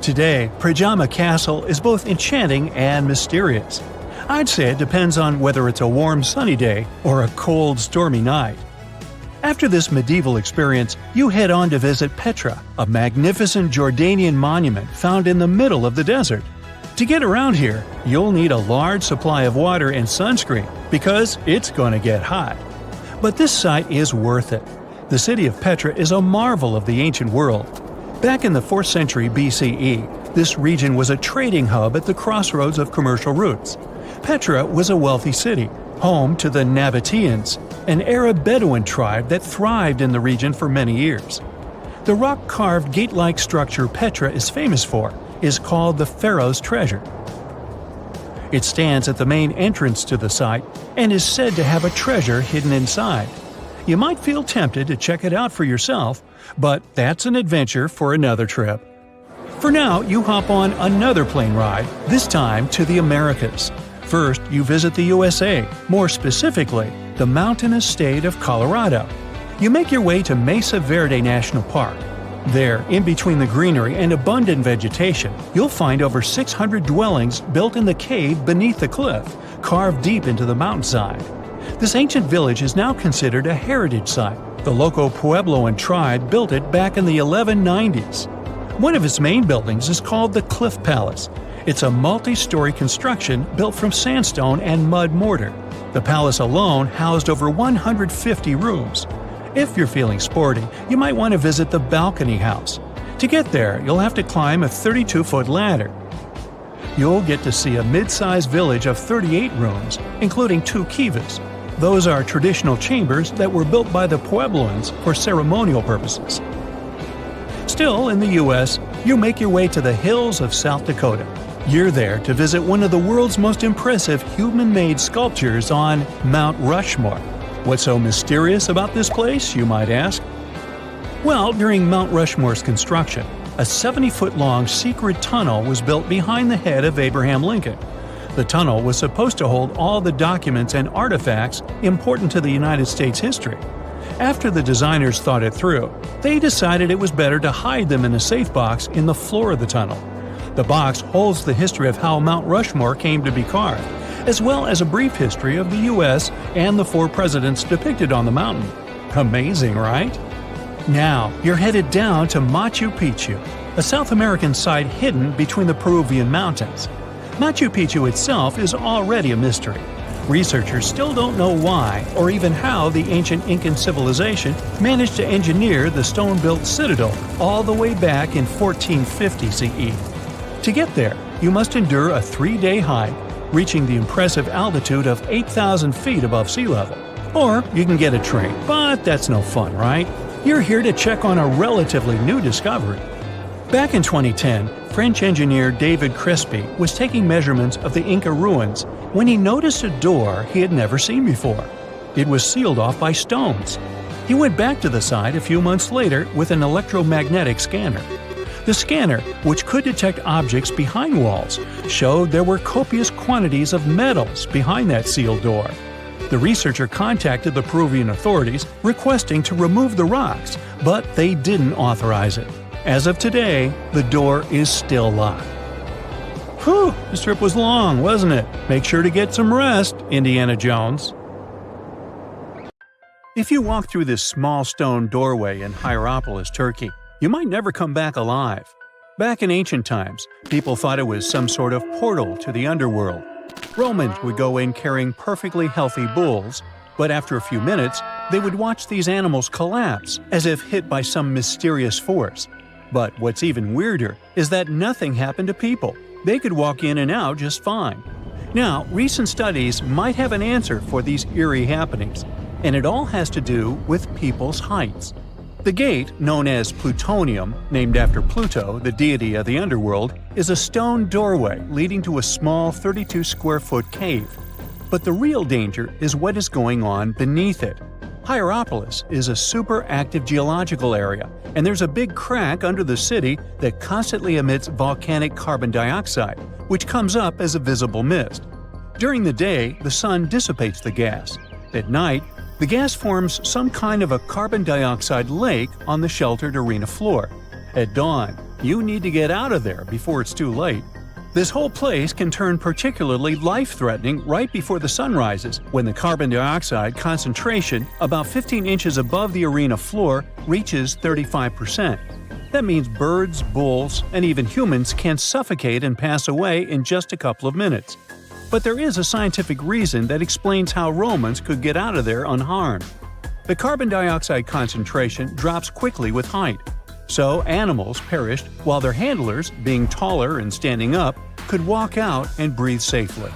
Today, Prijama Castle is both enchanting and mysterious. I'd say it depends on whether it's a warm sunny day or a cold stormy night. After this medieval experience, you head on to visit Petra, a magnificent Jordanian monument found in the middle of the desert. To get around here, you'll need a large supply of water and sunscreen because it's going to get hot. But this site is worth it. The city of Petra is a marvel of the ancient world. Back in the 4th century BCE, this region was a trading hub at the crossroads of commercial routes. Petra was a wealthy city, home to the Nabateans, an Arab Bedouin tribe that thrived in the region for many years. The rock-carved gate-like structure Petra is famous for is called the Pharaoh's Treasure. It stands at the main entrance to the site and is said to have a treasure hidden inside. You might feel tempted to check it out for yourself, but that's an adventure for another trip. For now, you hop on another plane ride, this time to the Americas. First, you visit the USA, more specifically, the mountainous state of Colorado. You make your way to Mesa Verde National Park. There, in between the greenery and abundant vegetation, you'll find over 600 dwellings built in the cave beneath the cliff, carved deep into the mountainside. This ancient village is now considered a heritage site. The local Puebloan tribe built it back in the 1190s. One of its main buildings is called the Cliff Palace. It's a multi-story construction built from sandstone and mud mortar. The palace alone housed over 150 rooms. If you're feeling sporty, you might want to visit the Balcony House. To get there, you'll have to climb a 32-foot ladder. You'll get to see a mid-sized village of 38 rooms, including 2 kivas. Those are traditional chambers that were built by the Puebloans for ceremonial purposes. Still, in the U.S., you make your way to the hills of South Dakota. You're there to visit one of the world's most impressive human-made sculptures on Mount Rushmore. What's so mysterious about this place, you might ask? Well, during Mount Rushmore's construction, a 70-foot-long secret tunnel was built behind the head of Abraham Lincoln. The tunnel was supposed to hold all the documents and artifacts important to the United States history. After the designers thought it through, they decided it was better to hide them in a safe box in the floor of the tunnel. The box holds the history of how Mount Rushmore came to be carved, as well as a brief history of the U.S. and the 4 presidents depicted on the mountain. Amazing, right? Now, you're headed down to Machu Picchu, a South American site hidden between the Peruvian mountains. Machu Picchu itself is already a mystery. Researchers still don't know why or even how the ancient Incan civilization managed to engineer the stone-built citadel all the way back in 1450 CE. To get there, you must endure a 3-day hike, reaching the impressive altitude of 8,000 feet above sea level. Or you can get a train, but that's no fun, right? You're here to check on a relatively new discovery. Back in 2010, French engineer David Crespi was taking measurements of the Inca ruins when he noticed a door he had never seen before. It was sealed off by stones. He went back to the site a few months later with an electromagnetic scanner. The scanner, which could detect objects behind walls, showed there were copious quantities of metals behind that sealed door. The researcher contacted the Peruvian authorities requesting to remove the rocks, but they didn't authorize it. As of today, the door is still locked. Whew, this trip was long, wasn't it? Make sure to get some rest, Indiana Jones. If you walk through this small stone doorway in Hierapolis, Turkey, you might never come back alive. Back in ancient times, people thought it was some sort of portal to the underworld. Romans would go in carrying perfectly healthy bulls. But after a few minutes, they would watch these animals collapse as if hit by some mysterious force. But what's even weirder is that nothing happened to people. They could walk in and out just fine. Now, recent studies might have an answer for these eerie happenings, and it all has to do with people's heights. The gate, known as Plutonium, named after Pluto, the deity of the underworld, is a stone doorway leading to a small 32-square-foot cave. But the real danger is what is going on beneath it. Hierapolis is a super active geological area, and there's a big crack under the city that constantly emits volcanic carbon dioxide, which comes up as a visible mist. During the day, the sun dissipates the gas. At night, the gas forms some kind of a carbon dioxide lake on the sheltered arena floor. At dawn, you need to get out of there before it's too late. This whole place can turn particularly life-threatening right before the sun rises, when the carbon dioxide concentration, about 15 inches above the arena floor, reaches 35%. That means birds, bulls, and even humans can suffocate and pass away in just a couple of minutes. But there is a scientific reason that explains how Romans could get out of there unharmed. The carbon dioxide concentration drops quickly with height. So animals perished while their handlers, being taller and standing up, could walk out and breathe safely.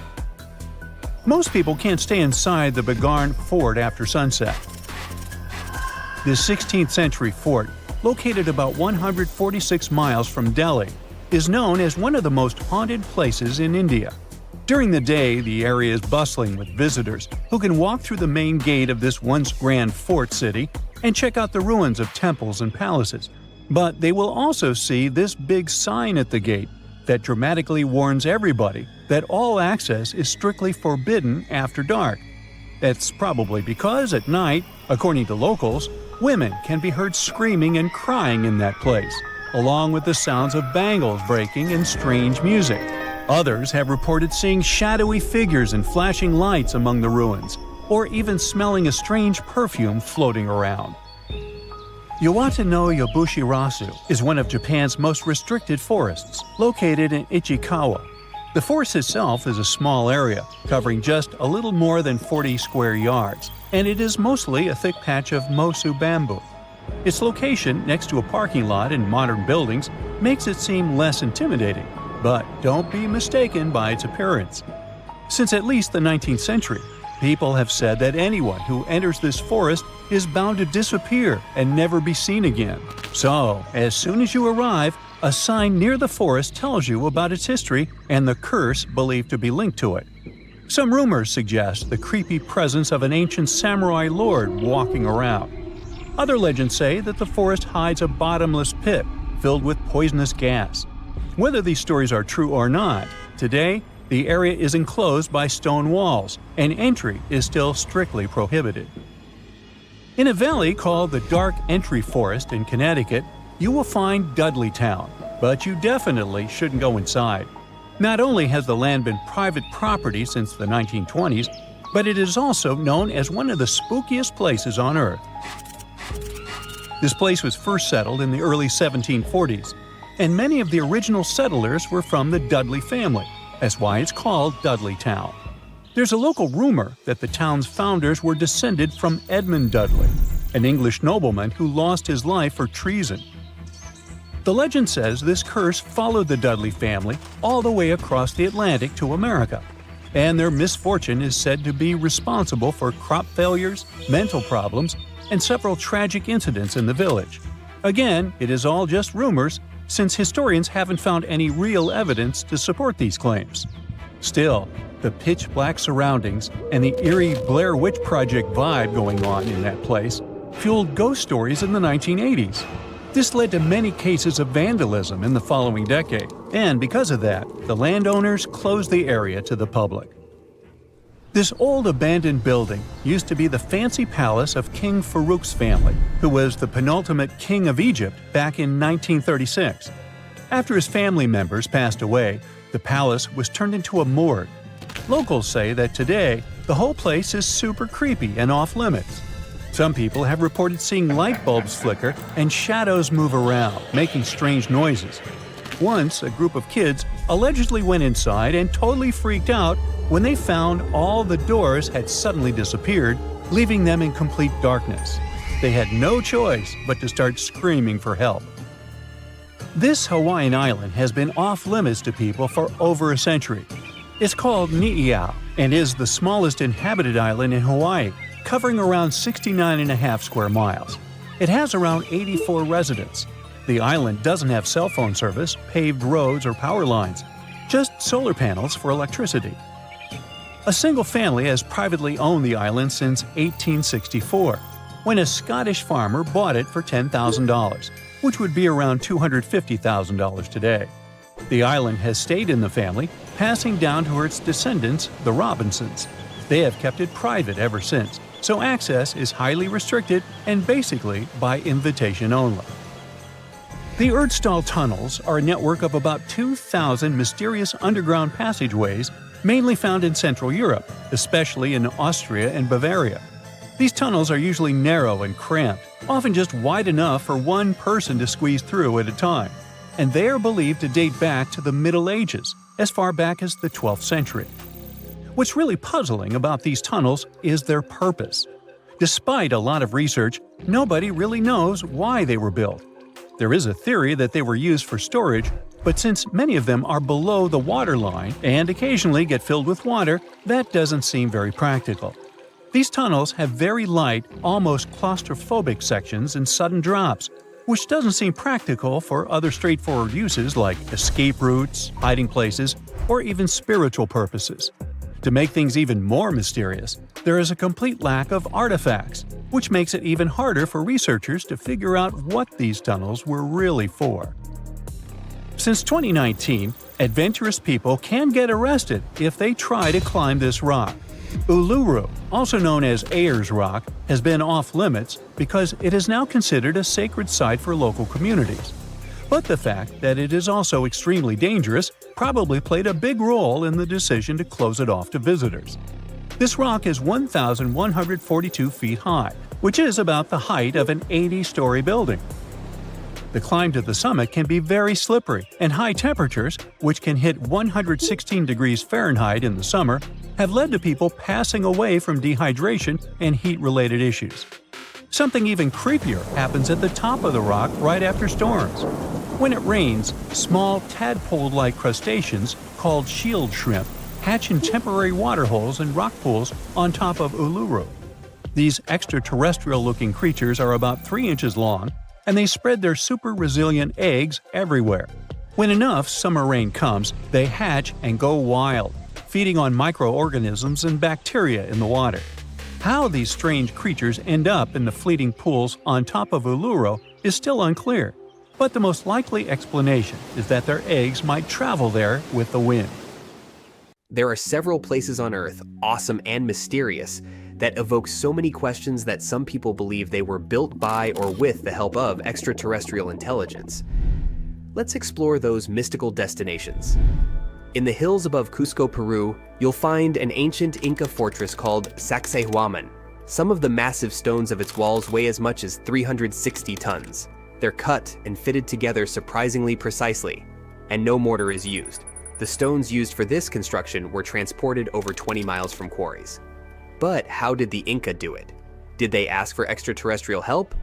Most people can't stay inside the Begarn fort after sunset. This 16th century fort, located about 146 miles from Delhi, is known as one of the most haunted places in India. During the day, the area is bustling with visitors who can walk through the main gate of this once grand fort city and check out the ruins of temples and palaces. But they will also see this big sign at the gate that dramatically warns everybody that all access is strictly forbidden after dark. That's probably because at night, according to locals, women can be heard screaming and crying in that place, along with the sounds of bangles breaking and strange music. Others have reported seeing shadowy figures and flashing lights among the ruins, or even smelling a strange perfume floating around. Iwata no Yabushirasu is one of Japan's most restricted forests, located in Ichikawa. The forest itself is a small area, covering just a little more than 40 square yards, and it is mostly a thick patch of mosu bamboo. Its location next to a parking lot and modern buildings makes it seem less intimidating, but don't be mistaken by its appearance. Since at least the 19th century, people have said that anyone who enters this forest is bound to disappear and never be seen again. So, as soon as you arrive, a sign near the forest tells you about its history and the curse believed to be linked to it. Some rumors suggest the creepy presence of an ancient samurai lord walking around. Other legends say that the forest hides a bottomless pit filled with poisonous gas. Whether these stories are true or not, today, the area is enclosed by stone walls, and entry is still strictly prohibited. In a valley called the Dark Entry Forest in Connecticut, you will find Dudleytown, but you definitely shouldn't go inside. Not only has the land been private property since the 1920s, but it is also known as one of the spookiest places on Earth. This place was first settled in the early 1740s, and many of the original settlers were from the Dudley family. That's why it's called Dudleytown. There's a local rumor that the town's founders were descended from Edmund Dudley, an English nobleman who lost his life for treason. The legend says this curse followed the Dudley family all the way across the Atlantic to America, and their misfortune is said to be responsible for crop failures, mental problems, and several tragic incidents in the village. Again, it is all just rumors, since historians haven't found any real evidence to support these claims. Still, the pitch-black surroundings and the eerie Blair Witch Project vibe going on in that place fueled ghost stories in the 1980s. This led to many cases of vandalism in the following decade, and because of that, the landowners closed the area to the public. This old abandoned building used to be the fancy palace of King Farouk's family, who was the penultimate king of Egypt back in 1936. After his family members passed away, the palace was turned into a morgue. Locals say that today, the whole place is super creepy and off-limits. Some people have reported seeing light bulbs flicker and shadows move around, making strange noises. Once, a group of kids allegedly went inside and totally freaked out when they found all the doors had suddenly disappeared, leaving them in complete darkness. They had no choice but to start screaming for help. This Hawaiian island has been off-limits to people for over a century. It's called Ni'iau and is the smallest inhabited island in Hawaii, covering around 69.5 square miles. It has around 84 residents. The island doesn't have cell phone service, paved roads, or power lines, just solar panels for electricity. A single family has privately owned the island since 1864, when a Scottish farmer bought it for $10,000, which would be around $250,000 today. The island has stayed in the family, passing down to its descendants, the Robinsons. They have kept it private ever since, so access is highly restricted and basically by invitation only. The Erdstall tunnels are a network of about 2,000 mysterious underground passageways mainly found in Central Europe, especially in Austria and Bavaria. These tunnels are usually narrow and cramped, often just wide enough for one person to squeeze through at a time, and they are believed to date back to the Middle Ages, as far back as the 12th century. What's really puzzling about these tunnels is their purpose. Despite a lot of research, nobody really knows why they were built. There is a theory that they were used for storage, but since many of them are below the waterline and occasionally get filled with water, that doesn't seem very practical. These tunnels have very light, almost claustrophobic sections and sudden drops, which doesn't seem practical for other straightforward uses like escape routes, hiding places, or even spiritual purposes. To make things even more mysterious, there is a complete lack of artifacts, which makes it even harder for researchers to figure out what these tunnels were really for. Since 2019, adventurous people can get arrested if they try to climb this rock. Uluru, also known as Ayers Rock, has been off-limits because it is now considered a sacred site for local communities. But the fact that it is also extremely dangerous probably played a big role in the decision to close it off to visitors. This rock is 1,142 feet high, which is about the height of an 80-story building. The climb to the summit can be very slippery, and high temperatures, which can hit 116 degrees Fahrenheit in the summer, have led to people passing away from dehydration and heat-related issues. Something even creepier happens at the top of the rock right after storms. When it rains, small tadpole-like crustaceans called shield shrimp hatch in temporary waterholes and rock pools on top of Uluru. These extraterrestrial-looking creatures are about 3 inches long, and they spread their super-resilient eggs everywhere. When enough summer rain comes, they hatch and go wild, feeding on microorganisms and bacteria in the water. How these strange creatures end up in the fleeting pools on top of Uluru is still unclear, but the most likely explanation is that their eggs might travel there with the wind. There are several places on Earth, awesome and mysterious, that evoke so many questions that some people believe they were built by or with the help of extraterrestrial intelligence. Let's explore those mystical destinations. In the hills above Cusco, Peru, you'll find an ancient Inca fortress called Sacsayhuaman. Some of the massive stones of its walls weigh as much as 360 tons. They're cut and fitted together surprisingly precisely, and no mortar is used. The stones used for this construction were transported over 20 miles from quarries. But how did the Inca do it? Did they ask for extraterrestrial help?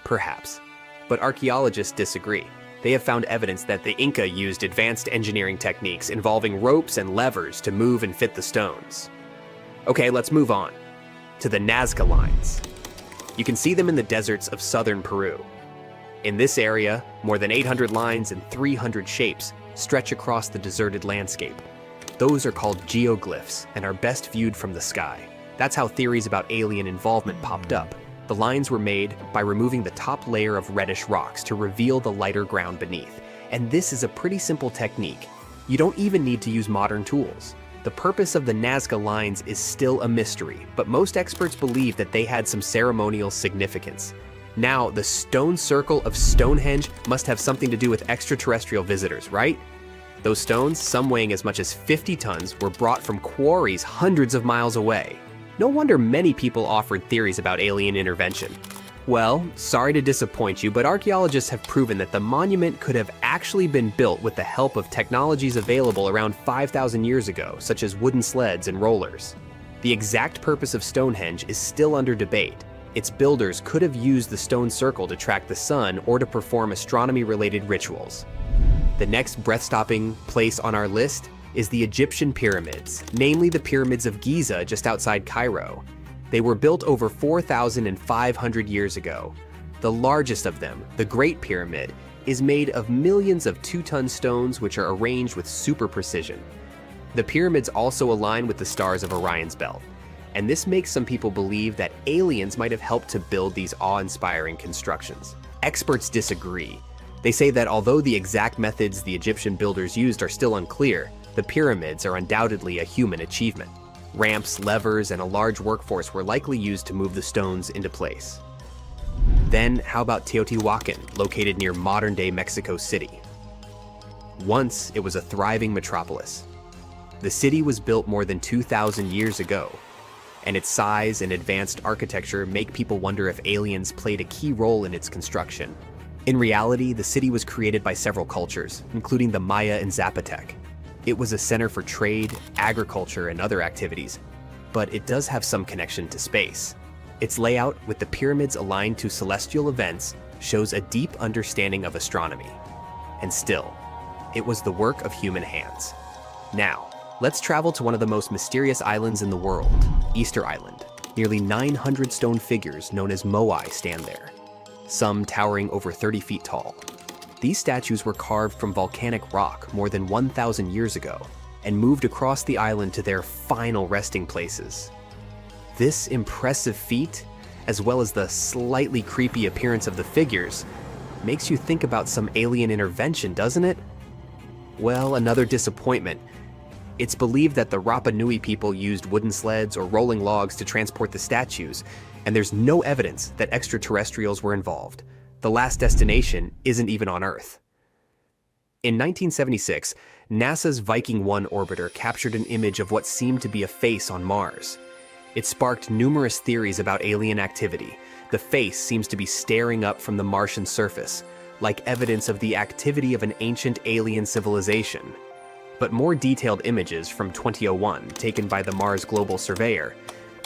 Perhaps. But archaeologists disagree. They have found evidence that the Inca used advanced engineering techniques involving ropes and levers to move and fit the stones. Okay, let's move on to the Nazca lines. You can see them in the deserts of southern Peru. In this area, more than 800 lines and 300 shapes stretch across the deserted landscape. Those are called geoglyphs and are best viewed from the sky. That's how theories about alien involvement popped up. The lines were made by removing the top layer of reddish rocks to reveal the lighter ground beneath. And this is a pretty simple technique. You don't even need to use modern tools. The purpose of the Nazca lines is still a mystery, but most experts believe that they had some ceremonial significance. Now, the stone circle of Stonehenge must have something to do with extraterrestrial visitors, right? Those stones, some weighing as much as 50 tons, were brought from quarries hundreds of miles away. No wonder many people offered theories about alien intervention. Well, sorry to disappoint you, but archaeologists have proven that the monument could have actually been built with the help of technologies available around 5,000 years ago, such as wooden sleds and rollers. The exact purpose of Stonehenge is still under debate. Its builders could have used the stone circle to track the sun or to perform astronomy-related rituals. The next breath-stopping place on our list is the Egyptian pyramids, namely the pyramids of Giza just outside Cairo. They were built over 4,500 years ago. The largest of them, the Great Pyramid, is made of millions of 2-ton stones which are arranged with super precision. The pyramids also align with the stars of Orion's belt, and this makes some people believe that aliens might have helped to build these awe-inspiring constructions. Experts disagree. They say that although the exact methods the Egyptian builders used are still unclear, the pyramids are undoubtedly a human achievement. Ramps, levers, and a large workforce were likely used to move the stones into place. Then, how about Teotihuacan, located near modern-day Mexico City? Once, it was a thriving metropolis. The city was built more than 2,000 years ago, and its size and advanced architecture make people wonder if aliens played a key role in its construction. In reality, the city was created by several cultures, including the Maya and Zapotec. It was a center for trade, agriculture, and other activities, but it does have some connection to space. Its layout, with the pyramids aligned to celestial events, shows a deep understanding of astronomy. And still, it was the work of human hands. Now, let's travel to one of the most mysterious islands in the world, Easter Island. Nearly 900 stone figures known as moai stand there, some towering over 30 feet tall. These statues were carved from volcanic rock more than 1,000 years ago and moved across the island to their final resting places. This impressive feat, as well as the slightly creepy appearance of the figures, makes you think about some alien intervention, doesn't it? Well, another disappointment. It's believed that the Rapa Nui people used wooden sleds or rolling logs to transport the statues, and there's no evidence that extraterrestrials were involved. The last destination isn't even on Earth. In 1976, NASA's Viking 1 orbiter captured an image of what seemed to be a face on Mars. It sparked numerous theories about alien activity. The face seems to be staring up from the Martian surface, like evidence of the activity of an ancient alien civilization. But more detailed images from 2001, taken by the Mars Global Surveyor,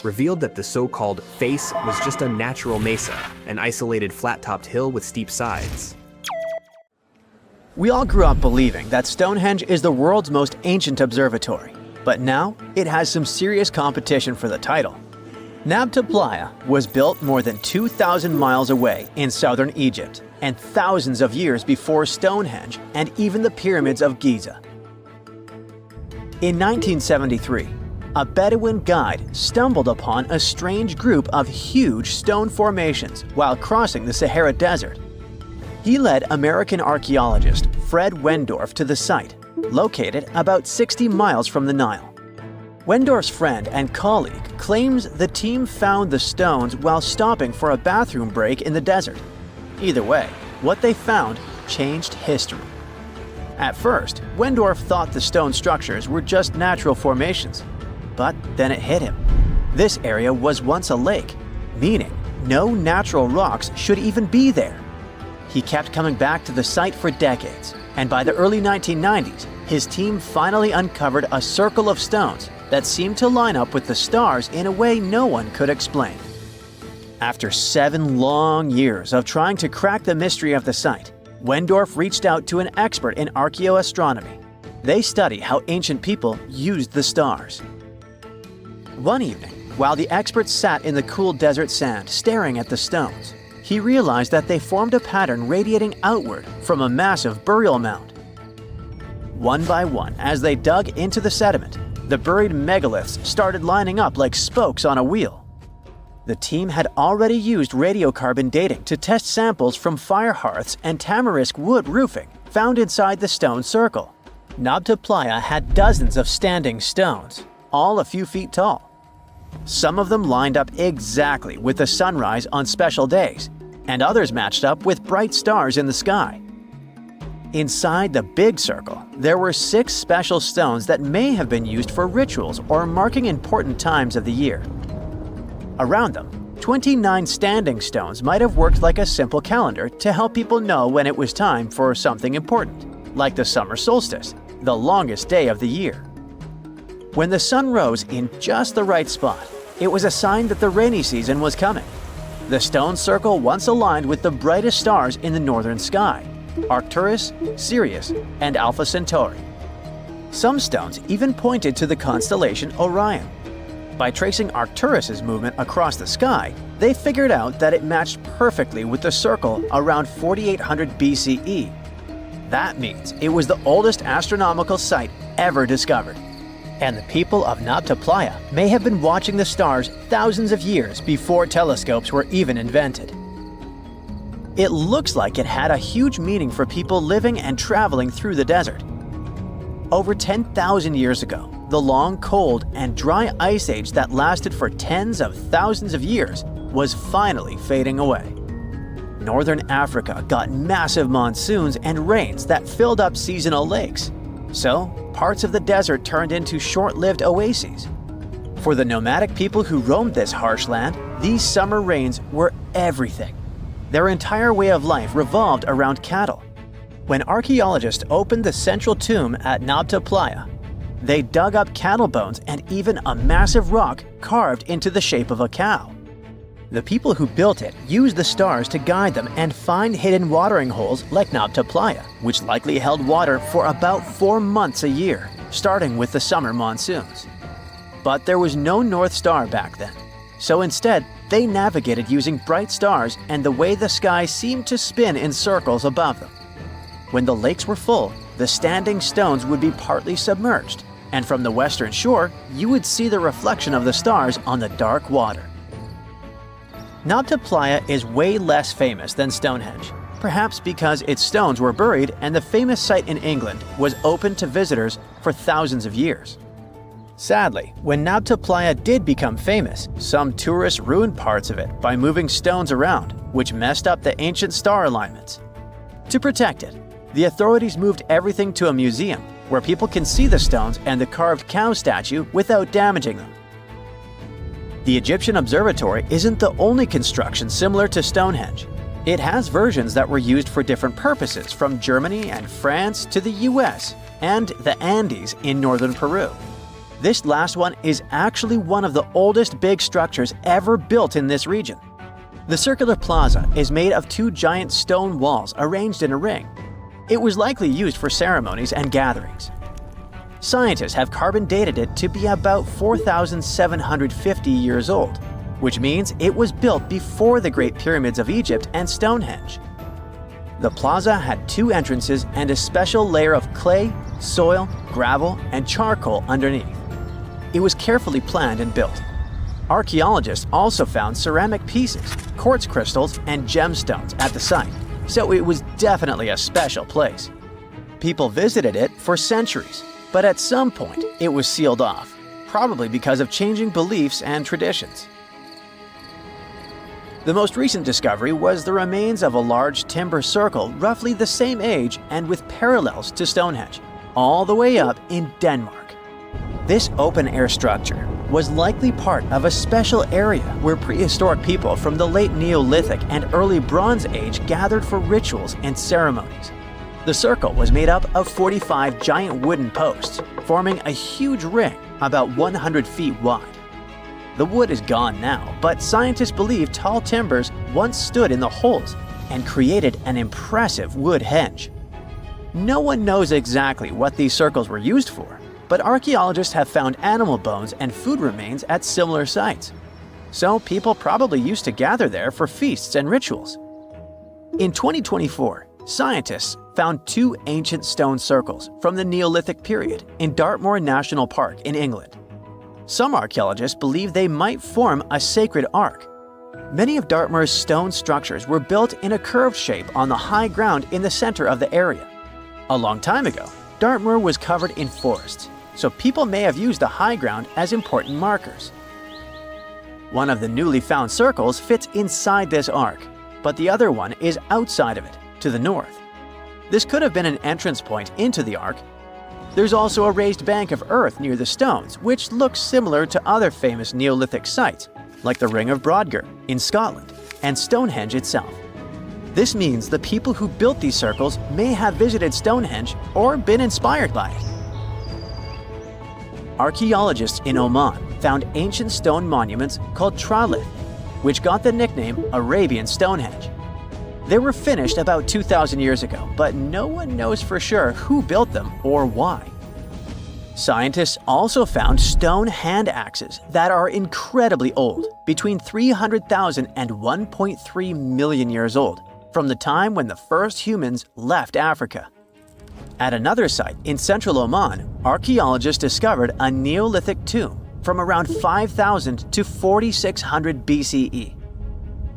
revealed that the so-called face was just a natural mesa, an isolated flat-topped hill with steep sides. We all grew up believing that Stonehenge is the world's most ancient observatory, but now it has some serious competition for the title. Nabta Playa was built more than 2,000 miles away in southern Egypt, and thousands of years before Stonehenge and even the pyramids of Giza. In 1973, a Bedouin guide stumbled upon a strange group of huge stone formations while crossing the Sahara Desert. He led American archaeologist Fred Wendorf to the site, located about 60 miles from the Nile. Wendorf's friend and colleague claims the team found the stones while stopping for a bathroom break in the desert. Either way, what they found changed history. At first, Wendorf thought the stone structures were just natural formations. But then it hit him. This area was once a lake, meaning no natural rocks should even be there. He kept coming back to the site for decades, and by the early 1990s, his team finally uncovered a circle of stones that seemed to line up with the stars in a way no one could explain. After 7 long years of trying to crack the mystery of the site, Wendorf reached out to an expert in archaeoastronomy. They study how ancient people used the stars. One evening, while the expert sat in the cool desert sand staring at the stones, he realized that they formed a pattern radiating outward from a massive burial mound. One by one, as they dug into the sediment, the buried megaliths started lining up like spokes on a wheel. The team had already used radiocarbon dating to test samples from fire hearths and tamarisk wood roofing found inside the stone circle. Nabta Playa had dozens of standing stones, all a few feet tall. Some of them lined up exactly with the sunrise on special days, and others matched up with bright stars in the sky. Inside the big circle, there were 6 special stones that may have been used for rituals or marking important times of the year. Around them, 29 standing stones might have worked like a simple calendar to help people know when it was time for something important, like the summer solstice, the longest day of the year. When the sun rose in just the right spot, it was a sign that the rainy season was coming. The stone circle once aligned with the brightest stars in the northern sky: Arcturus, Sirius, and Alpha Centauri. Some stones even pointed to the constellation Orion. By tracing Arcturus's movement across the sky, they figured out that it matched perfectly with the circle around 4800 BCE. That means it was the oldest astronomical site ever discovered. And the people of Nabta Playa may have been watching the stars thousands of years before telescopes were even invented. It looks like it had a huge meaning for people living and traveling through the desert. Over 10,000 years ago, the long, cold, and dry ice age that lasted for tens of thousands of years was finally fading away. Northern Africa got massive monsoons and rains that filled up seasonal lakes. So, parts of the desert turned into short-lived oases. For the nomadic people who roamed this harsh land, these summer rains were everything. Their entire way of life revolved around cattle. When archaeologists opened the central tomb at Nabta Playa, they dug up cattle bones and even a massive rock carved into the shape of a cow. The people who built it used the stars to guide them and find hidden watering holes like Nabta Playa, which likely held water for about 4 months a year, starting with the summer monsoons. But there was no North Star back then, so instead they navigated using bright stars and the way the sky seemed to spin in circles above them. When the lakes were full, the standing stones would be partly submerged, and from the western shore, you would see the reflection of the stars on the dark water. Nabta Playa is way less famous than Stonehenge, perhaps because its stones were buried and the famous site in England was open to visitors for thousands of years. Sadly, when Nabta Playa did become famous, some tourists ruined parts of it by moving stones around, which messed up the ancient star alignments. To protect it, the authorities moved everything to a museum where people can see the stones and the carved cow statue without damaging them. The Egyptian Observatory isn't the only construction similar to Stonehenge. It has versions that were used for different purposes, from Germany and France to the US and the Andes in northern Peru. This last one is actually one of the oldest big structures ever built in this region. The circular plaza is made of 2 giant stone walls arranged in a ring. It was likely used for ceremonies and gatherings. Scientists have carbon dated it to be about 4,750 years old, which means it was built before the Great Pyramids of Egypt and Stonehenge. The plaza had 2 entrances and a special layer of clay, soil, gravel, and charcoal underneath. It was carefully planned and built. Archaeologists also found ceramic pieces, quartz crystals, and gemstones at the site, so it was definitely a special place. People visited it for centuries, but at some point it was sealed off, probably because of changing beliefs and traditions. The most recent discovery was the remains of a large timber circle roughly the same age and with parallels to Stonehenge, all the way up in Denmark. This open-air structure was likely part of a special area where prehistoric people from the late Neolithic and early Bronze Age gathered for rituals and ceremonies. The circle was made up of 45 giant wooden posts, forming a huge ring about 100 feet wide. The wood is gone now, but scientists believe tall timbers once stood in the holes and created an impressive wood henge. No one knows exactly what these circles were used for, but archaeologists have found animal bones and food remains at similar sites. So people probably used to gather there for feasts and rituals. In 2024, scientists found 2 ancient stone circles from the Neolithic period in Dartmoor National Park in England. Some archaeologists believe they might form a sacred ark. Many of Dartmoor's stone structures were built in a curved shape on the high ground in the center of the area. A long time ago, Dartmoor was covered in forests, so people may have used the high ground as important markers. One of the newly found circles fits inside this ark, but the other one is outside of it, to the north. This could have been an entrance point into the ark. There's also a raised bank of earth near the stones, which looks similar to other famous Neolithic sites, like the Ring of Brodgar in Scotland and Stonehenge itself. This means the people who built these circles may have visited Stonehenge or been inspired by it. Archaeologists in Oman found ancient stone monuments called tralith, which got the nickname Arabian Stonehenge. They were finished about 2,000 years ago, but no one knows for sure who built them or why. Scientists also found stone hand axes that are incredibly old, between 300,000 and 1.3 million years old, from the time when the first humans left Africa. At another site in central Oman, archaeologists discovered a Neolithic tomb from around 5,000 to 4,600 BCE.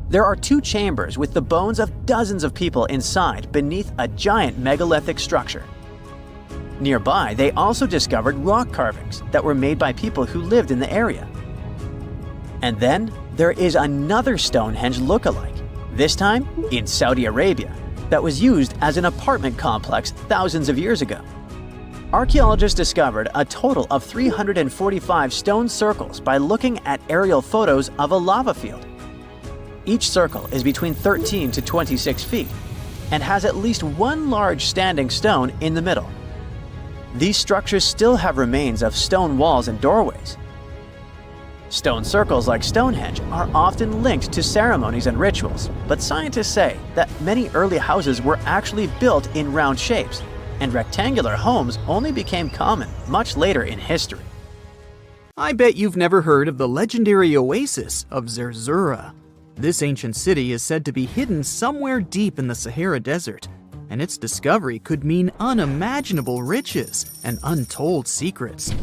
There are 2 chambers with the bones of dozens of people inside beneath a giant megalithic structure. Nearby, they also discovered rock carvings that were made by people who lived in the area. And then there is another Stonehenge look-alike, this time in Saudi Arabia, that was used as an apartment complex thousands of years ago. Archaeologists discovered a total of 345 stone circles by looking at aerial photos of a lava field. Each circle is between 13 to 26 feet and has at least one large standing stone in the middle. These structures still have remains of stone walls and doorways. Stone circles like Stonehenge are often linked to ceremonies and rituals, but scientists say that many early houses were actually built in round shapes, and rectangular homes only became common much later in history. I bet you've never heard of the legendary oasis of Zerzura. This ancient city is said to be hidden somewhere deep in the Sahara Desert, and its discovery could mean unimaginable riches and untold secrets.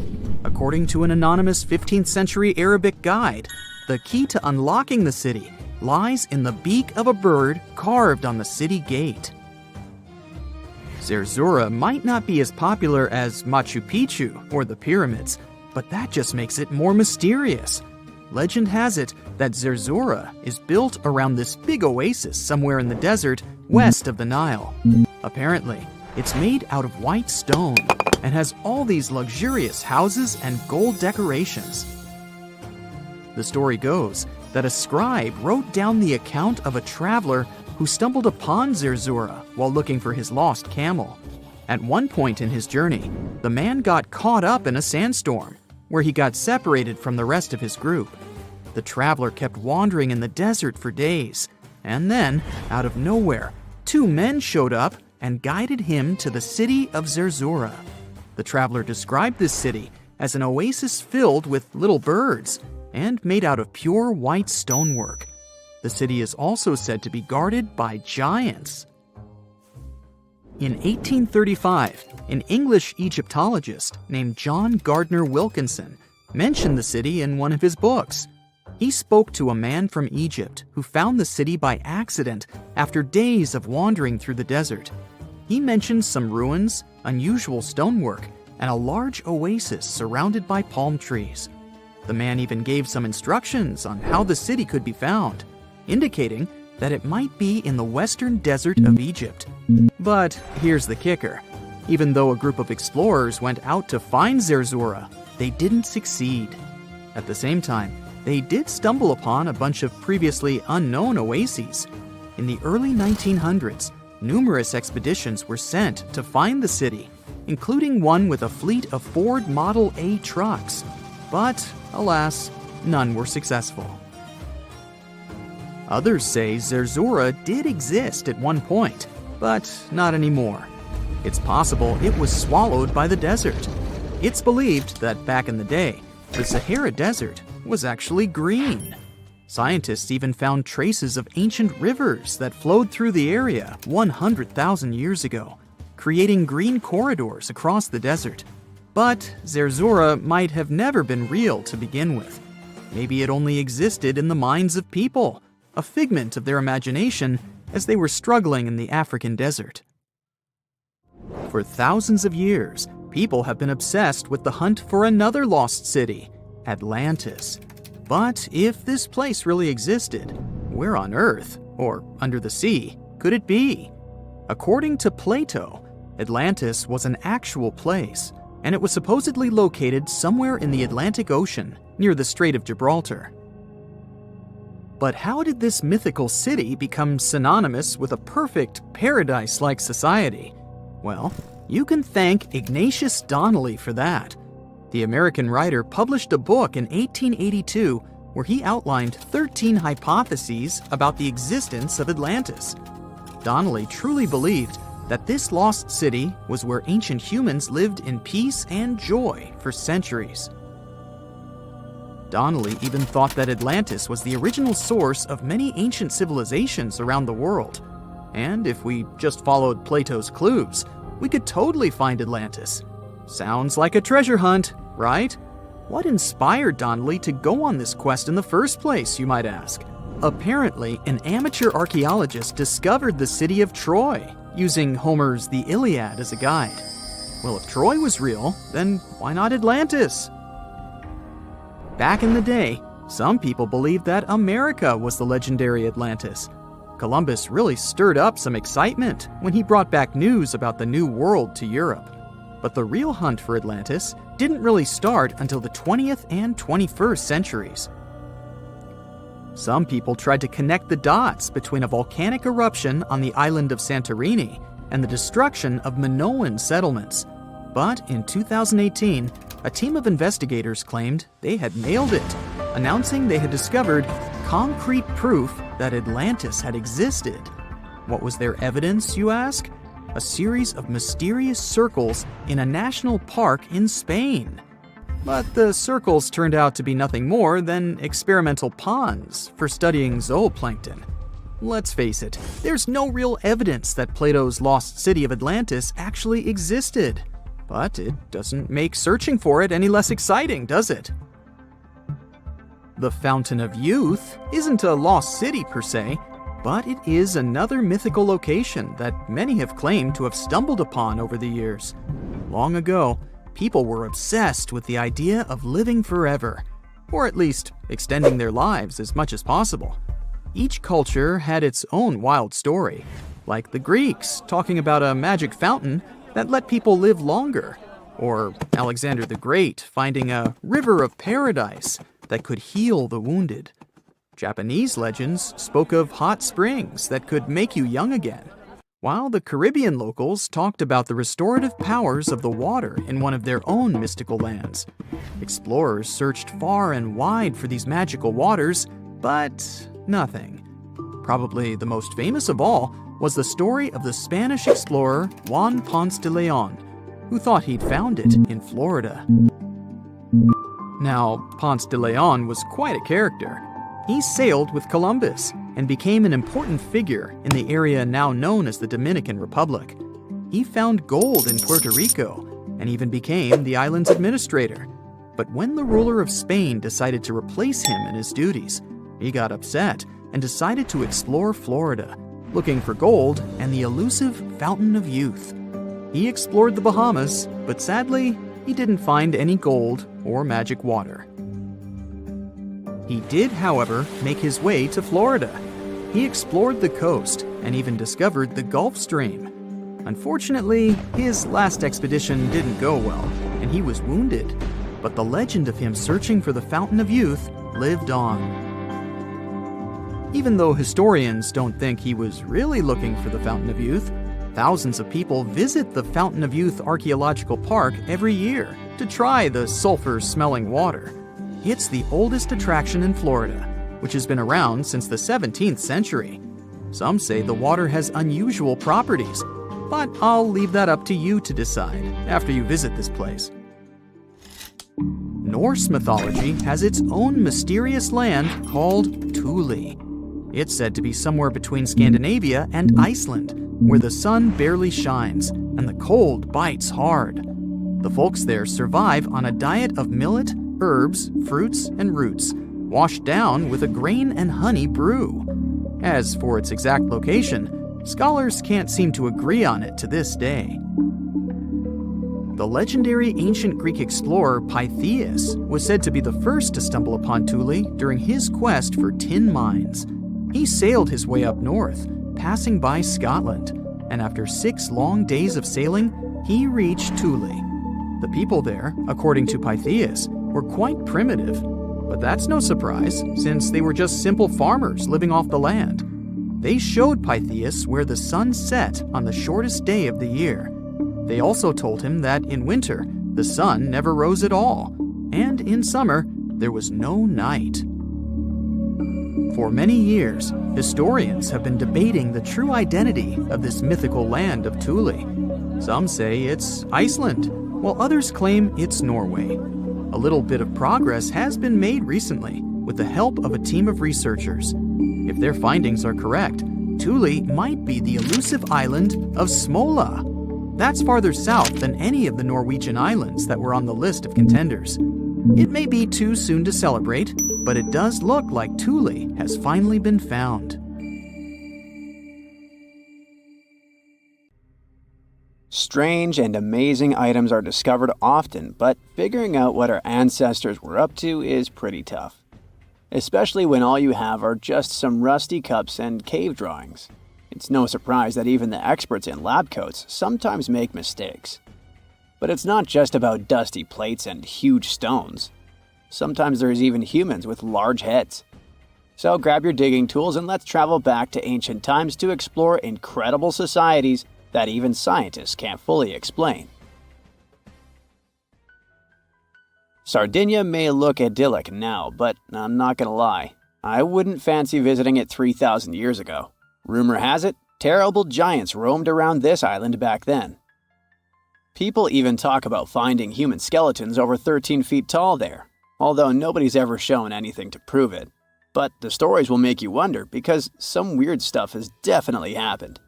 According to an anonymous 15th century Arabic guide, the key to unlocking the city lies in the beak of a bird carved on the city gate. Zerzura might not be as popular as Machu Picchu or the pyramids, but that just makes it more mysterious. Legend has it that Zerzura is built around this big oasis somewhere in the desert west of the Nile. Apparently, it's made out of white stone and has all these luxurious houses and gold decorations. The story goes that a scribe wrote down the account of a traveler who stumbled upon Zerzura while looking for his lost camel. At one point in his journey, the man got caught up in a sandstorm, where he got separated from the rest of his group. The traveler kept wandering in the desert for days, and then, out of nowhere, 2 men showed up and guided him to the city of Zerzura. The traveler described this city as an oasis filled with little birds and made out of pure white stonework. The city is also said to be guarded by giants. In 1835, an English Egyptologist named John Gardner Wilkinson mentioned the city in one of his books. He spoke to a man from Egypt who found the city by accident after days of wandering through the desert. He mentioned some ruins, unusual stonework, and a large oasis surrounded by palm trees. The man even gave some instructions on how the city could be found, indicating that it might be in the western desert of Egypt. But here's the kicker. Even though a group of explorers went out to find Zerzura, they didn't succeed. At the same time, they did stumble upon a bunch of previously unknown oases. In the early 1900s, numerous expeditions were sent to find the city, including one with a fleet of Ford Model A trucks. But, alas, none were successful. Others say Zerzura did exist at one point, but not anymore. It's possible it was swallowed by the desert. It's believed that back in the day, the Sahara Desert was actually green. Scientists even found traces of ancient rivers that flowed through the area 100,000 years ago, creating green corridors across the desert. But Zerzura might have never been real to begin with. Maybe it only existed in the minds of people, a figment of their imagination as they were struggling in the African desert. For thousands of years, people have been obsessed with the hunt for another lost city, Atlantis. But if this place really existed, where on Earth, or under the sea, could it be? According to Plato, Atlantis was an actual place, and it was supposedly located somewhere in the Atlantic Ocean, near the Strait of Gibraltar. But how did this mythical city become synonymous with a perfect paradise-like society? Well, you can thank Ignatius Donnelly for that. The American writer published a book in 1882 where he outlined 13 hypotheses about the existence of Atlantis. Donnelly truly believed that this lost city was where ancient humans lived in peace and joy for centuries. Donnelly even thought that Atlantis was the original source of many ancient civilizations around the world. And if we just followed Plato's clues, we could totally find Atlantis. Sounds like a treasure hunt, right? What inspired Donnelly to go on this quest in the first place, you might ask? Apparently, an amateur archaeologist discovered the city of Troy, using Homer's The Iliad as a guide. Well, if Troy was real, then why not Atlantis? Back in the day, some people believed that America was the legendary Atlantis. Columbus really stirred up some excitement when he brought back news about the New World to Europe. But the real hunt for Atlantis didn't really start until the 20th and 21st centuries. Some people tried to connect the dots between a volcanic eruption on the island of Santorini and the destruction of Minoan settlements. But in 2018, a team of investigators claimed they had nailed it, announcing they had discovered concrete proof that Atlantis had existed. What was their evidence, you ask? A series of mysterious circles in a national park in Spain. But the circles turned out to be nothing more than experimental ponds for studying zooplankton. Let's face it, there's no real evidence that Plato's lost city of Atlantis actually existed. But it doesn't make searching for it any less exciting, does it? The Fountain of Youth isn't a lost city per se, but it is another mythical location that many have claimed to have stumbled upon over the years. Long ago, people were obsessed with the idea of living forever, or at least extending their lives as much as possible. Each culture had its own wild story, like the Greeks talking about a magic fountain that let people live longer, or Alexander the Great finding a river of paradise that could heal the wounded. Japanese legends spoke of hot springs that could make you young again, while the Caribbean locals talked about the restorative powers of the water in one of their own mystical lands. Explorers searched far and wide for these magical waters, but nothing. Probably the most famous of all was the story of the Spanish explorer Juan Ponce de Leon, who thought he'd found it in Florida. Now, Ponce de Leon was quite a character. He sailed with Columbus and became an important figure in the area now known as the Dominican Republic. He found gold in Puerto Rico and even became the island's administrator. But when the ruler of Spain decided to replace him in his duties, he got upset and decided to explore Florida, looking for gold and the elusive Fountain of Youth. He explored the Bahamas, but sadly, he didn't find any gold or magic water. He did, however, make his way to Florida. He explored the coast and even discovered the Gulf Stream. Unfortunately, his last expedition didn't go well, and he was wounded. But the legend of him searching for the Fountain of Youth lived on. Even though historians don't think he was really looking for the Fountain of Youth, thousands of people visit the Fountain of Youth Archaeological Park every year to try the sulfur-smelling water. It's the oldest attraction in Florida, which has been around since the 17th century. Some say the water has unusual properties, but I'll leave that up to you to decide after you visit this place. Norse mythology has its own mysterious land called Thule. It's said to be somewhere between Scandinavia and Iceland, where the sun barely shines and the cold bites hard. The folks there survive on a diet of millet, herbs, fruits, and roots, washed down with a grain and honey brew. As for its exact location, scholars can't seem to agree on it to this day. The legendary ancient Greek explorer Pytheas was said to be the first to stumble upon Thule during his quest for tin mines. He sailed his way up north, passing by Scotland, and after 6 long days of sailing, he reached Thule. The people there, according to Pytheas, were quite primitive. But that's no surprise, since they were just simple farmers living off the land. They showed Pytheas where the sun set on the shortest day of the year. They also told him that in winter, the sun never rose at all, and in summer, there was no night. For many years, historians have been debating the true identity of this mythical land of Thule. Some say it's Iceland, while others claim it's Norway. A little bit of progress has been made recently with the help of a team of researchers. If their findings are correct, Thule might be the elusive island of Smola. That's farther south than any of the Norwegian islands that were on the list of contenders. It may be too soon to celebrate, but it does look like Thule has finally been found. Strange and amazing items are discovered often, but figuring out what our ancestors were up to is pretty tough. Especially when all you have are just some rusty cups and cave drawings. It's no surprise that even the experts in lab coats sometimes make mistakes. But it's not just about dusty plates and huge stones. Sometimes there's even humans with large heads. So grab your digging tools and let's travel back to ancient times to explore incredible societies that even scientists can't fully explain. Sardinia may look idyllic now, but I'm not gonna lie, I wouldn't fancy visiting it 3,000 years ago. Rumor has it, terrible giants roamed around this island back then. People even talk about finding human skeletons over 13 feet tall there, although nobody's ever shown anything to prove it. But the stories will make you wonder because some weird stuff has definitely happened.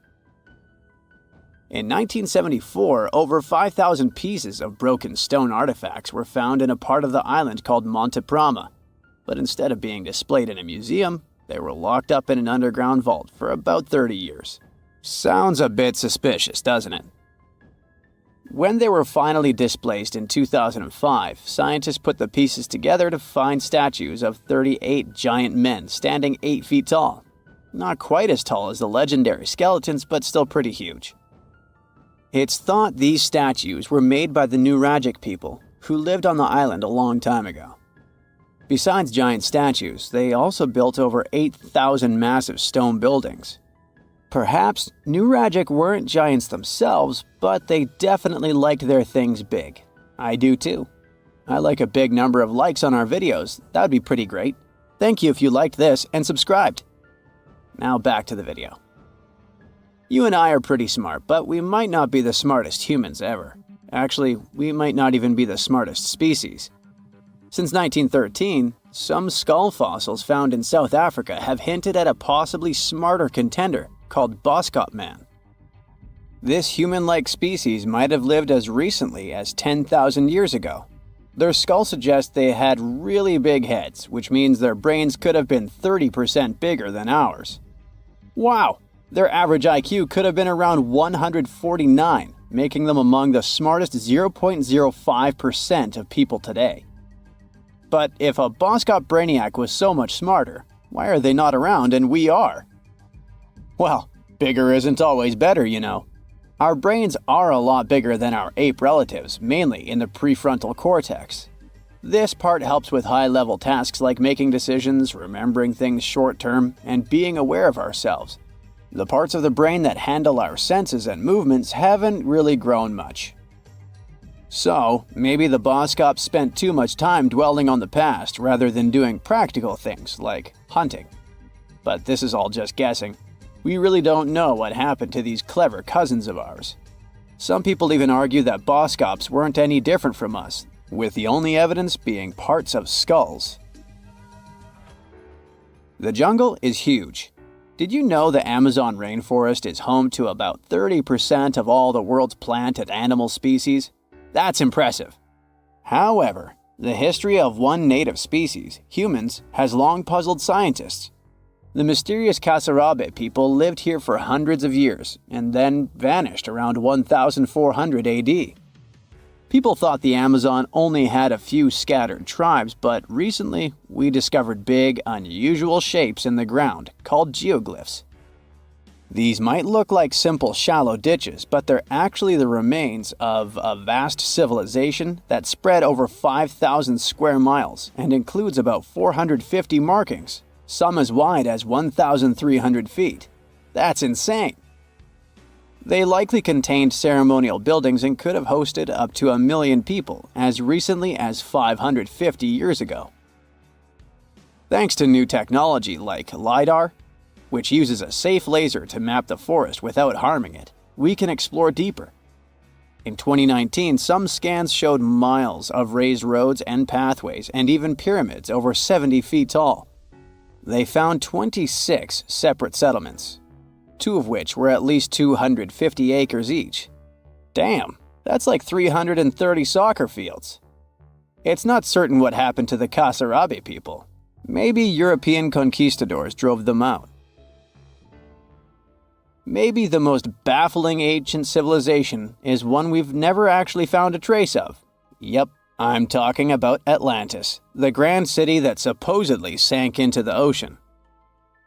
In 1974, over 5,000 pieces of broken stone artifacts were found in a part of the island called Monte Prama, but instead of being displayed in a museum, they were locked up in an underground vault for about 30 years. Sounds a bit suspicious, doesn't it? When they were finally displaced in 2005, scientists put the pieces together to find statues of 38 giant men standing 8 feet tall. Not quite as tall as the legendary skeletons, but still pretty huge. It's thought these statues were made by the Nuragic people, who lived on the island a long time ago. Besides giant statues, they also built over 8,000 massive stone buildings. Perhaps Nuragic weren't giants themselves, but they definitely liked their things big. I do too. I like a big number of likes on our videos. That would be pretty great. Thank you if you liked this and subscribed. Now back to the video. You and I are pretty smart, but we might not be the smartest humans ever. Actually, we might not even be the smartest species. Since 1913, some skull fossils found in South Africa have hinted at a possibly smarter contender called Boskop Man. This human-like species might have lived as recently as 10,000 years ago. Their skull suggests they had really big heads, which means their brains could have been 30% bigger than ours. Wow! Their average IQ could have been around 149, making them among the smartest 0.05% of people today. But if a Boskop Brainiac was so much smarter, why are they not around and we are? Well, bigger isn't always better, you know. Our brains are a lot bigger than our ape relatives, mainly in the prefrontal cortex. This part helps with high-level tasks like making decisions, remembering things short-term, and being aware of ourselves. The parts of the brain that handle our senses and movements haven't really grown much. So, maybe the Boskops spent too much time dwelling on the past rather than doing practical things like hunting. But this is all just guessing. We really don't know what happened to these clever cousins of ours. Some people even argue that Boskops weren't any different from us, with the only evidence being parts of skulls. The jungle is huge. Did you know the Amazon rainforest is home to about 30% of all the world's plant and animal species? That's impressive. However, the history of one native species, humans, has long puzzled scientists. The mysterious Kasarabe people lived here for hundreds of years and then vanished around 1400 AD. People thought the Amazon only had a few scattered tribes, but recently we discovered big, unusual shapes in the ground called geoglyphs. These might look like simple shallow ditches, but they're actually the remains of a vast civilization that spread over 5,000 square miles and includes about 450 markings, some as wide as 1,300 feet. That's insane! They likely contained ceremonial buildings and could have hosted up to 1 million people as recently as 550 years ago. Thanks to new technology like LiDAR, which uses a safe laser to map the forest without harming it, we can explore deeper. In 2019, some scans showed miles of raised roads and pathways and even pyramids over 70 feet tall. They found 26 separate settlements, 2 of which were at least 250 acres each. Damn, that's like 330 soccer fields. It's not certain what happened to the Kasarabi people. Maybe European conquistadors drove them out. Maybe the most baffling ancient civilization is one we've never actually found a trace of. Yep, I'm talking about Atlantis, the grand city that supposedly sank into the ocean.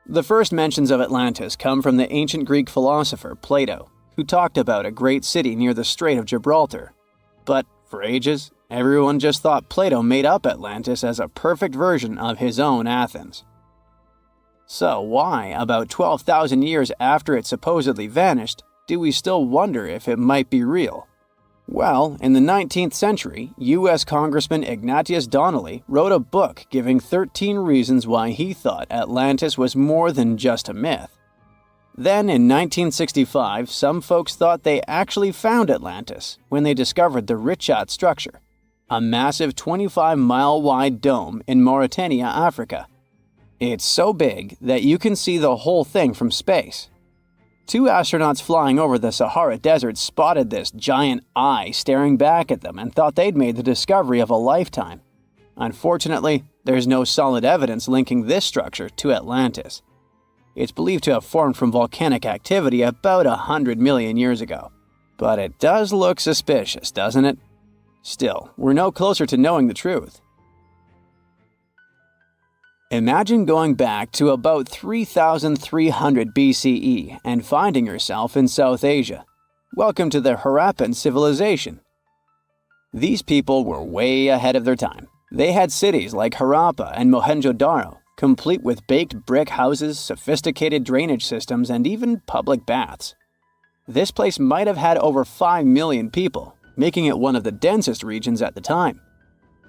The first mentions of Atlantis come from the ancient Greek philosopher Plato, who talked about a great city near the Strait of Gibraltar. But for ages, everyone just thought Plato made up Atlantis as a perfect version of his own Athens. So why, about 12,000 years after it supposedly vanished, do we still wonder if it might be real? Well, in the 19th century, U.S. Congressman Ignatius Donnelly wrote a book giving 13 reasons why he thought Atlantis was more than just a myth. Then, in 1965, some folks thought they actually found Atlantis when they discovered the Richat structure, a massive 25-mile-wide dome in Mauritania, Africa. It's so big that you can see the whole thing from space. 2 astronauts flying over the Sahara Desert spotted this giant eye staring back at them and thought they'd made the discovery of a lifetime. Unfortunately, there's no solid evidence linking this structure to Atlantis. It's believed to have formed from volcanic activity about 100 million years ago. But it does look suspicious, doesn't it? Still, we're no closer to knowing the truth. Imagine going back to about 3,300 BCE and finding yourself in South Asia. Welcome to the Harappan civilization. These people were way ahead of their time. They had cities like Harappa and Mohenjo-daro, complete with baked brick houses, sophisticated drainage systems, and even public baths. This place might have had over 5 million people, making it one of the densest regions at the time.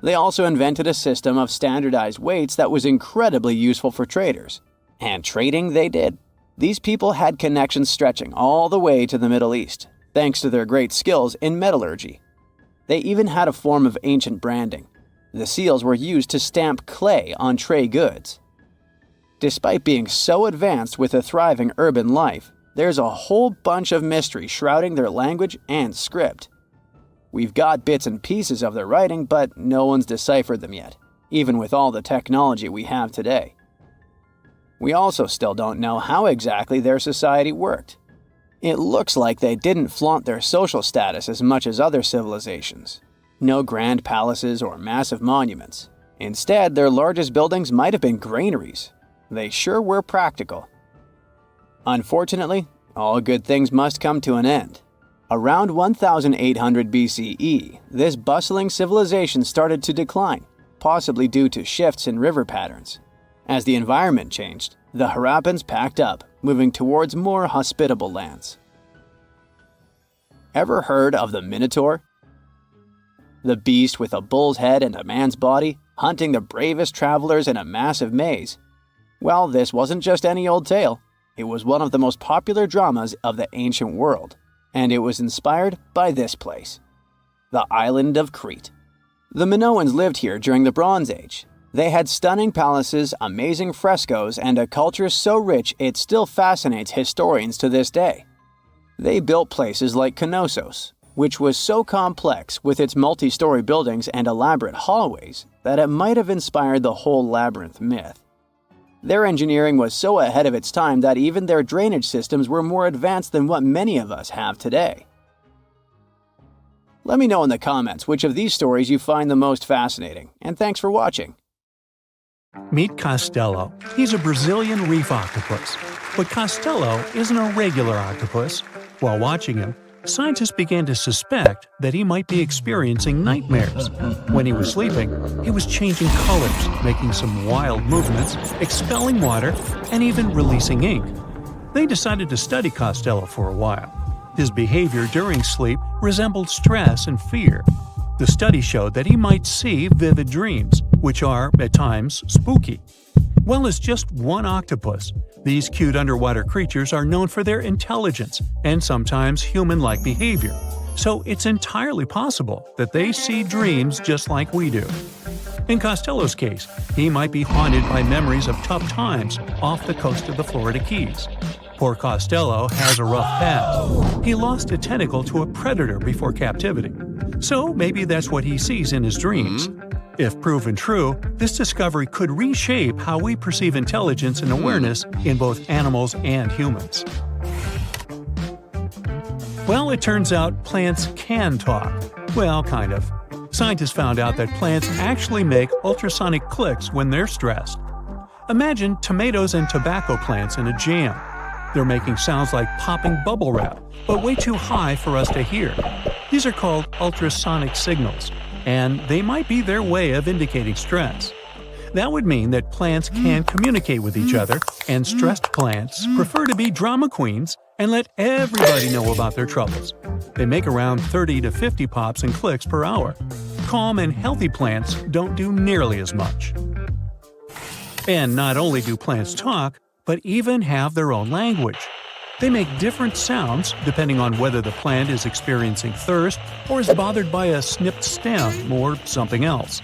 They also invented a system of standardized weights that was incredibly useful for traders. And trading they did. These people had connections stretching all the way to the Middle East, thanks to their great skills in metallurgy. They even had a form of ancient branding. The seals were used to stamp clay on tray goods. Despite being so advanced with a thriving urban life, there's a whole bunch of mystery shrouding their language and script. We've got bits and pieces of their writing, but no one's deciphered them yet, even with all the technology we have today. We also still don't know how exactly their society worked. It looks like they didn't flaunt their social status as much as other civilizations. No grand palaces or massive monuments. Instead, their largest buildings might have been granaries. They sure were practical. Unfortunately, all good things must come to an end. Around 1800 BCE, this bustling civilization started to decline, possibly due to shifts in river patterns. As the environment changed, the Harappans packed up, moving towards more hospitable lands. Ever heard of the Minotaur? The beast with a bull's head and a man's body, hunting the bravest travelers in a massive maze. Well, this wasn't just any old tale. It was one of the most popular dramas of the ancient world. And it was inspired by this place, the island of Crete. The Minoans lived here during the Bronze Age. They had stunning palaces, amazing frescoes, and a culture so rich it still fascinates historians to this day. They built places like Knossos, which was so complex with its multi-story buildings and elaborate hallways that it might have inspired the whole labyrinth myth. Their engineering was so ahead of its time that even their drainage systems were more advanced than what many of us have today. Let me know in the comments which of these stories you find the most fascinating, and thanks for watching. Meet Costello. He's a Brazilian reef octopus. But Costello isn't a regular octopus. While watching him, scientists began to suspect that he might be experiencing nightmares. When he was sleeping, he was changing colors, making some wild movements, expelling water, and even releasing ink. They decided to study Costello for a while. His behavior during sleep resembled stress and fear. The study showed that he might see vivid dreams, which are, at times, spooky. Well, as just one octopus, these cute underwater creatures are known for their intelligence and sometimes human-like behavior, so it's entirely possible that they see dreams just like we do. In Costello's case, he might be haunted by memories of tough times off the coast of the Florida Keys. Poor Costello has a rough past. He lost a tentacle to a predator before captivity, so maybe that's what he sees in his dreams. If proven true, this discovery could reshape how we perceive intelligence and awareness in both animals and humans. Well, it turns out plants can talk. Well, kind of. Scientists found out that plants actually make ultrasonic clicks when they're stressed. Imagine tomatoes and tobacco plants in a jam. They're making sounds like popping bubble wrap, but way too high for us to hear. These are called ultrasonic signals, and they might be their way of indicating stress. That would mean that plants can communicate with each other, and stressed plants prefer to be drama queens and let everybody know about their troubles. They make around 30 to 50 pops and clicks per hour. Calm and healthy plants don't do nearly as much. And not only do plants talk, but even have their own language. They make different sounds depending on whether the plant is experiencing thirst or is bothered by a snipped stem or something else.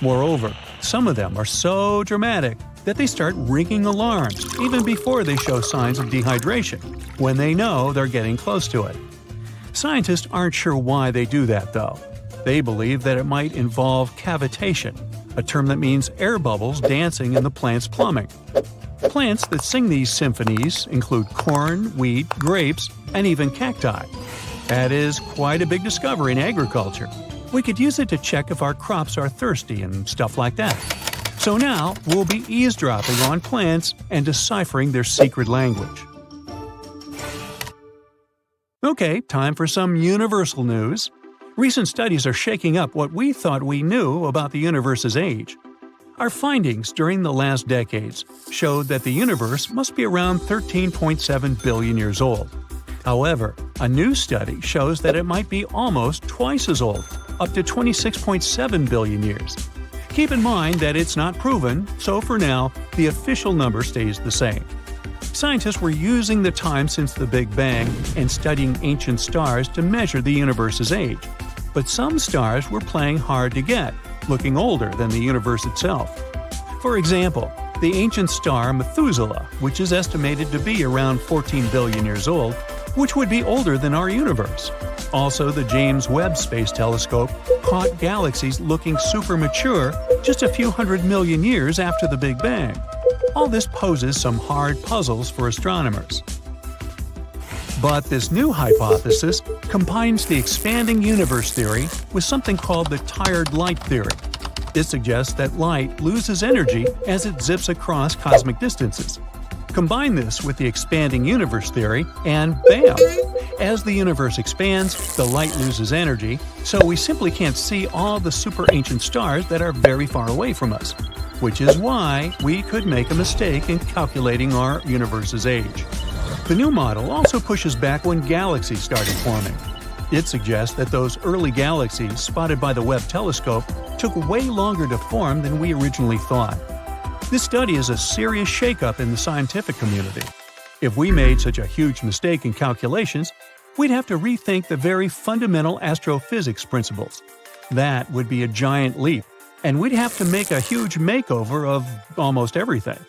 Moreover, some of them are so dramatic that they start ringing alarms even before they show signs of dehydration, when they know they're getting close to it. Scientists aren't sure why they do that, though. They believe that it might involve cavitation, a term that means air bubbles dancing in the plant's plumbing. Plants that sing these symphonies include corn, wheat, grapes, and even cacti. That is quite a big discovery in agriculture. We could use it to check if our crops are thirsty and stuff like that. So now we'll be eavesdropping on plants and deciphering their secret language. Okay, time for some universal news. Recent studies are shaking up what we thought we knew about the universe's age. Our findings during the last decades showed that the universe must be around 13.7 billion years old. However, a new study shows that it might be almost twice as old, up to 26.7 billion years. Keep in mind that it's not proven, so for now, the official number stays the same. Scientists were using the time since the Big Bang and studying ancient stars to measure the universe's age. But some stars were playing hard to get, looking older than the universe itself. For example, the ancient star Methuselah, which is estimated to be around 14 billion years old, which would be older than our universe. Also, the James Webb Space Telescope caught galaxies looking super mature just a few hundred million years after the Big Bang. All this poses some hard puzzles for astronomers. But this new hypothesis combines the expanding universe theory with something called the tired light theory. It suggests that light loses energy as it zips across cosmic distances. Combine this with the expanding universe theory, and bam! As the universe expands, the light loses energy, so we simply can't see all the super ancient stars that are very far away from us, which is why we could make a mistake in calculating our universe's age. The new model also pushes back when galaxies started forming. It suggests that those early galaxies spotted by the Webb telescope took way longer to form than we originally thought. This study is a serious shakeup in the scientific community. If we made such a huge mistake in calculations, we'd have to rethink the very fundamental astrophysics principles. That would be a giant leap, and we'd have to make a huge makeover of almost everything.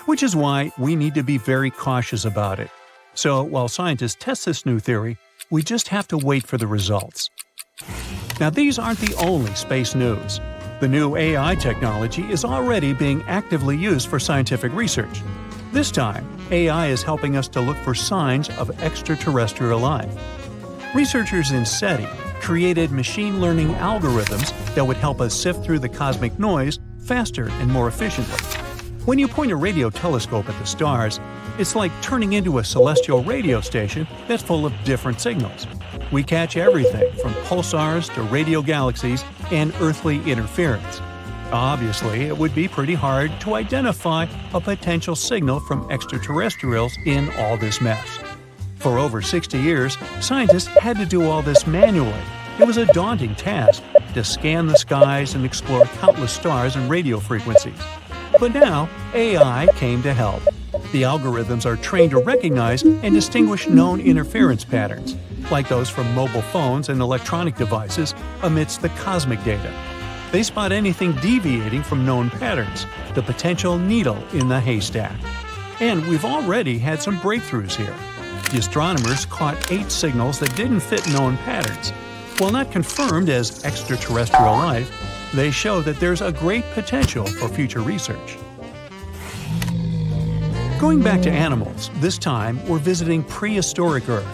Which is why we need to be very cautious about it. So while scientists test this new theory, we just have to wait for the results. Now, these aren't the only space news. The new AI technology is already being actively used for scientific research. This time, AI is helping us to look for signs of extraterrestrial life. Researchers in SETI created machine learning algorithms that would help us sift through the cosmic noise, faster and more efficiently. When you point a radio telescope at the stars, it's like turning into a celestial radio station that's full of different signals. We catch everything from pulsars to radio galaxies and earthly interference. Obviously, it would be pretty hard to identify a potential signal from extraterrestrials in all this mess. For over 60 years, scientists had to do all this manually. It was a daunting task to scan the skies and explore countless stars and radio frequencies. But now, AI came to help. The algorithms are trained to recognize and distinguish known interference patterns, like those from mobile phones and electronic devices, amidst the cosmic data. They spot anything deviating from known patterns, the potential needle in the haystack. And we've already had some breakthroughs here. The astronomers caught 8 signals that didn't fit known patterns. While not confirmed as extraterrestrial life, they show that there's a great potential for future research. Going back to animals, this time we're visiting prehistoric Earth.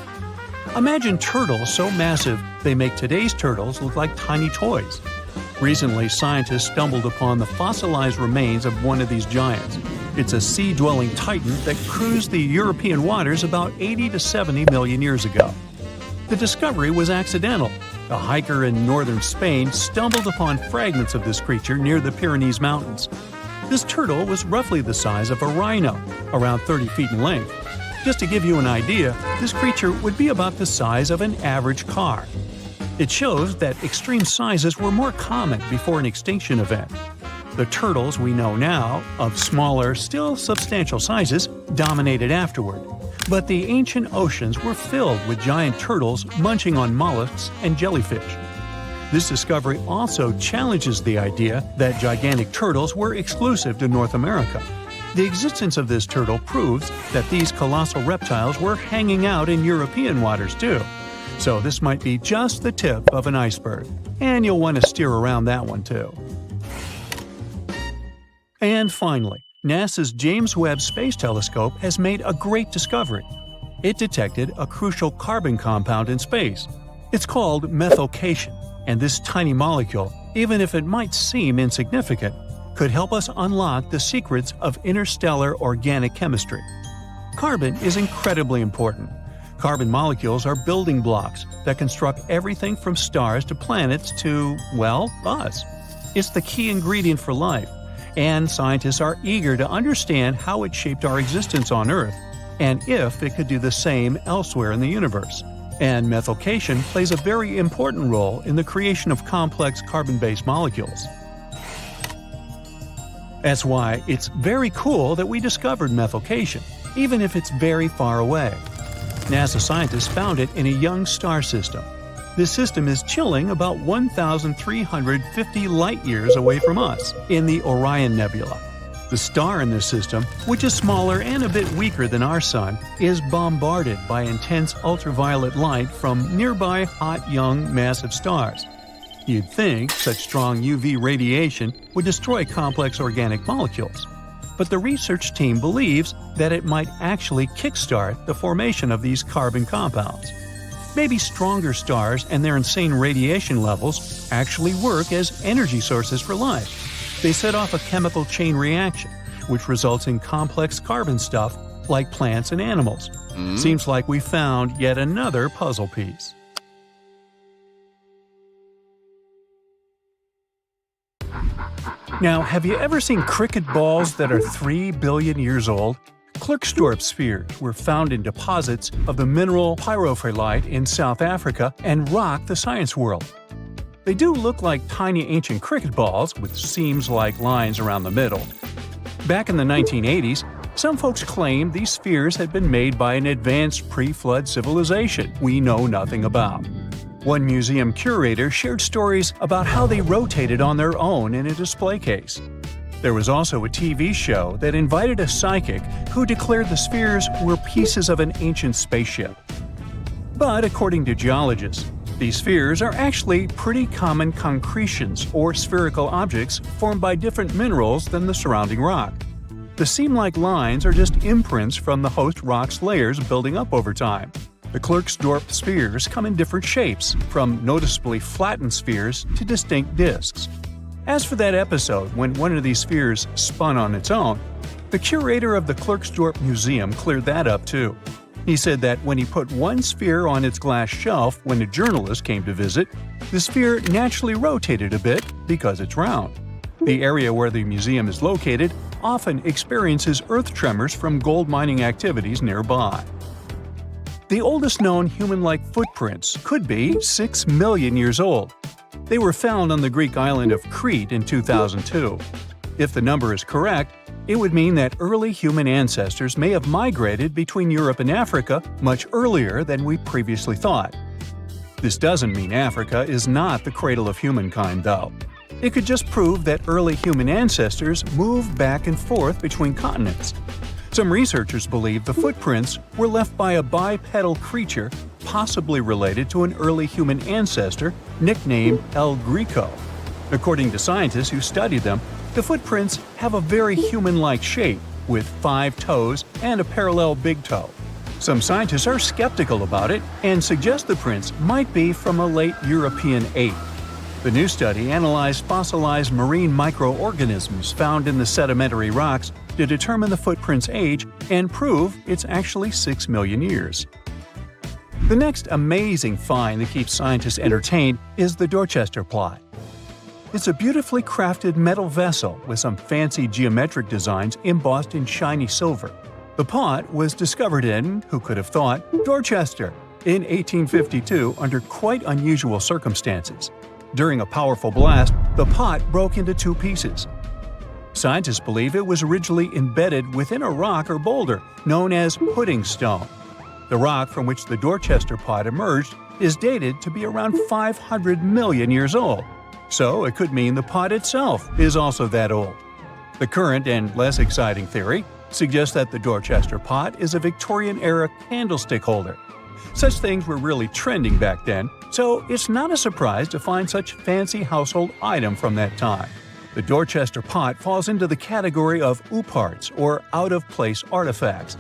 Imagine turtles so massive they make today's turtles look like tiny toys. Recently, scientists stumbled upon the fossilized remains of one of these giants. It's a sea-dwelling titan that cruised the European waters about 80 to 70 million years ago. The discovery was accidental. A hiker in northern Spain stumbled upon fragments of this creature near the Pyrenees Mountains. This turtle was roughly the size of a rhino, around 30 feet in length. Just to give you an idea, this creature would be about the size of an average car. It shows that extreme sizes were more common before an extinction event. The turtles we know now, of smaller, still substantial sizes, dominated afterward. But the ancient oceans were filled with giant turtles munching on mollusks and jellyfish. This discovery also challenges the idea that gigantic turtles were exclusive to North America. The existence of this turtle proves that these colossal reptiles were hanging out in European waters too. So this might be just the tip of an iceberg, and you'll want to steer around that one too. And finally, NASA's James Webb Space Telescope has made a great discovery. It detected a crucial carbon compound in space. It's called methylcation, and this tiny molecule, even if it might seem insignificant, could help us unlock the secrets of interstellar organic chemistry. Carbon is incredibly important. Carbon molecules are building blocks that construct everything from stars to planets to, well, us. It's the key ingredient for life, and scientists are eager to understand how it shaped our existence on Earth, and if it could do the same elsewhere in the universe. And methylcation plays a very important role in the creation of complex carbon-based molecules. That's why it's very cool that we discovered methylcation, even if it's very far away. NASA scientists found it in a young star system. This system is chilling about 1,350 light-years away from us, in the Orion Nebula. The star in this system, which is smaller and a bit weaker than our Sun, is bombarded by intense ultraviolet light from nearby hot, young, massive stars. You'd think such strong UV radiation would destroy complex organic molecules. But the research team believes that it might actually kickstart the formation of these carbon compounds. Maybe stronger stars and their insane radiation levels actually work as energy sources for life. They set off a chemical chain reaction, which results in complex carbon stuff like plants and animals. Seems like we found yet another puzzle piece. Now, have you ever seen cricket balls that are 3 billion years old? Klerksdorp spheres were found in deposits of the mineral pyrophyllite in South Africa and rock the science world. They do look like tiny ancient cricket balls with seams like lines around the middle. Back in the 1980s, some folks claimed these spheres had been made by an advanced pre-flood civilization we know nothing about. One museum curator shared stories about how they rotated on their own in a display case. There was also a TV show that invited a psychic who declared the spheres were pieces of an ancient spaceship. But according to geologists, these spheres are actually pretty common concretions or spherical objects formed by different minerals than the surrounding rock. The seam-like lines are just imprints from the host rock's layers building up over time. The Klerksdorp spheres come in different shapes, from noticeably flattened spheres to distinct discs. As for that episode when one of these spheres spun on its own, the curator of the Klerksdorp Museum cleared that up too. He said that when he put one sphere on its glass shelf when a journalist came to visit, the sphere naturally rotated a bit because it's round. The area where the museum is located often experiences earth tremors from gold mining activities nearby. The oldest known human-like footprints could be 6 million years old. They were found on the Greek island of Crete in 2002. If the number is correct, it would mean that early human ancestors may have migrated between Europe and Africa much earlier than we previously thought. This doesn't mean Africa is not the cradle of humankind, though. It could just prove that early human ancestors moved back and forth between continents. Some researchers believe the footprints were left by a bipedal creature possibly related to an early human ancestor nicknamed El Greco. According to scientists who studied them, the footprints have a very human-like shape, with 5 toes and a parallel big toe. Some scientists are skeptical about it and suggest the prints might be from a late European ape. The new study analyzed fossilized marine microorganisms found in the sedimentary rocks to determine the footprint's age and prove it's actually 6 million years. The next amazing find that keeps scientists entertained is the Dorchester plot. It's a beautifully crafted metal vessel with some fancy geometric designs embossed in shiny silver. The pot was discovered in, who could have thought, Dorchester in 1852 under quite unusual circumstances. During a powerful blast, the pot broke into 2 pieces. Scientists believe it was originally embedded within a rock or boulder known as pudding stone. The rock from which the Dorchester pot emerged is dated to be around 500 million years old. So it could mean the pot itself is also that old. The current and less exciting theory suggests that the Dorchester pot is a Victorian-era candlestick holder. Such things were really trending back then, so it's not a surprise to find such fancy household item from that time. The Dorchester pot falls into the category of ooparts, or out-of-place artifacts.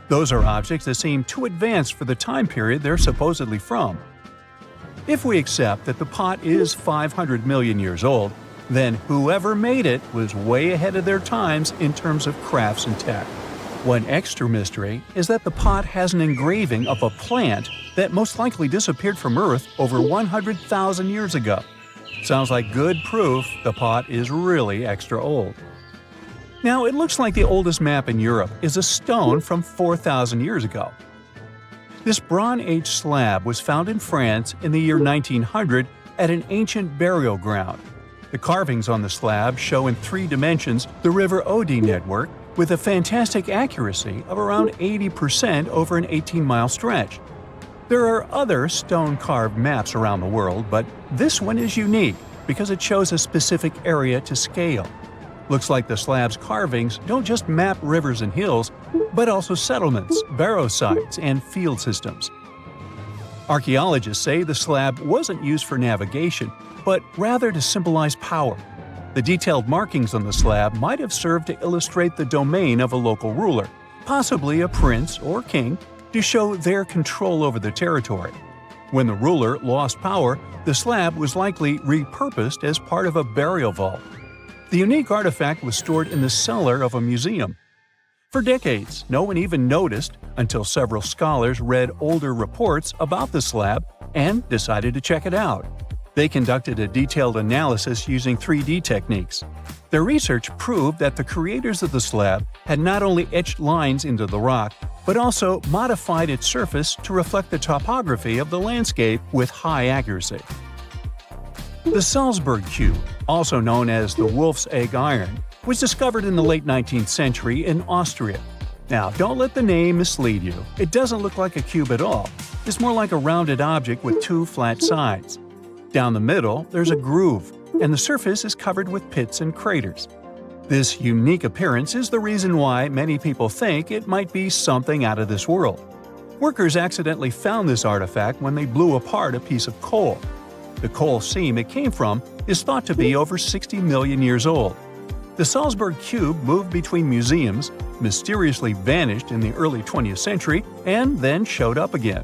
Those are objects that seem too advanced for the time period they're supposedly from. If we accept that the pot is 500 million years old, then whoever made it was way ahead of their times in terms of crafts and tech. One extra mystery is that the pot has an engraving of a plant that most likely disappeared from Earth over 100,000 years ago. Sounds like good proof the pot is really extra old. Now, it looks like the oldest map in Europe is a stone from 4,000 years ago. This Bronze Age slab was found in France in the year 1900 at an ancient burial ground. The carvings on the slab show in 3 dimensions the River Odi network with a fantastic accuracy of around 80% over an 18-mile stretch. There are other stone-carved maps around the world, but this one is unique because it shows a specific area to scale. Looks like the slab's carvings don't just map rivers and hills, but also settlements, barrow sites, and field systems. Archaeologists say the slab wasn't used for navigation, but rather to symbolize power. The detailed markings on the slab might have served to illustrate the domain of a local ruler, possibly a prince or king, to show their control over the territory. When the ruler lost power, the slab was likely repurposed as part of a burial vault. The unique artifact was stored in the cellar of a museum. For decades, no one even noticed until several scholars read older reports about the slab and decided to check it out. They conducted a detailed analysis using 3D techniques. Their research proved that the creators of the slab had not only etched lines into the rock, but also modified its surface to reflect the topography of the landscape with high accuracy. The Salzburg cube, also known as the Wolf's Egg Iron, was discovered in the late 19th century in Austria. Now, don't let the name mislead you. It doesn't look like a cube at all. It's more like a rounded object with 2 flat sides. Down the middle, there's a groove, and the surface is covered with pits and craters. This unique appearance is the reason why many people think it might be something out of this world. Workers accidentally found this artifact when they blew apart a piece of coal. The coal seam it came from is thought to be over 60 million years old. The Salzburg cube moved between museums, mysteriously vanished in the early 20th century, and then showed up again.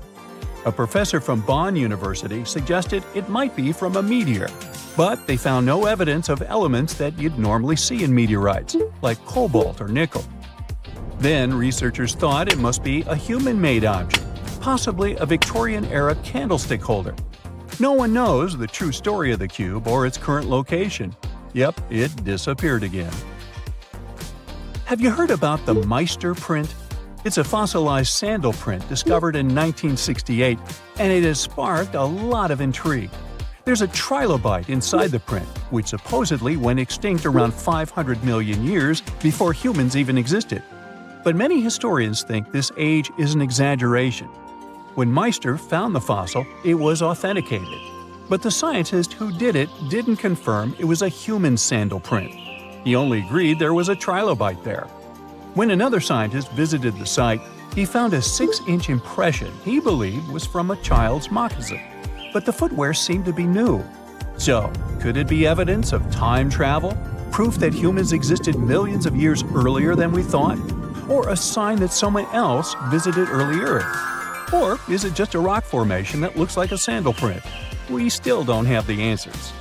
A professor from Bonn University suggested it might be from a meteor. But they found no evidence of elements that you'd normally see in meteorites, like cobalt or nickel. Then researchers thought it must be a human-made object, possibly a Victorian-era candlestick holder. No one knows the true story of the cube or its current location. Yep, it disappeared again. Have you heard about the Meister print? It's a fossilized sandal print discovered in 1968, and it has sparked a lot of intrigue. There's a trilobite inside the print, which supposedly went extinct around 500 million years before humans even existed. But many historians think this age is an exaggeration. When Meister found the fossil, it was authenticated. But the scientist who did it didn't confirm it was a human sandal print. He only agreed there was a trilobite there. When another scientist visited the site, he found a 6-inch impression he believed was from a child's moccasin. But the footwear seemed to be new. So, could it be evidence of time travel? Proof that humans existed millions of years earlier than we thought? Or a sign that someone else visited early Earth? Or is it just a rock formation that looks like a sandal print? We still don't have the answers.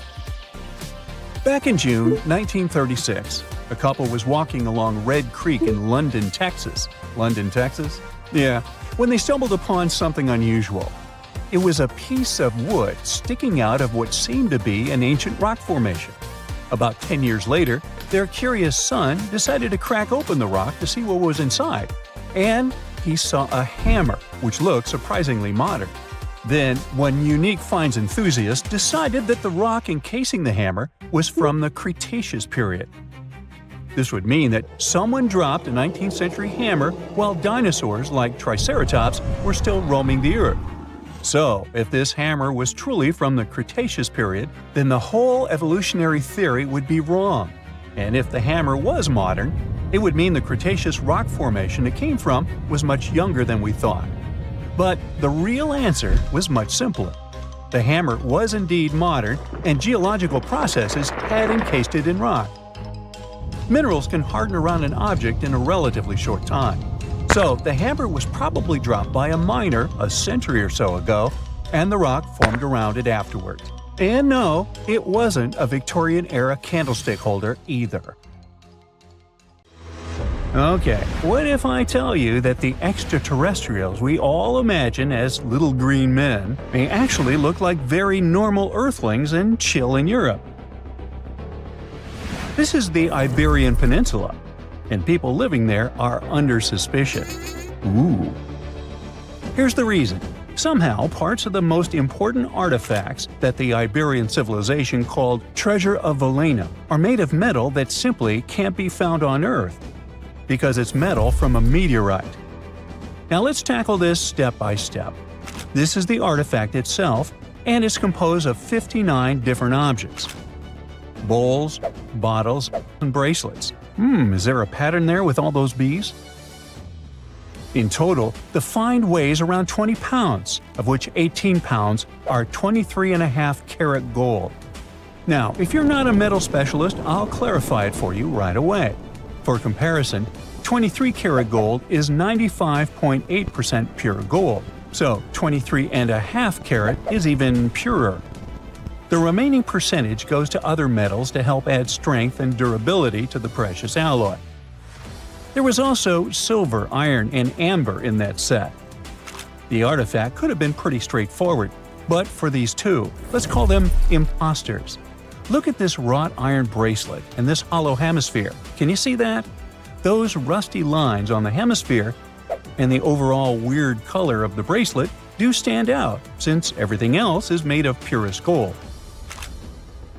Back in June 1936, a couple was walking along Red Creek in London, Texas. London, Texas? Yeah, when they stumbled upon something unusual. It was a piece of wood sticking out of what seemed to be an ancient rock formation. About 10 years later, their curious son decided to crack open the rock to see what was inside. And he saw a hammer, which looked surprisingly modern. Then, one unique finds enthusiast decided that the rock encasing the hammer was from the Cretaceous period. This would mean that someone dropped a 19th century hammer while dinosaurs like Triceratops were still roaming the Earth. So, if this hammer was truly from the Cretaceous period, then the whole evolutionary theory would be wrong. And if the hammer was modern, it would mean the Cretaceous rock formation it came from was much younger than we thought. But the real answer was much simpler. The hammer was indeed modern, and geological processes had encased it in rock. Minerals can harden around an object in a relatively short time. So, the hammer was probably dropped by a miner a century or so ago, and the rock formed around it afterwards. And no, it wasn't a Victorian-era candlestick holder either. Okay, what if I tell you that the extraterrestrials we all imagine as little green men may actually look like very normal Earthlings and chill in Europe? This is the Iberian Peninsula, and people living there are under suspicion. Ooh. Here's the reason. Somehow, parts of the most important artifacts that the Iberian civilization called Treasure of Valena are made of metal that simply can't be found on Earth, because it's metal from a meteorite. Now let's tackle this step by step. This is the artifact itself, and it's composed of 59 different objects. Bowls, bottles, and bracelets. Is there a pattern there with all those bees? In total, the find weighs around 20 pounds, of which 18 pounds are 23.5 karat gold. Now, if you're not a metal specialist, I'll clarify it for you right away. For comparison, 23 karat gold is 95.8% pure gold, so 23.5 karat is even purer. The remaining percentage goes to other metals to help add strength and durability to the precious alloy. There was also silver, iron, and amber in that set. The artifact could have been pretty straightforward, but for these two, let's call them imposters. Look at this wrought iron bracelet and this hollow hemisphere. Can you see that? Those rusty lines on the hemisphere and the overall weird color of the bracelet do stand out, since everything else is made of purest gold.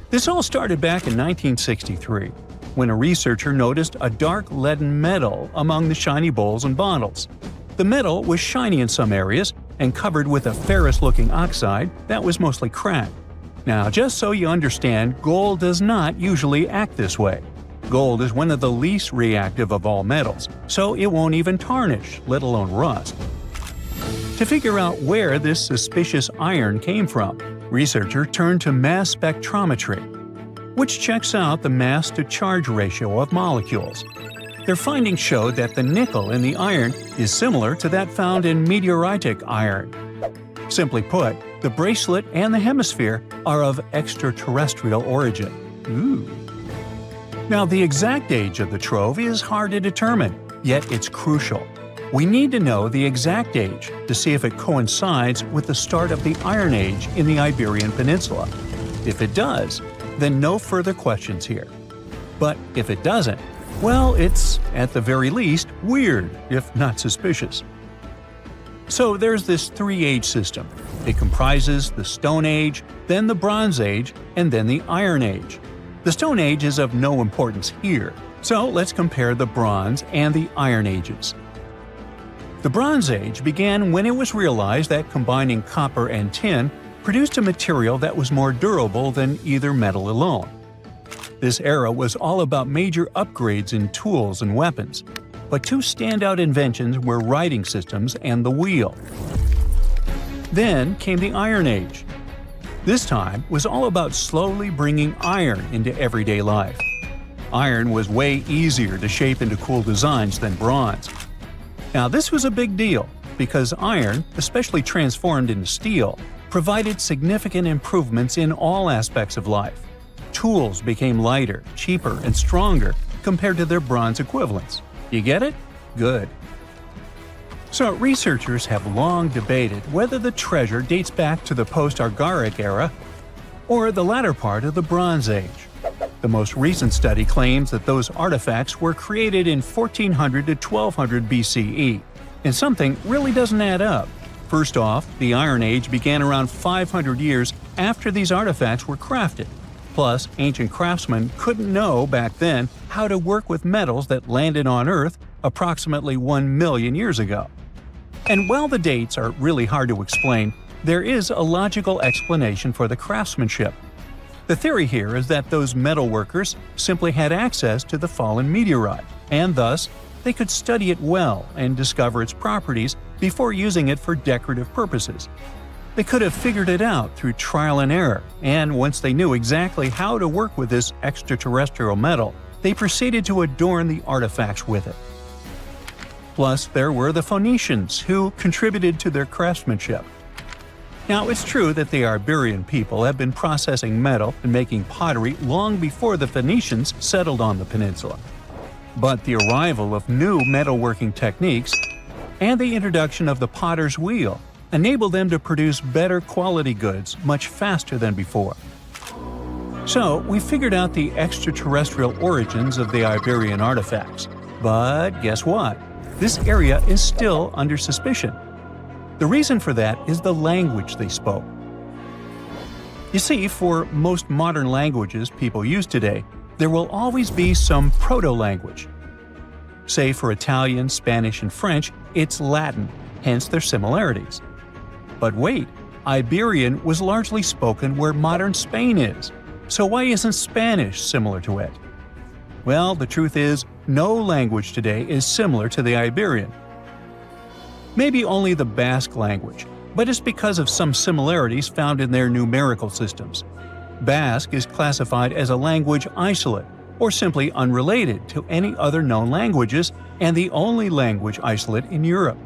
This all started back in 1963, when a researcher noticed a dark leaden metal among the shiny bowls and bottles. The metal was shiny in some areas and covered with a ferrous-looking oxide that was mostly cracked. Now, just so you understand, gold does not usually act this way. Gold is one of the least reactive of all metals, so it won't even tarnish, let alone rust. To figure out where this suspicious iron came from, researchers turned to mass spectrometry, which checks out the mass-to-charge ratio of molecules. Their findings showed that the nickel in the iron is similar to that found in meteoritic iron. Simply put, The bracelet and the hemisphere are of extraterrestrial origin. Ooh. Now, the exact age of the trove is hard to determine, yet it's crucial. We need to know the exact age to see if it coincides with the start of the Iron Age in the Iberian Peninsula. If it does, then no further questions here. But if it doesn't, well, it's, at the very least, weird, if not suspicious. So there's this three-age system. It comprises the Stone Age, then the Bronze Age, and then the Iron Age. The Stone Age is of no importance here, so let's compare the Bronze and the Iron Ages. The Bronze Age began when it was realized that combining copper and tin produced a material that was more durable than either metal alone. This era was all about major upgrades in tools and weapons, but two standout inventions were writing systems and the wheel. Then came the Iron Age. This time was all about slowly bringing iron into everyday life. Iron was way easier to shape into cool designs than bronze. Now this was a big deal, because iron, especially transformed into steel, provided significant improvements in all aspects of life. Tools became lighter, cheaper, and stronger compared to their bronze equivalents. You get it? Good. So researchers have long debated whether the treasure dates back to the post-Argaric era or the latter part of the Bronze Age. The most recent study claims that those artifacts were created in 1400 to 1200 BCE, and something really doesn't add up. First off, the Iron Age began around 500 years after these artifacts were crafted. Plus, ancient craftsmen couldn't know back then how to work with metals that landed on Earth approximately 1 million years ago. And while the dates are really hard to explain, there is a logical explanation for the craftsmanship. The theory here is that those metal workers simply had access to the fallen meteorite, and thus, they could study it well and discover its properties before using it for decorative purposes. They could have figured it out through trial and error, and once they knew exactly how to work with this extraterrestrial metal, they proceeded to adorn the artifacts with it. Plus, there were the Phoenicians, who contributed to their craftsmanship. Now, it's true that the Iberian people have been processing metal and making pottery long before the Phoenicians settled on the peninsula. But the arrival of new metalworking techniques and the introduction of the potter's wheel enabled them to produce better quality goods much faster than before. So, we figured out the extraterrestrial origins of the Iberian artifacts. But guess what? This area is still under suspicion. The reason for that is the language they spoke. You see, for most modern languages people use today, there will always be some proto-language. Say for Italian, Spanish, and French, it's Latin, hence their similarities. But wait, Iberian was largely spoken where modern Spain is, so why isn't Spanish similar to it? Well, the truth is, no language today is similar to the Iberian. Maybe only the Basque language, but it's because of some similarities found in their numerical systems. Basque is classified as a language isolate, or simply unrelated to any other known languages, and the only language isolate in Europe.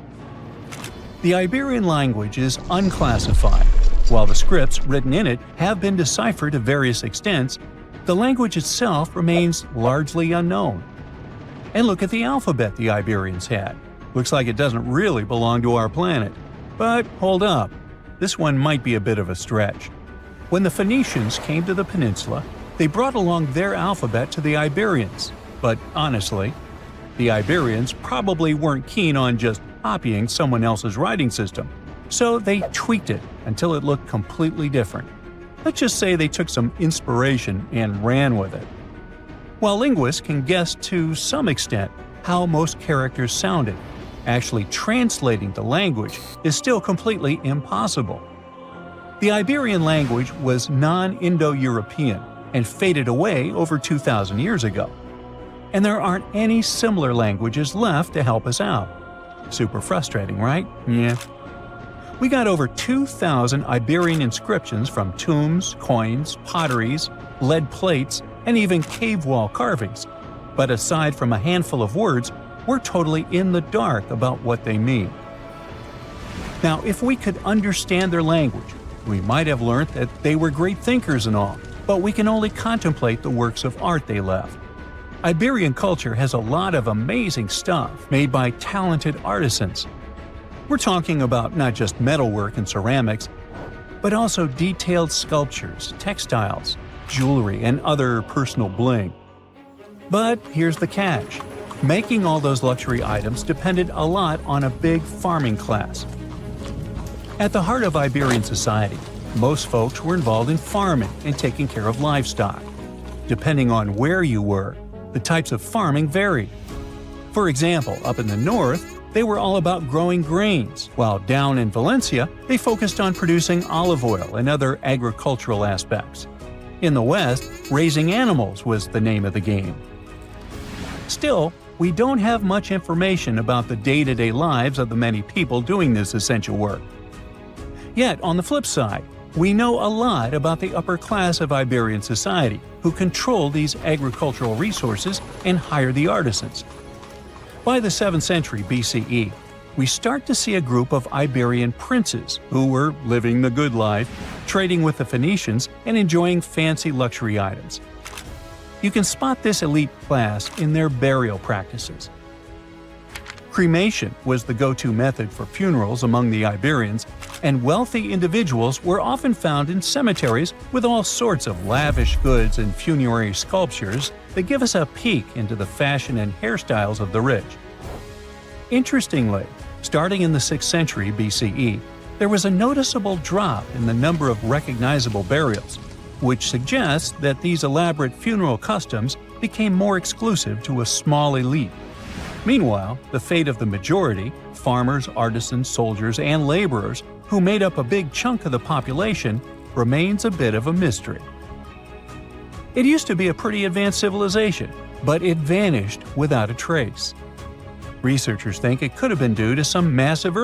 The Iberian language is unclassified. While the scripts written in it have been deciphered to various extents, the language itself remains largely unknown. And look at the alphabet the Iberians had. Looks like it doesn't really belong to our planet. But hold up, this one might be a bit of a stretch. When the Phoenicians came to the peninsula, they brought along their alphabet to the Iberians. But honestly, the Iberians probably weren't keen on just copying someone else's writing system, so they tweaked it until it looked completely different. Let's just say they took some inspiration and ran with it. While linguists can guess to some extent how most characters sounded, actually translating the language is still completely impossible. The Iberian language was non-Indo-European and faded away over 2,000 years ago. And there aren't any similar languages left to help us out. Super frustrating, right? Yeah. We got over 2,000 Iberian inscriptions from tombs, coins, potteries, lead plates, and even cave wall carvings. But aside from a handful of words, we're totally in the dark about what they mean. Now, if we could understand their language, We might have learnt that they were great thinkers and all, but we can only contemplate the works of art they left. Iberian culture has a lot of amazing stuff made by talented artisans. We're talking about not just metalwork and ceramics, but also detailed sculptures, textiles, jewelry, and other personal bling. But here's the catch. Making all those luxury items depended a lot on a big farming class. At the heart of Iberian society, most folks were involved in farming and taking care of livestock. Depending on where you were, the types of farming varied. For example, up in the north, they were all about growing grains, while down in Valencia, they focused on producing olive oil and other agricultural aspects. In the west, raising animals was the name of the game. Still, we don't have much information about the day-to-day lives of the many people doing this essential work. Yet, on the flip side, we know a lot about the upper class of Iberian society, who control these agricultural resources and hire the artisans. By the 7th century BCE, we start to see a group of Iberian princes who were living the good life, trading with the Phoenicians and enjoying fancy luxury items. You can spot this elite class in their burial practices. Cremation was the go-to method for funerals among the Iberians, and wealthy individuals were often found in cemeteries with all sorts of lavish goods and funerary sculptures that give us a peek into the fashion and hairstyles of the rich. Interestingly, starting in the 6th century BCE, there was a noticeable drop in the number of recognizable burials, which suggests that these elaborate funeral customs became more exclusive to a small elite. Meanwhile, the fate of the majority, farmers, artisans, soldiers, and laborers, who made up a big chunk of the population, remains a bit of a mystery. It used to be a pretty advanced civilization, but it vanished without a trace. Researchers think it could have been due to some massive